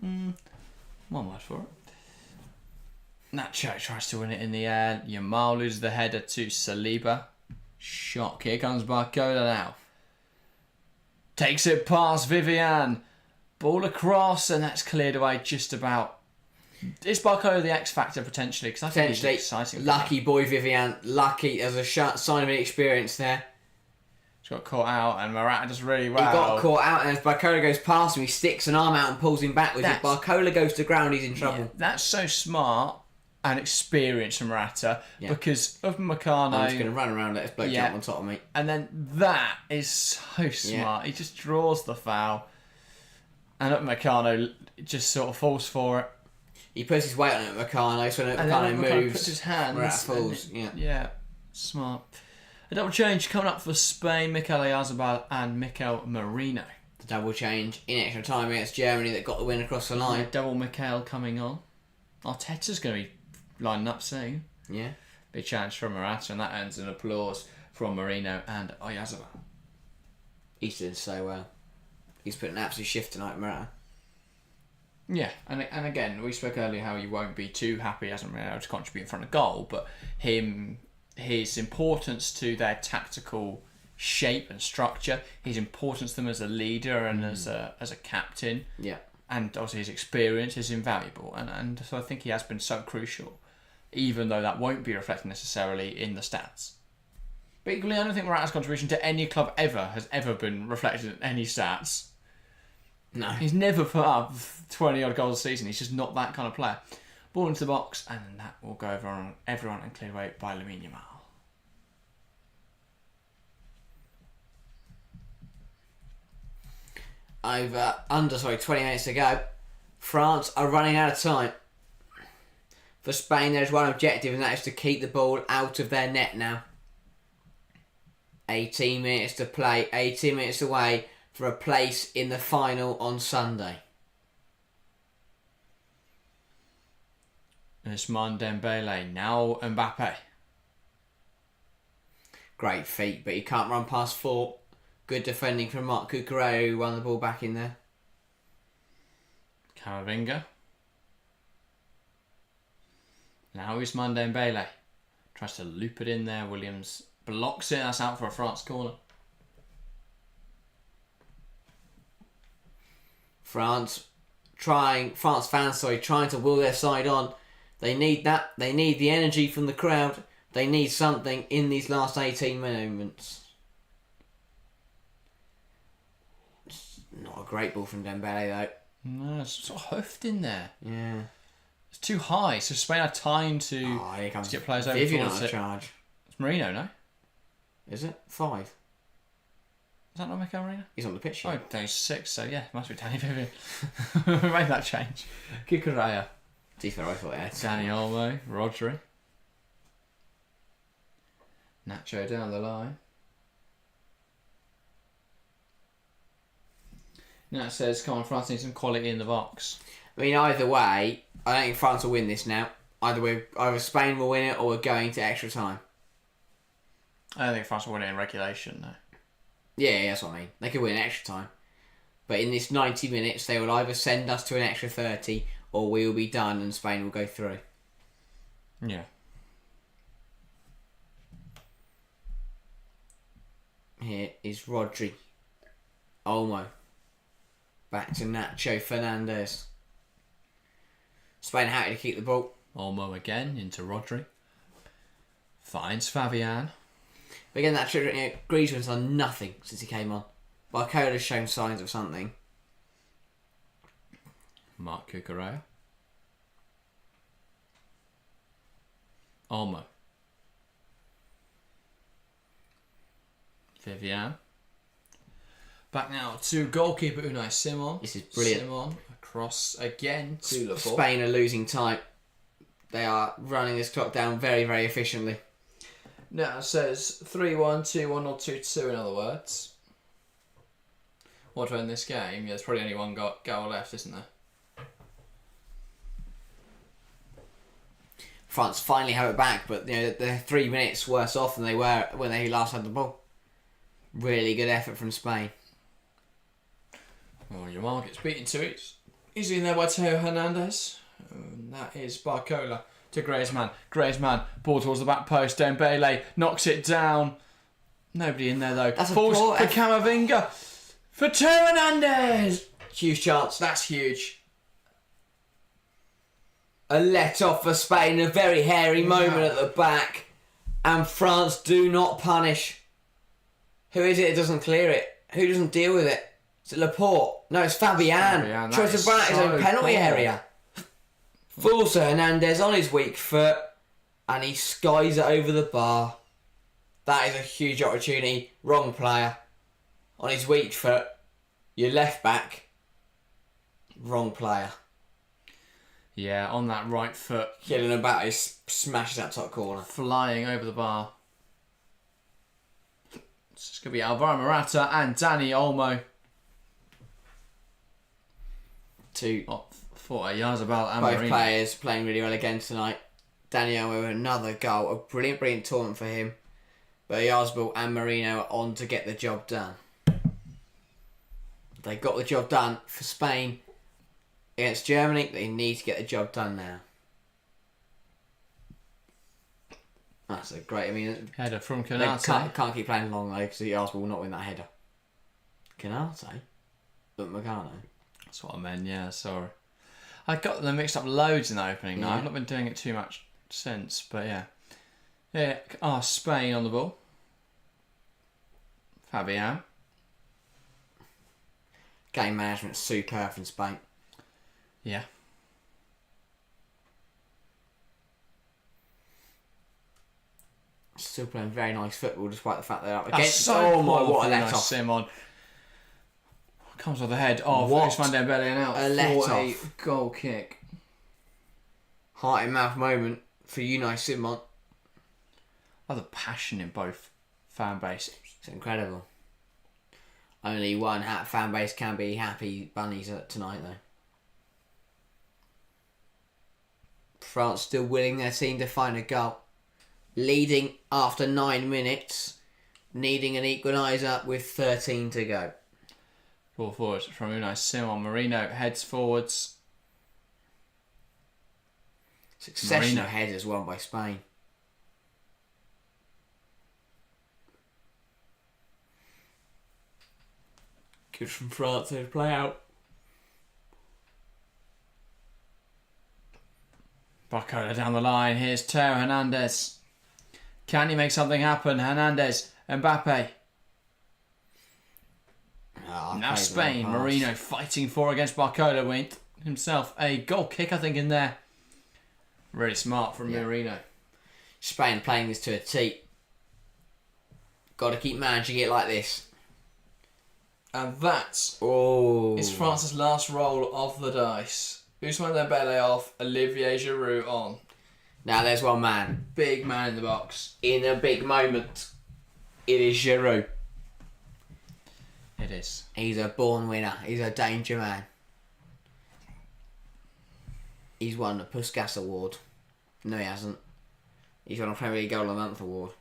Speaker 1: it? One word for it. Nacho tries to win it in the air. Yamal loses the header to Saliba. Shock. Here comes Barcola now. Takes it past Vivian. Ball across, and that's cleared away just about. Is Barcola the X factor potentially? Because I think he's exciting.
Speaker 2: Lucky boy Vivian. Lucky. There's a sign of inexperience there.
Speaker 1: He's got caught out, and Morata does really well.
Speaker 2: He got caught out, and as Barcola goes past him, he sticks an arm out and pulls him backwards. If Barcola goes to ground, he's in trouble.
Speaker 1: Yeah, that's so smart and experienced from Morata because of Meccano.
Speaker 2: I'm just going to run around and let this bloke jump on top of me.
Speaker 1: And then that is so smart. He just draws the foul. And Meccano just sort of falls for it.
Speaker 2: He puts his weight on it, Meccano, so when Meccano moves,
Speaker 1: puts his hands.
Speaker 2: Morata falls.
Speaker 1: Yeah, smart. A double change coming up for Spain, Mikel Oyarzabal and Mikel Merino.
Speaker 2: The double change in extra time against Germany that got the win across the line.
Speaker 1: Double Mikel coming on. Arteta's going to be lining up soon.
Speaker 2: Yeah.
Speaker 1: Big challenge from Morata, and that earns an applause from Merino and Oyarzabal.
Speaker 2: He's doing so well. He's put an absolute shift tonight, Morata.
Speaker 1: Yeah, and again, we spoke earlier how he won't be too happy, he hasn't been able to contribute in front of goal, but his importance to their tactical shape and structure, his importance to them as a leader and as a captain, and obviously his experience is invaluable, and so I think he has been so crucial, even though that won't be reflected necessarily in the stats. But equally, I don't think Morata's contribution to any club has ever been reflected in any stats.
Speaker 2: No.
Speaker 1: He's never put up 20 odd goals a season. He's just not that kind of player. Ball into the box, and then that will go over on everyone and clear away by Lamine Yamal.
Speaker 2: Under 20 minutes to go. France are running out of time. For Spain, there's one objective, and that is to keep the ball out of their net now. 18 minutes to play, 18 minutes away for a place in the final on Sunday.
Speaker 1: Ousmane Dembele, now Mbappe.
Speaker 2: Great feat, but he can't run past 4. Good defending from Marc Cucurella, who won the ball back in there.
Speaker 1: Camavinga. Now Ousmane Dembele. Tries to loop it in there. Williams blocks it. That's out for a France corner.
Speaker 2: France France fans, trying to will their side on. They need that. They need the energy from the crowd. They need something in these last 18 moments. It's not a great ball from Dembele though.
Speaker 1: No, it's sort of hoofed in there.
Speaker 2: Yeah.
Speaker 1: It's too high, so Spain had time to,
Speaker 2: Here comes
Speaker 1: to get players over
Speaker 2: Vivian
Speaker 1: towards
Speaker 2: on a
Speaker 1: it.
Speaker 2: charge.
Speaker 1: It's Marino, no?
Speaker 2: Is it? 5.
Speaker 1: Is that not Mikel Marino?
Speaker 2: He's on the pitch.
Speaker 1: Oh, no, he's 6, so yeah, must be Danny Vivian. Made that change. Cucurella.
Speaker 2: To be fair, I thought it.
Speaker 1: Dani Olmo, Rodri. Nacho down the line. Now it says, come on, France needs some quality in the box.
Speaker 2: I mean, either way, I don't think France will win this now. Either Spain will win it or we're going to extra time.
Speaker 1: I don't think France will win it in regulation, though.
Speaker 2: Yeah, that's what I mean. They could win extra time. But in this 90 minutes, they will either send us to an extra 30 or we will be done and Spain will go through.
Speaker 1: Yeah.
Speaker 2: Here is Rodri. Olmo. Back to Nacho Fernandez. Spain are happy to keep the ball.
Speaker 1: Olmo again into Rodri. Finds Fabian.
Speaker 2: But again, that Griezmann's done nothing since he came on. Barcola's shown signs of something.
Speaker 1: Marc Cucurella. Olmo. Vivian. Back now to goalkeeper Unai Simon.
Speaker 2: This is brilliant.
Speaker 1: Simon across again to Laporte.
Speaker 2: Spain are losing time. They are running this clock down very, very efficiently.
Speaker 1: Now it says 3-1, 2-1 or 2-2 in other words. What to end this game? Yeah, there's probably only one goal left, isn't there?
Speaker 2: France finally have it back, but they're 3 minutes worse off than they were when they last had the ball. Really good effort from Spain.
Speaker 1: Oh, Yamal gets beaten to it. Easily in there by Teo Hernandez. And that is Barcola to Griezmann. Griezmann, ball towards the back post. Dembele knocks it down. Nobody in there though.
Speaker 2: That's
Speaker 1: Falls
Speaker 2: a poor
Speaker 1: for Camavinga. For Teo Hernandez.
Speaker 2: Huge chance.
Speaker 1: That's huge.
Speaker 2: A let off for Spain. A very hairy moment at the back. And France do not punish. Who is it that doesn't clear it? Who doesn't deal with it? Is it Laporte? No, it's Fabian. Tries to run out his own penalty area. Falls to Hernandez on his weak foot. And he skies it over the bar. That is a huge opportunity. Wrong player. On his weak foot. Your left back. Wrong player.
Speaker 1: Yeah, on that right foot.
Speaker 2: Killing about, he smashes that top corner.
Speaker 1: Flying over the bar. It's going to be Alvaro Morata and Dani Olmo. For Yazabal and
Speaker 2: both
Speaker 1: Marino.
Speaker 2: players playing really well again tonight. Dani Olmo with another goal. A brilliant tournament for him. But Yazbal and Marino are on to get the job done. They got the job done for Spain against Germany. They need to get the job done now. That's a great. I mean,
Speaker 1: Header from
Speaker 2: they
Speaker 1: Canate.
Speaker 2: can't keep playing long though because the Arsenal will not win that header. Canate, but Magano.
Speaker 1: That's what I meant. Yeah, sorry. I got them mixed up loads in the opening night. I've not been doing it too much since, but yeah. Yeah. Spain on the ball. Fabian.
Speaker 2: Game management superb from Spain.
Speaker 1: Yeah.
Speaker 2: Still playing very nice football despite the fact they're up against.
Speaker 1: So
Speaker 2: what a let off.
Speaker 1: Simon. Comes off the head of Ousmane Dembele and out
Speaker 2: a let
Speaker 1: for a
Speaker 2: off.
Speaker 1: goal kick.
Speaker 2: Heart in mouth moment for Unai Simon.
Speaker 1: Oh, the passion in both fan bases.
Speaker 2: It's incredible. Only one fan base can be happy bunnies tonight though. France still willing their team to find a goal. Leading after 9 minutes. Needing an equaliser with 13 to go.
Speaker 1: Ball forward from Unai Simon. Marino heads forwards.
Speaker 2: Succession
Speaker 1: Marino.
Speaker 2: of headers won by Spain. Good from France to play out.
Speaker 1: Barcola down the line. Here's Teo Hernandez. Can he make something happen? Hernandez, Mbappe. Now Spain. Marino fighting for against Barcola. Went himself a goal kick, I think, in there. Really smart from Marino.
Speaker 2: Spain playing this to a T. Got to keep managing it like this.
Speaker 1: And that is France's last roll of the dice. Ousmane Dembele off, Olivier Giroud on.
Speaker 2: Now there's one man.
Speaker 1: Big man in the box.
Speaker 2: In a big moment. It is Giroud.
Speaker 1: It is.
Speaker 2: He's a born winner. He's a danger man. He's won the Puskas Award. No, he hasn't. He's won a Premier League Goal of the Month award.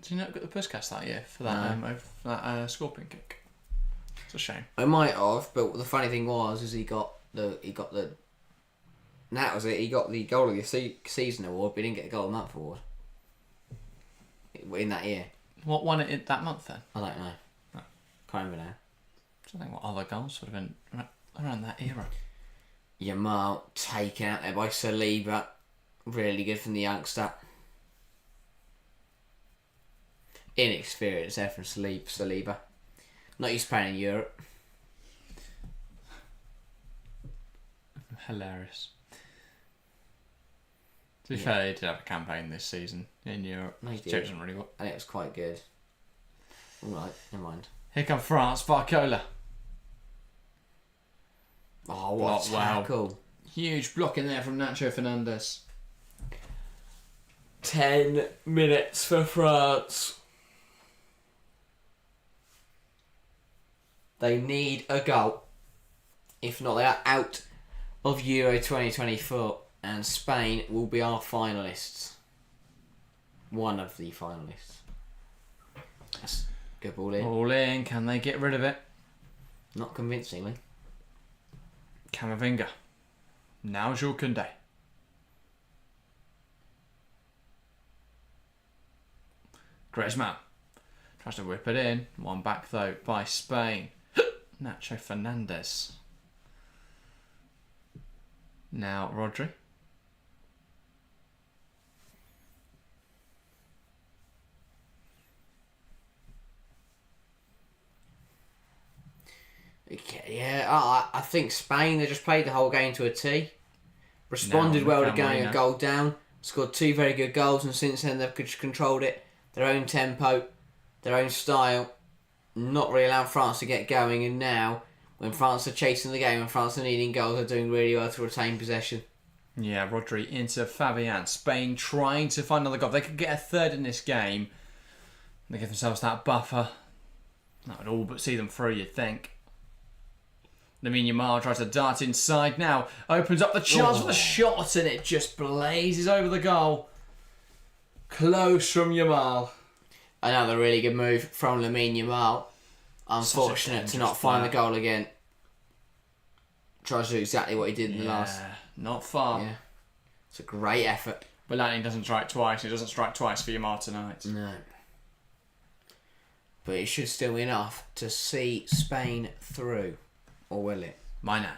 Speaker 1: Did you not get the Puskas that year for that scorpion kick? It's a shame.
Speaker 2: I might have, but the funny thing was, he got the. That was it. He got the Goal of the Season award, but he didn't get a Goal of the Month award. In that year.
Speaker 1: What won it that month then?
Speaker 2: I don't know.
Speaker 1: Oh.
Speaker 2: Can't remember now.
Speaker 1: I don't think what other goals would have been around that era.
Speaker 2: Yamal taken out there by Saliba. Really good from the youngster. Inexperienced there from Saliba. Not used to playing in Europe.
Speaker 1: Hilarious. To be fair, he did have a campaign this season in Europe.
Speaker 2: No, he did.
Speaker 1: Chosen really well.
Speaker 2: And it was quite good. Alright, never mind.
Speaker 1: Here comes France, Barcola.
Speaker 2: Oh, what a tackle.
Speaker 1: Huge block in there from Nacho Fernandez.
Speaker 2: 10 minutes for France. They need a goal. If not, they are out of Euro 2024. And Spain will be our finalists. One of the finalists. That's good ball in.
Speaker 1: All in. Can they get rid of it?
Speaker 2: Not convincingly.
Speaker 1: Camavinga. Now Jules Koundé. Griezmann. Tries to whip it in. One back though by Spain. Nacho Fernandez. Now Rodri.
Speaker 2: Okay, yeah, I think Spain, they just played the whole game to a T. Responded well to going a goal down. Scored 2 very good goals, and since then they've just controlled it. Their own tempo, their own style. Not really allowed France to get going, and now, when France are chasing the game and France are needing goals, they're doing really well to retain possession.
Speaker 1: Yeah, Rodri into Fabian. Spain trying to find another goal. If they could get a third in this game, they give themselves that buffer. That would all but see them through, you'd think. Lamine Yamal tries to dart inside now. Opens up the chance for the shot, and it just blazes over the goal. Close from Yamal.
Speaker 2: Another really good move from Lamine Yamal. Unfortunate to not find the goal again. Tries to do exactly what he did in the last.
Speaker 1: Not far.
Speaker 2: Yeah. It's a great effort.
Speaker 1: But Lanning doesn't strike twice. He doesn't strike twice for Yamal tonight.
Speaker 2: No. But it should still be enough to see Spain through. Or will it?
Speaker 1: My nan.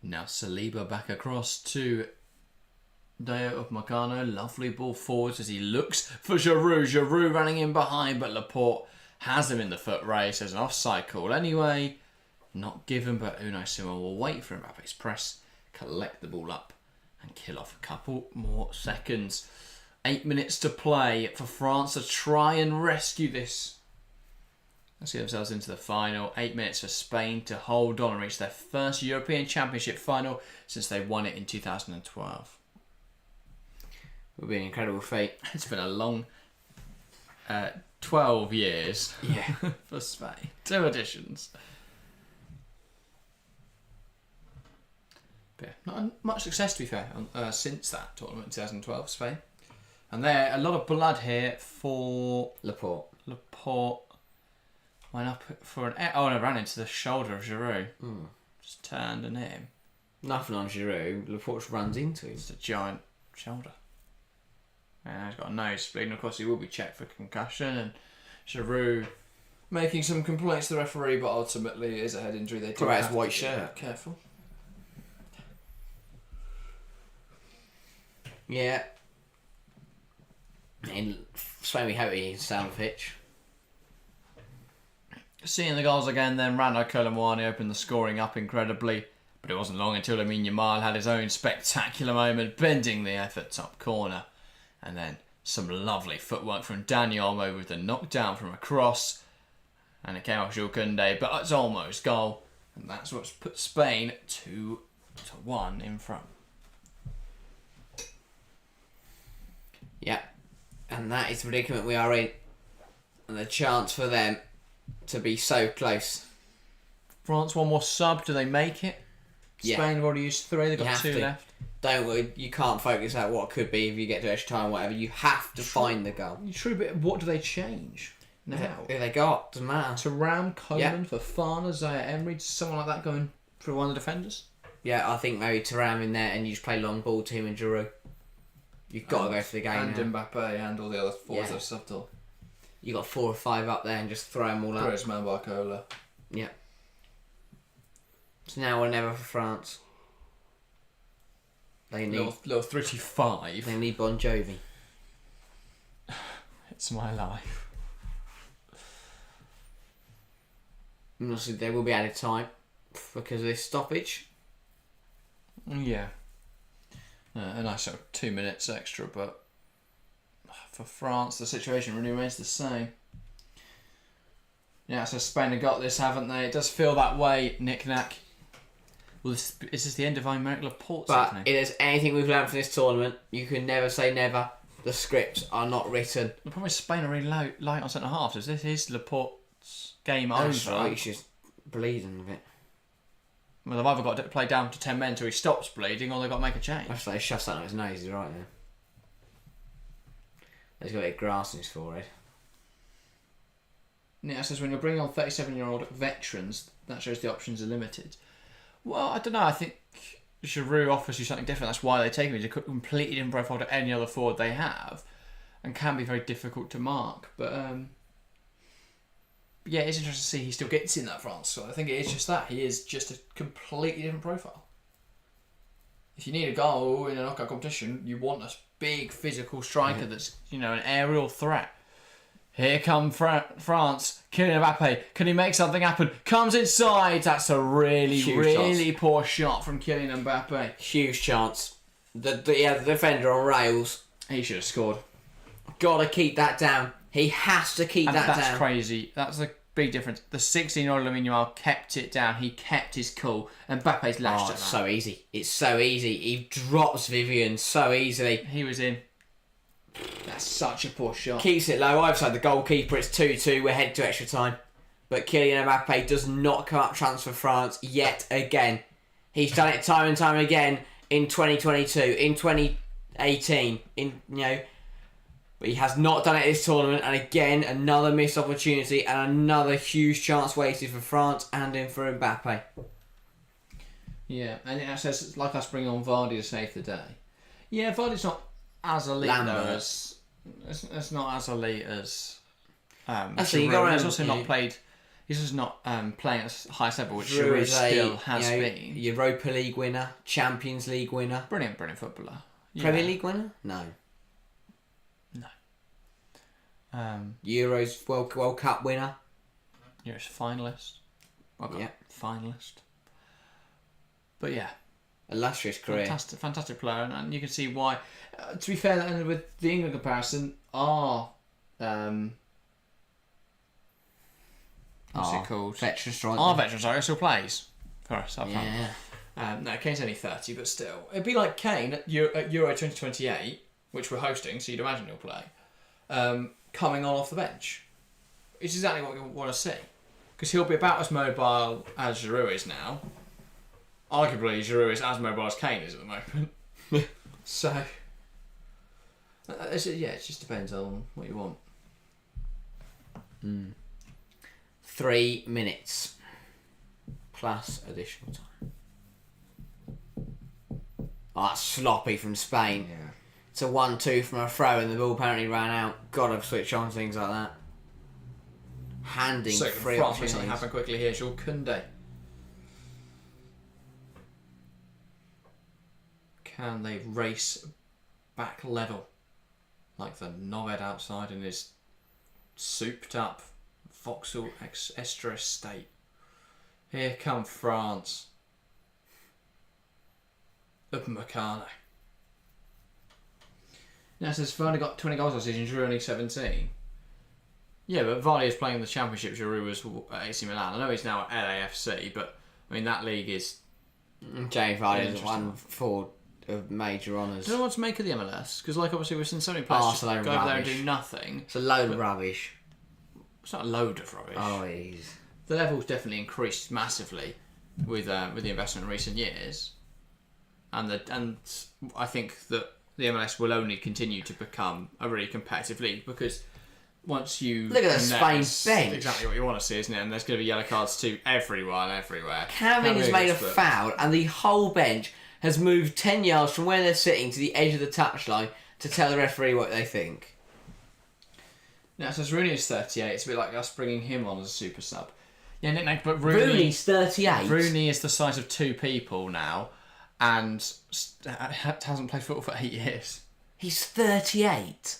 Speaker 1: Now Saliba back across to Deo Upamecano. Lovely ball forwards as he looks for Giroud. Giroud running in behind, but Laporte has him in the foot race. There's an offside call anyway. Not given, but Unai Simon will wait for Mbappe's press, collect the ball up and kill off a couple more seconds. 8 minutes to play for France to try and rescue this. Let's get themselves into the final. 8 minutes for Spain to hold on and reach their first European Championship final since they won it in 2012.
Speaker 2: It will be an incredible feat.
Speaker 1: It's been a long 12 years for Spain. 2 editions. But yeah, not much success, to be fair, since that tournament in 2012, Spain. And there, a lot of blood here for
Speaker 2: Laporte.
Speaker 1: Went up for an... Oh, and it ran into the shoulder of Giroud. Just turned and hit him.
Speaker 2: Nothing on Giroud. Laporte runs into him.
Speaker 1: It's a giant shoulder. And he's got a nose bleed. And of course, he will be checked for concussion. And Giroud making some complaints to the referee, but ultimately it is a head injury. They do
Speaker 2: What about his
Speaker 1: have
Speaker 2: white
Speaker 1: to be
Speaker 2: shirt?
Speaker 1: careful.
Speaker 2: Yeah. In Spain, we hope he can stay on the pitch.
Speaker 1: Seeing the goals again, then Rando Colomwani opened the scoring up incredibly, but it wasn't long until Lamine Yamal had his own spectacular moment, bending the effort top corner, and then some lovely footwork from Daniel Olmo with the knockdown from a cross, and it came off Jules Koundé, but it's almost goal, and that's what's put Spain 2-1 in front.
Speaker 2: Yeah, and that is the predicament we are in, and the chance for them to be so close.
Speaker 1: France, one more sub. Do they make it?
Speaker 2: Yeah.
Speaker 1: Spain have already used 3. They've
Speaker 2: You
Speaker 1: got
Speaker 2: have
Speaker 1: 2
Speaker 2: to.
Speaker 1: left.
Speaker 2: Don't worry, you can't focus out what could be if you get to extra time or whatever. You have to find the goal.
Speaker 1: True, but what do they change now?
Speaker 2: Who they got? Doesn't matter.
Speaker 1: Thuram, Coleman, Fofana, Zaire Emery, someone like that going for one of the defenders?
Speaker 2: Yeah, I think maybe Thuram in there and you just play long ball to him and Giroud. You've got to go for the game
Speaker 1: And
Speaker 2: now.
Speaker 1: Mbappe and all the other forwards
Speaker 2: Yeah.
Speaker 1: that have subbed off.
Speaker 2: You got 4 or 5 up there and just throw them all up.
Speaker 1: Griezmann, Barcola.
Speaker 2: Yeah. It's now or never for France. They need
Speaker 1: Little 35.
Speaker 2: they need Bon Jovi.
Speaker 1: It's my life.
Speaker 2: And obviously there will be added time because of this stoppage.
Speaker 1: Yeah. A nice sort of 2 minutes extra, but for France, the situation really remains the same. Yeah, so Spain have got this, haven't they? It does feel that way, Knick-Knack. Well, is this the end of Aymeric Laporte's
Speaker 2: But
Speaker 1: evening?
Speaker 2: if there's anything we've learned from this tournament, you can never say never. The scripts are not written.
Speaker 1: The problem is Spain are really light on centre half. Is this is Laporte's game
Speaker 2: That's
Speaker 1: over?
Speaker 2: right, she's bleeding a bit.
Speaker 1: Well, they've either got to play down to 10 men till he stops bleeding, or they've got to make a change.
Speaker 2: That's like he shoves that on his nose, he's right there. He's got a bit of grass in his forehead.
Speaker 1: Yeah, says when you're bringing on 37-year-old veterans, that shows the options are limited. Well, I don't know. I think Giroud offers you something different. That's why they take him. He's a completely different profile to any other forward they have, and can be very difficult to mark. But yeah, it's interesting to see he still gets in that France squad. I think it is just that. He is just a completely different profile. If you need a goal in a knockout competition, you want a big physical striker that's, an aerial threat. Here come France. Kylian Mbappe. Can he make something happen? Comes inside. That's a really,
Speaker 2: Huge
Speaker 1: really poor shot from Kylian Mbappe.
Speaker 2: Huge chance. The defender on rails.
Speaker 1: He should have scored.
Speaker 2: Gotta keep that down. He has to keep that
Speaker 1: That's
Speaker 2: down.
Speaker 1: crazy. That's a big difference. The 16-year-old Lamine Yamal kept it down. He kept his cool. And Mbappe's lashed at
Speaker 2: It's
Speaker 1: that.
Speaker 2: so easy. It's so easy. He drops Vivian so easily.
Speaker 1: He was in. That's such a poor shot.
Speaker 2: Keeps it low. I've said the goalkeeper. It's 2-2. We're headed to extra time. But Kylian Mbappe does not come up trumps for France yet again. He's done it time and time again in 2022, in 2018, but he has not done it this tournament. And again, another missed opportunity and another huge chance wasted for France and in for Mbappe.
Speaker 1: Yeah, and it says like us bringing on Vardy to save the day. Yeah, Vardy's not as elite
Speaker 2: Lambert.
Speaker 1: though as it's not as elite as
Speaker 2: Actually, you
Speaker 1: Giroud.
Speaker 2: go around,
Speaker 1: He's also not
Speaker 2: yeah.
Speaker 1: played. He's just not playing at the highest level, which
Speaker 2: Giroud
Speaker 1: Giroud
Speaker 2: is
Speaker 1: still has been.
Speaker 2: Europa League winner, Champions League winner,
Speaker 1: Brilliant footballer. Yeah.
Speaker 2: Premier League winner. No. Euros World Cup winner.
Speaker 1: You're a finalist.
Speaker 2: Yeah.
Speaker 1: Finalist. But yeah,
Speaker 2: Illustrious career.
Speaker 1: fantastic player, and you can see why. To be fair, and with the England comparison, what's it called?
Speaker 2: Veteran striker.
Speaker 1: Our veteran striker still plays for us.
Speaker 2: Yeah.
Speaker 1: No, Kane's only 30, but still. It'd be like Kane at Euro 2028, which we're hosting, so you'd imagine he'll play, coming on off the bench. It's exactly what we want to see. Because he'll be about as mobile as Giroud is now. Arguably, Giroud is as mobile as Kane is at the moment. So, it just depends on what you want.
Speaker 2: 3 minutes plus additional time. Oh, that's sloppy from Spain.
Speaker 1: Yeah.
Speaker 2: It's a 1-2 from a throw and the ball apparently ran out. Gotta switch on things like that. Handing
Speaker 1: So,
Speaker 2: free
Speaker 1: France makes something
Speaker 2: opportunities.
Speaker 1: happen quickly here. Jules Koundé. Can they race back level. Like the knobhead outside in his souped up Vauxhall Estra estate. Here come France. Up Meccano. Now, since Vardy got 20 goals last season, Giroud only 17. Yeah, but Vardy is playing the Championship. Giroud was at AC Milan. I know he's now at LAFC, but I mean that league is.
Speaker 2: James Vardy has won 4 major honours.
Speaker 1: I don't know what to make of the MLS because, like, obviously we've seen so many players just go over there and do nothing.
Speaker 2: It's a load of rubbish.
Speaker 1: It's not a load of rubbish.
Speaker 2: Oh, it is.
Speaker 1: The level's definitely increased massively with the investment in recent years, and I think that the MLS will only continue to become a really competitive league because once you
Speaker 2: look at the Spain bench,
Speaker 1: exactly what you want to see, isn't it? And there's going to be yellow cards to everyone, everywhere.
Speaker 2: Camavinga has made a foul, and the whole bench has moved 10 yards from where they're sitting to the edge of the touchline to tell the referee what they think.
Speaker 1: Now, so Rooney is 38. It's a bit like us bringing him on as a super sub. Yeah, no, but Rooney's
Speaker 2: 38.
Speaker 1: Rooney is the size of 2 people now, and hasn't played football for 8 years.
Speaker 2: He's 38.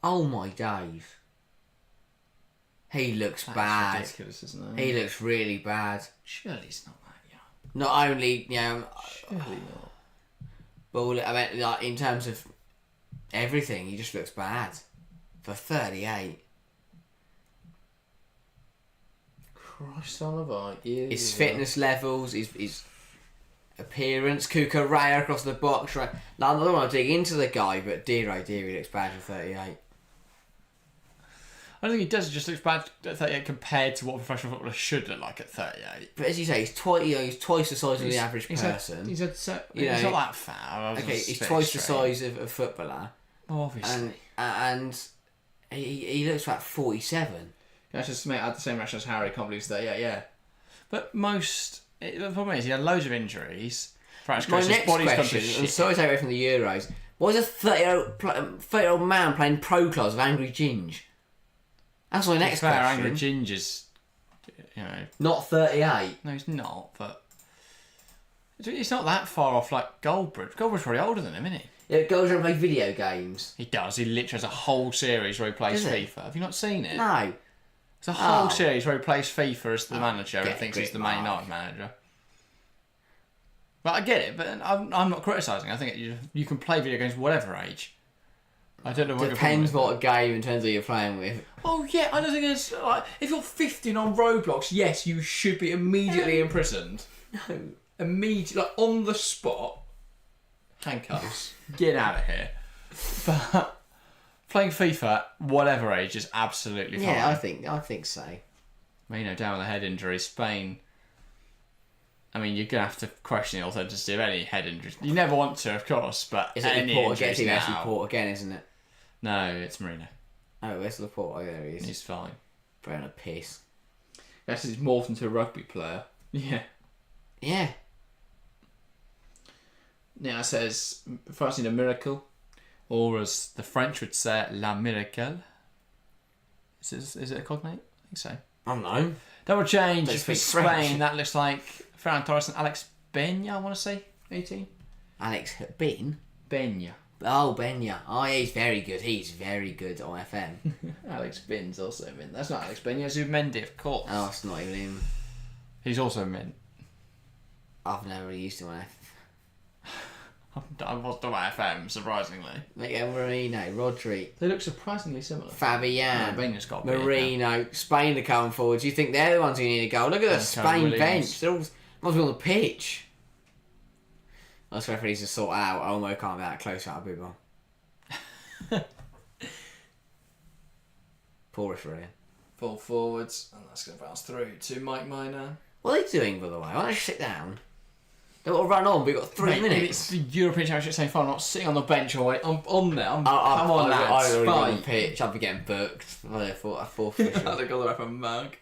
Speaker 2: Oh my Dave. He looks bad.
Speaker 1: That's ridiculous, isn't it?
Speaker 2: He looks really bad.
Speaker 1: Surely he's not that young.
Speaker 2: Not only,
Speaker 1: Surely not.
Speaker 2: but I mean, like, in terms of everything, he just looks bad. For 38.
Speaker 1: Christ on a bike.
Speaker 2: His fitness levels, his appearance, Cucurella across the box. Right? Now, I don't want to dig into the guy, but dear oh dear, he looks bad for 38.
Speaker 1: I don't think he does. It just looks bad at 38 compared to what a professional footballer should look like at 38.
Speaker 2: But as you say, he's twice the size of the average person.
Speaker 1: He's not that fat.
Speaker 2: Okay, he's twice the size of a footballer.
Speaker 1: Oh, obviously.
Speaker 2: And he looks like 47.
Speaker 1: I just had the same reaction as Harry. Can't believe he's 38. Yeah, but the problem is he had loads of injuries.
Speaker 2: My next question, I'm sorry to take away from the Euros. Why is a 30-year-old man playing pro class of Angry Ginge? That's my next question.
Speaker 1: Angry Ginger's,
Speaker 2: not 38.
Speaker 1: No, he's not. But he's not that far off like Goldbridge. Goldbridge's probably older than him, isn't he?
Speaker 2: Yeah, goes around and play video games.
Speaker 1: He does. He literally has a whole series where he plays FIFA. Have you not seen it?
Speaker 2: No.
Speaker 1: It's a whole series where he plays FIFA as the manager and thinks he's the Man United manager. But I get it, but I'm not criticising. I think you can play video games whatever age. I don't know what
Speaker 2: depends what game in terms of you're playing with.
Speaker 1: Oh yeah, I don't think it's like if you're 15 on Roblox, yes, you should be immediately imprisoned.
Speaker 2: No.
Speaker 1: Immediately, like on the spot. Handcuffs. Get out of here. But playing FIFA, whatever age, is absolutely fine.
Speaker 2: Yeah, I think so.
Speaker 1: Well, down with a head injury, Spain. I mean, you're gonna have to question the authenticity of any head injuries. You never want to, of course, but
Speaker 2: is it
Speaker 1: any
Speaker 2: Laporte
Speaker 1: injuries now.
Speaker 2: It's Laporte again, isn't it?
Speaker 1: No, it's Marino.
Speaker 2: Oh, where's Laporte? Oh, there he is.
Speaker 1: He's fine.
Speaker 2: Throwing a piss.
Speaker 1: Yes, he's morphed into a rugby player. Yeah.
Speaker 2: Yeah.
Speaker 1: Now it says, first need a miracle, or as the French would say, la miracle. Is it a cognate? I think so.
Speaker 2: I don't know.
Speaker 1: Double change
Speaker 2: They
Speaker 1: for
Speaker 2: speak
Speaker 1: Spain.
Speaker 2: French.
Speaker 1: That looks like Ferran Torres and Alex Benya, I want to say. 18.
Speaker 2: Alex Bin?
Speaker 1: Benya.
Speaker 2: Oh, Benya. Oh, yeah, he's very good. He's very good on FM.
Speaker 1: Alex Bin's also Mint. That's not Alex Benya, it's Mendy, of course.
Speaker 2: Oh, it's not even him.
Speaker 1: He's also Mint.
Speaker 2: I've never really used him on FM.
Speaker 1: I was talking about FM, surprisingly.
Speaker 2: Miguel Marino, Rodri.
Speaker 1: They look surprisingly similar.
Speaker 2: Fabian.
Speaker 1: Benya's got
Speaker 2: Marino. Spain are coming forward. Do you think they're the ones who need to go? Look at the Spain
Speaker 1: Williams.
Speaker 2: bench. They're all must be on the pitch. That's referees to sort out. Olmo can't be that close out of Bubba. Poor referee.
Speaker 1: Full forwards, and that's going to bounce through to Mike Minor.
Speaker 2: What are they doing, by the way? Why don't they sit down? They've got to run on. We've got 3 minutes.
Speaker 1: It's the European Championship semi-final. I'm not sitting on the bench all the way. I'm on there. Come on,
Speaker 2: I
Speaker 1: lads.
Speaker 2: already on the
Speaker 1: Fight.
Speaker 2: pitch. I'll be getting booked. I thought I fourth.
Speaker 1: I'd have got the ref a mug.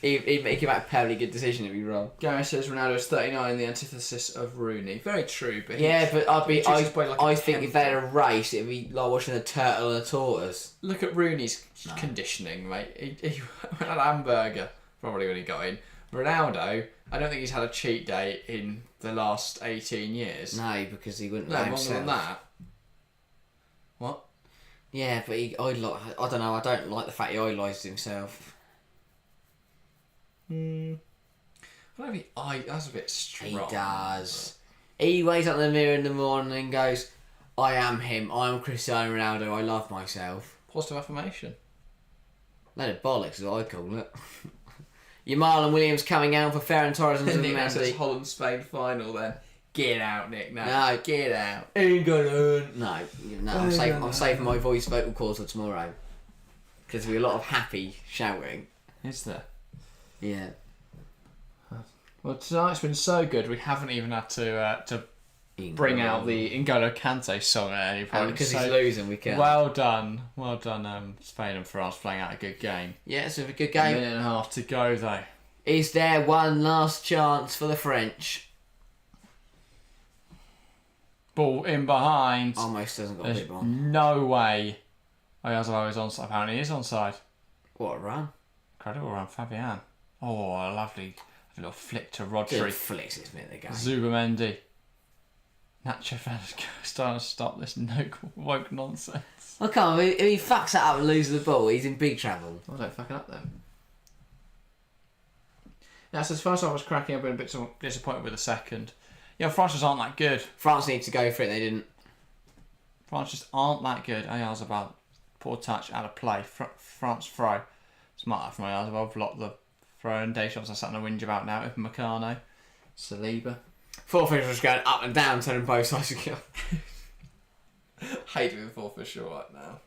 Speaker 2: He'd make a perfectly good decision if he wrong.
Speaker 1: Gary says Ronaldo's 39, the antithesis of Rooney. Very true, but
Speaker 2: Yeah, but I think
Speaker 1: tenth.
Speaker 2: if they had a race, it'd be like watching a turtle and a tortoise.
Speaker 1: Look at Rooney's conditioning, mate. He went on a hamburger, probably when he got in. Ronaldo, I don't think he's had a cheat day in the last 18 years.
Speaker 2: No, because he wouldn't.
Speaker 1: No,
Speaker 2: let
Speaker 1: more
Speaker 2: himself.
Speaker 1: than that. What?
Speaker 2: Yeah, but I don't know. I don't like the fact he idolises himself.
Speaker 1: I don't know if that's a bit strong.
Speaker 2: He does. He wakes up in the mirror in the morning and goes, "I am him. I am Cristiano Ronaldo. I love myself."
Speaker 1: Positive affirmation.
Speaker 2: Load of bollocks, is what I call it. Your Marlon Williams coming out for Ferran Torres and
Speaker 1: Nick now says
Speaker 2: Mendy.
Speaker 1: Holland-Spain final then. Get out, Nick. No, get out.
Speaker 2: England. No, I'm saving my voice vocal cords for tomorrow. Because there'll be a lot of happy shouting.
Speaker 1: Is there?
Speaker 2: Yeah.
Speaker 1: Well, tonight's been so good, we haven't even had to bring out the N'Golo Kante song at any point.
Speaker 2: And because he's losing, we can.
Speaker 1: Well done, Spain and France playing out a good game.
Speaker 2: Yeah, it's a good
Speaker 1: A
Speaker 2: game.
Speaker 1: minute and a half to go though.
Speaker 2: Is there one last chance for the French?
Speaker 1: Ball in behind.
Speaker 2: Almost hasn't got a
Speaker 1: There's
Speaker 2: bit on.
Speaker 1: no way. Oyarzabal is onside. Apparently he is onside.
Speaker 2: What a run.
Speaker 1: Incredible run, Fabian. Oh, a lovely little flick to
Speaker 2: Good
Speaker 1: Rodri.
Speaker 2: flicks this minute of the game.
Speaker 1: Zubamendi. Nacho Fernandez starting to stop this woke nonsense.
Speaker 2: I can't. If he fucks that up and loses the ball, he's in big trouble.
Speaker 1: Oh, don't fuck it up then. Yeah, so as first I was cracking, I've been a bit disappointed with the second. Yeah, France just aren't that good.
Speaker 2: France need to go for it. They didn't.
Speaker 1: France just aren't that good. Oyarzabal, poor touch, out of play. France throw. Smart from Oyarzabal, blocked the throw, and Deschamps are sat on a whinge about now with Meccano. Saliba.
Speaker 2: Four fish was going up and down, turning both sides again.
Speaker 1: Hate being four for sure right now.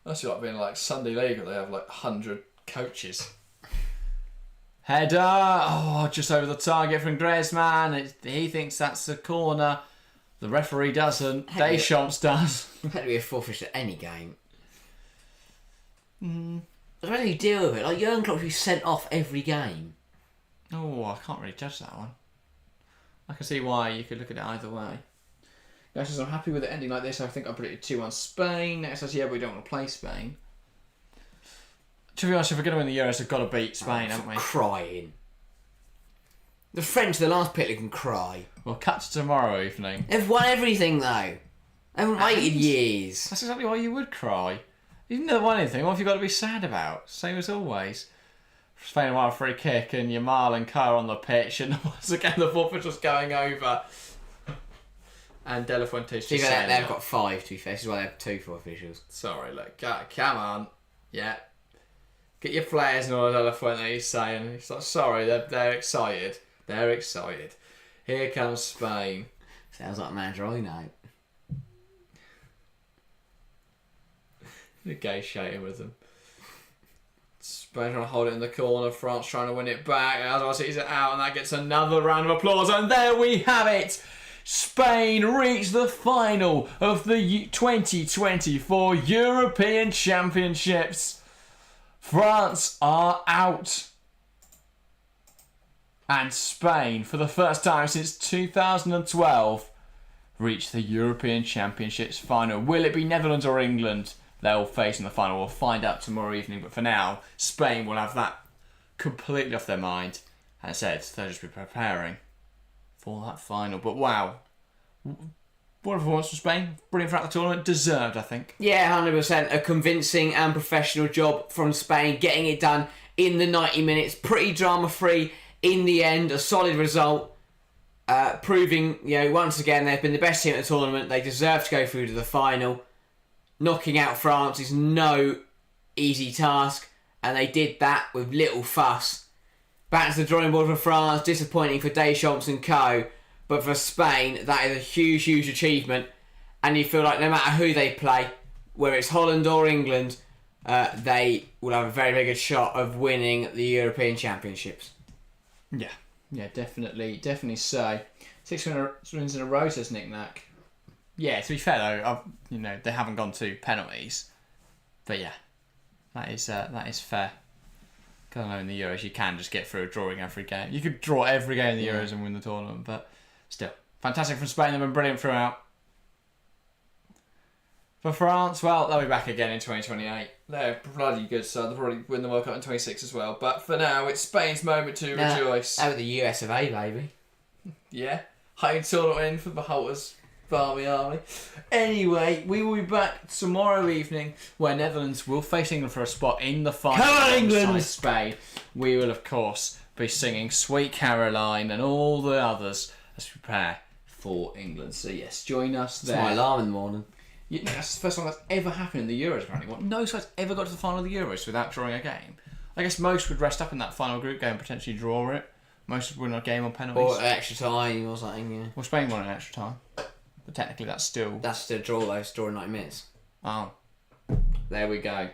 Speaker 1: That's like being like Sunday League where they have like 100 coaches. Header! Oh, just over the target from Griezmann. He thinks that's a corner. The referee doesn't. Deschamps does.
Speaker 2: Had to be a four fish at any game. How do you deal with it? Like Jurgen Klopp, who's sent off every game.
Speaker 1: Oh, I can't really judge that one. I can see why you could look at it either way. Guys says, I'm happy with it ending like this. I think I predicted 2-1 Spain. Next says, yeah, but we don't want to play Spain. To be honest, if we're going to win the Euros, we've got to beat Spain, haven't we?
Speaker 2: Crying. The French, the last pit, can cry.
Speaker 1: We'll cut to tomorrow evening.
Speaker 2: They've won everything though. They haven't waited years.
Speaker 1: That's exactly why you would cry. You've never won anything. What have you got to be sad about? Same as always. Spain a wild free kick and Yamal and Kerr on the pitch, and once again the ball was just going over. And De La Fuente's just saying
Speaker 2: They've got 5 to be fair. This is why they have 2 for officials.
Speaker 1: Sorry, look, come on. Yeah. Get your flares and all De La Fuente he's saying. He's like, sorry, they're excited. They're excited. Here comes Spain.
Speaker 2: Sounds like a manager I know.
Speaker 1: Negotiating with them. Spain trying to hold it in the corner. France trying to win it back. Otherwise, sees it out, and that gets another round of applause. And there we have it. Spain reach the final of the 2024 European Championships. France are out. And Spain, for the first time since 2012, reach the European Championships final. Will it be Netherlands or England they'll face in the final? We'll find out tomorrow evening. But for now, Spain will have that completely off their mind. And as I said, they'll just be preparing for that final. But wow, what a performance from Spain. Brilliant throughout the tournament. Deserved, I think.
Speaker 2: Yeah, 100%. A convincing and professional job from Spain, getting it done in the 90 minutes. Pretty drama-free in the end. A solid result. Proving, once again, they've been the best team at the tournament. They deserve to go through to the final. Knocking out France is no easy task. And they did that with little fuss. Back to the drawing board for France. Disappointing for Deschamps and co. But for Spain, that is a huge, huge achievement. And you feel like no matter who they play, whether it's Holland or England, they will have a very, very good shot of winning the European Championships.
Speaker 1: Yeah, definitely so. 6 wins in a row, says Nick Nack. Yeah, to be fair though, they haven't gone to penalties. But yeah, that is fair. Because I know in the Euros you can just get through a drawing every game. You could draw every game in the Euros and win the tournament, but still. Fantastic from Spain, they've been brilliant throughout. For France, well, they'll be back again in 2028. They're bloody good, so they'll probably win the World Cup in 26 as well. But for now, it's Spain's moment to rejoice.
Speaker 2: Out with the US of A, baby.
Speaker 1: Yeah. Home tournament win for the Halters Barmy Army. Anyway, we will be back tomorrow evening where Netherlands will face England for a spot in the final.
Speaker 2: Come on, England!
Speaker 1: Alongside Spain. We will, of course, be singing Sweet Caroline and all the others as we prepare for England. So yes, join us there.
Speaker 2: It's my alarm in the morning.
Speaker 1: Yeah, that's the first time that's ever happened in the Euros, apparently. What? No side's ever got to the final of the Euros without drawing a game. I guess most would rest up in that final group game and potentially draw it. Most would win a game on penalties.
Speaker 2: Or extra time or something, yeah.
Speaker 1: Well, Spain won an extra time. But technically that's still...
Speaker 2: That's still a draw though, it's drawing 90 minutes.
Speaker 1: Oh. There we go.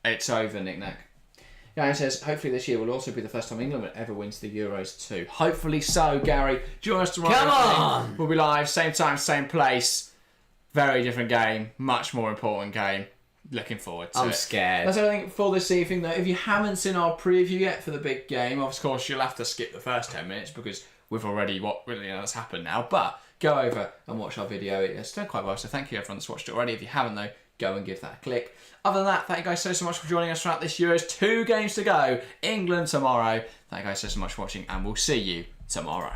Speaker 1: It's over, Nick-Nack. Gary says, hopefully this year will also be the first time England ever wins the Euros too. Hopefully so, Gary. Join us tomorrow.
Speaker 2: Come on!
Speaker 1: We'll be live, same time, same place. Very different game. Much more important game. Looking forward to it.
Speaker 2: I'm scared.
Speaker 1: That's everything for this evening, though. If you haven't seen our preview yet for the big game, of course, you'll have to skip the first 10 minutes because we've already, that's happened now. But go over and watch our video. It's done quite well, so thank you everyone that's watched it already. If you haven't, though, go and give that a click. Other than that, thank you guys so much for joining us throughout this Euros. 2 games to go. England tomorrow. Thank you guys so much for watching, and we'll see you tomorrow.